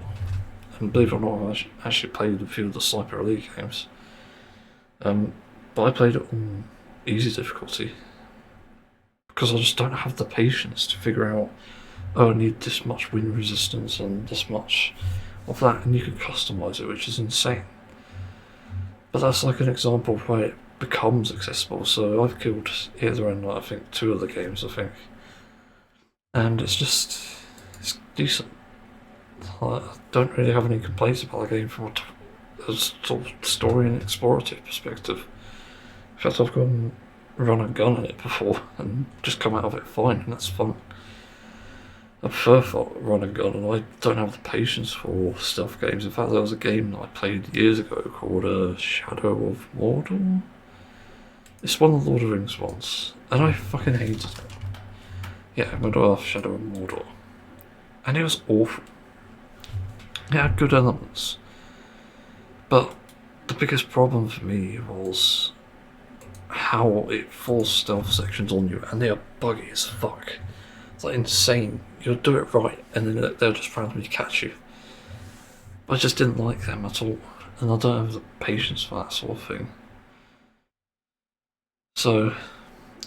And believe it or not, I've actually played a few of the Sniper Elite games. But I played it on easy difficulty because I just don't have the patience to figure out, oh, I need this much wind resistance and this much of that, and you can customize it, which is insane. But that's like an example of where it becomes accessible. So I've killed either in, I think, 2 of the games, I think. And it's decent. I don't really have any complaints about the game from a sort of story and explorative perspective. In fact, I've gone run and gun in it before and just come out of it fine, and that's fun. I prefer run and gun, and I don't have the patience for stealth games. In fact, there was a game that I played years ago called Shadow of Mordor. It's one of the Lord of the Rings ones, and I fucking hated it. Yeah, Middle-earth Shadow of Mordor. And it was awful. It had good elements, but the biggest problem for me was how it forced stealth sections on you, and they are buggy as fuck. It's like insane. You'll do it right, and then they'll just randomly catch you. I just didn't like them at all, and I don't have the patience for that sort of thing. So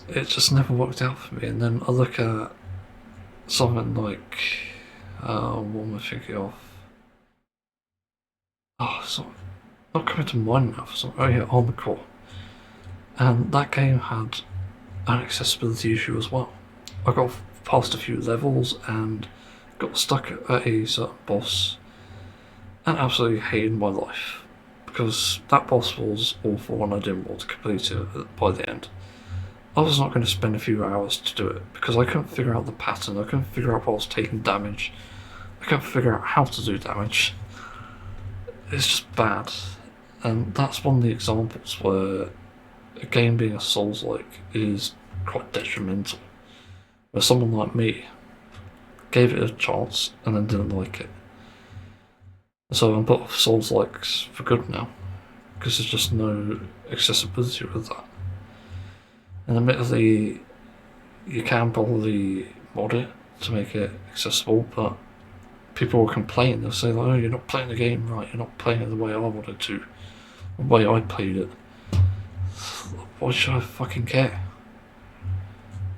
it just never worked out for me. And then I look at something like, what am I thinking of? Oh, it's not coming to mind now. Oh yeah, Armored Core. And that game had an accessibility issue as well. I got past a few levels and got stuck at a certain boss and absolutely hated my life because that boss was awful and I didn't want to complete it by the end. I was not going to spend a few hours to do it because I couldn't figure out the pattern, I couldn't figure out what was taking damage, I couldn't figure out how to do damage. It's just bad, and that's one of the examples where a game being a Souls-like is quite detrimental. Where someone like me gave it a chance and then didn't like it. So I'm put off Souls-likes for good now, because there's just no accessibility with that. And admittedly, you can probably mod it to make it accessible, but people will complain. They'll say, like, oh, you're not playing the game right, you're not playing it the way I wanted to, the way I played it. Why should I fucking care?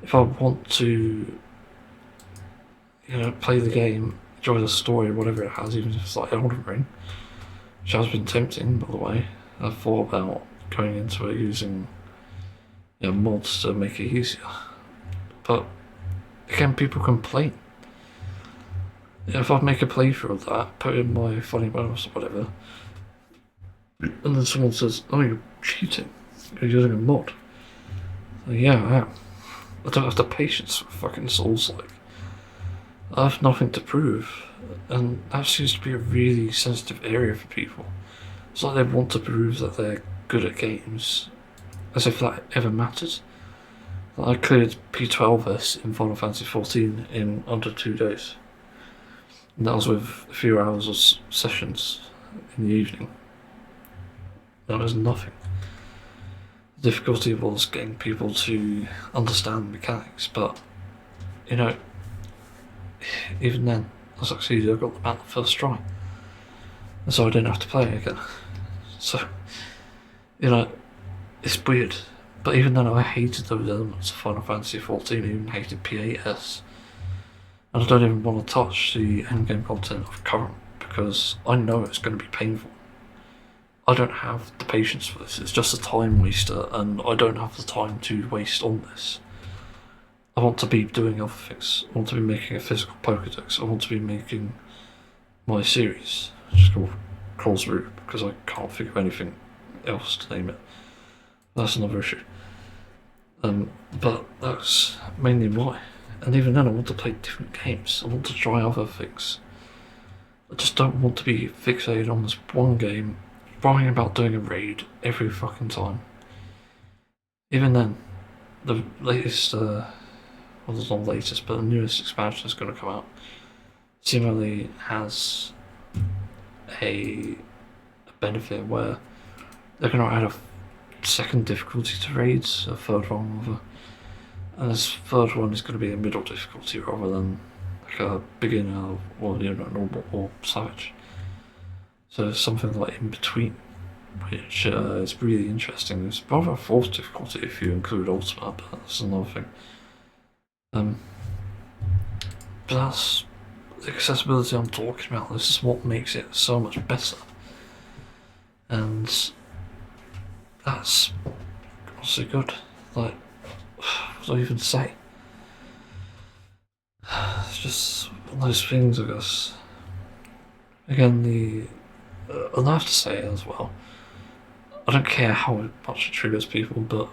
If I want to, play the game, enjoy the story, whatever it has, even if it's like Elden Ring, which has been tempting, by the way. I've thought about going into it using mods to make it easier. But again, people complain. If I make a playthrough of that, put in my funny bonus or whatever, and then someone says, oh, you're cheating, you're using a mod. So, yeah, I am. I don't have the patience for fucking Souls-like. I have nothing to prove, and that seems to be a really sensitive area for people. It's like they want to prove that they're good at games, as if that ever matters. I cleared P12S in Final Fantasy 14 in under 2 days. And that was with a few hours of sessions in the evening. That was nothing. The difficulty was getting people to understand mechanics, but, you know, even then, I succeeded. I got the map the first try. And so I didn't have to play it again. So, you know, it's weird. But even then, I hated those elements of Final Fantasy 14, I even hated P8S. And I don't even want to touch the endgame content of current, because I know it's going to be painful. I don't have the patience for this. It's just a time waster, and I don't have the time to waste on this. I want to be doing other things. I want to be making a physical Pokedex. I want to be making my series, which is called Crawl's Route, because I can't think of anything else to name it. That's another issue. But that's mainly why. And even then, I want to play different games. I want to try other things. I just don't want to be fixated on this one game, worrying about doing a raid every fucking time. Even then, the latest, well, it's not the latest, but the newest expansion is going to come out. Similarly, has a benefit where they're going to add a second difficulty to raids, a third one rather. And this third one is going to be a middle difficulty rather than like a beginner or, you know, normal or savage. So something like in between, which is really interesting. There's probably a fourth difficulty if you include ultimate, but that's another thing. But that's the accessibility I'm talking about. This is what makes it so much better. And that's honestly good. Like, what do I even say? It's just one of those things, I guess. Again, and I have to say it as well, I don't care how much it triggers people, but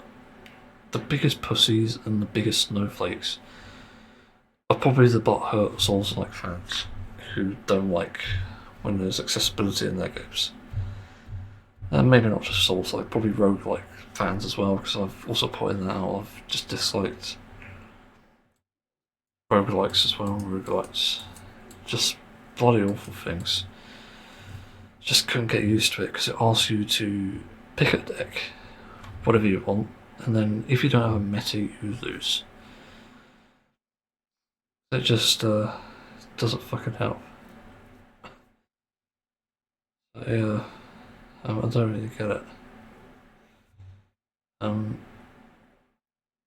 the biggest pussies and the biggest snowflakes are probably the butthurt Souls-like fans who don't like when there's accessibility in their games. And maybe not just Souls-like, probably roguelike fans as well, because I've also pointed that out. I've just disliked roguelikes as well, roguelites. Just bloody awful things. Just couldn't get used to it because it asks you to pick a deck, whatever you want, and then if you don't have a meta, you lose. It just doesn't fucking help. Yeah, I don't really get it.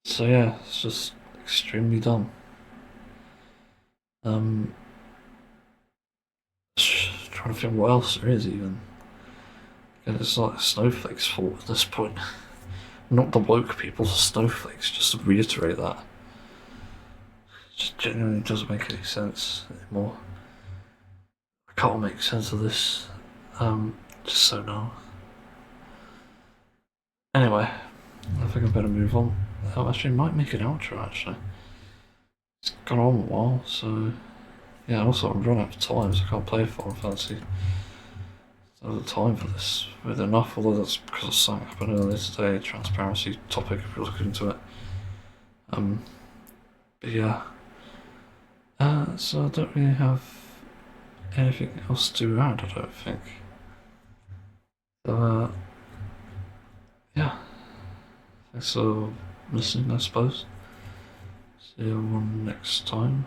So yeah, it's just extremely dumb. Trying to think what else there is even. And it's like Snowflakes' fault at this point. Not the woke people's Snowflakes, just to reiterate that. It just genuinely doesn't make any sense anymore. I can't make sense of this. Just so no. Anyway, I think I better move on. I actually might make an outro actually. It's gone on a while, so yeah, also I'm running out of time, so I can't play Final Fantasy. The time for this with enough, although that's because of something happened earlier today, transparency topic if you're looking into it. But yeah. So I don't really have anything else to add, I don't think. So yeah. Thanks for listening, I suppose. See you on next time.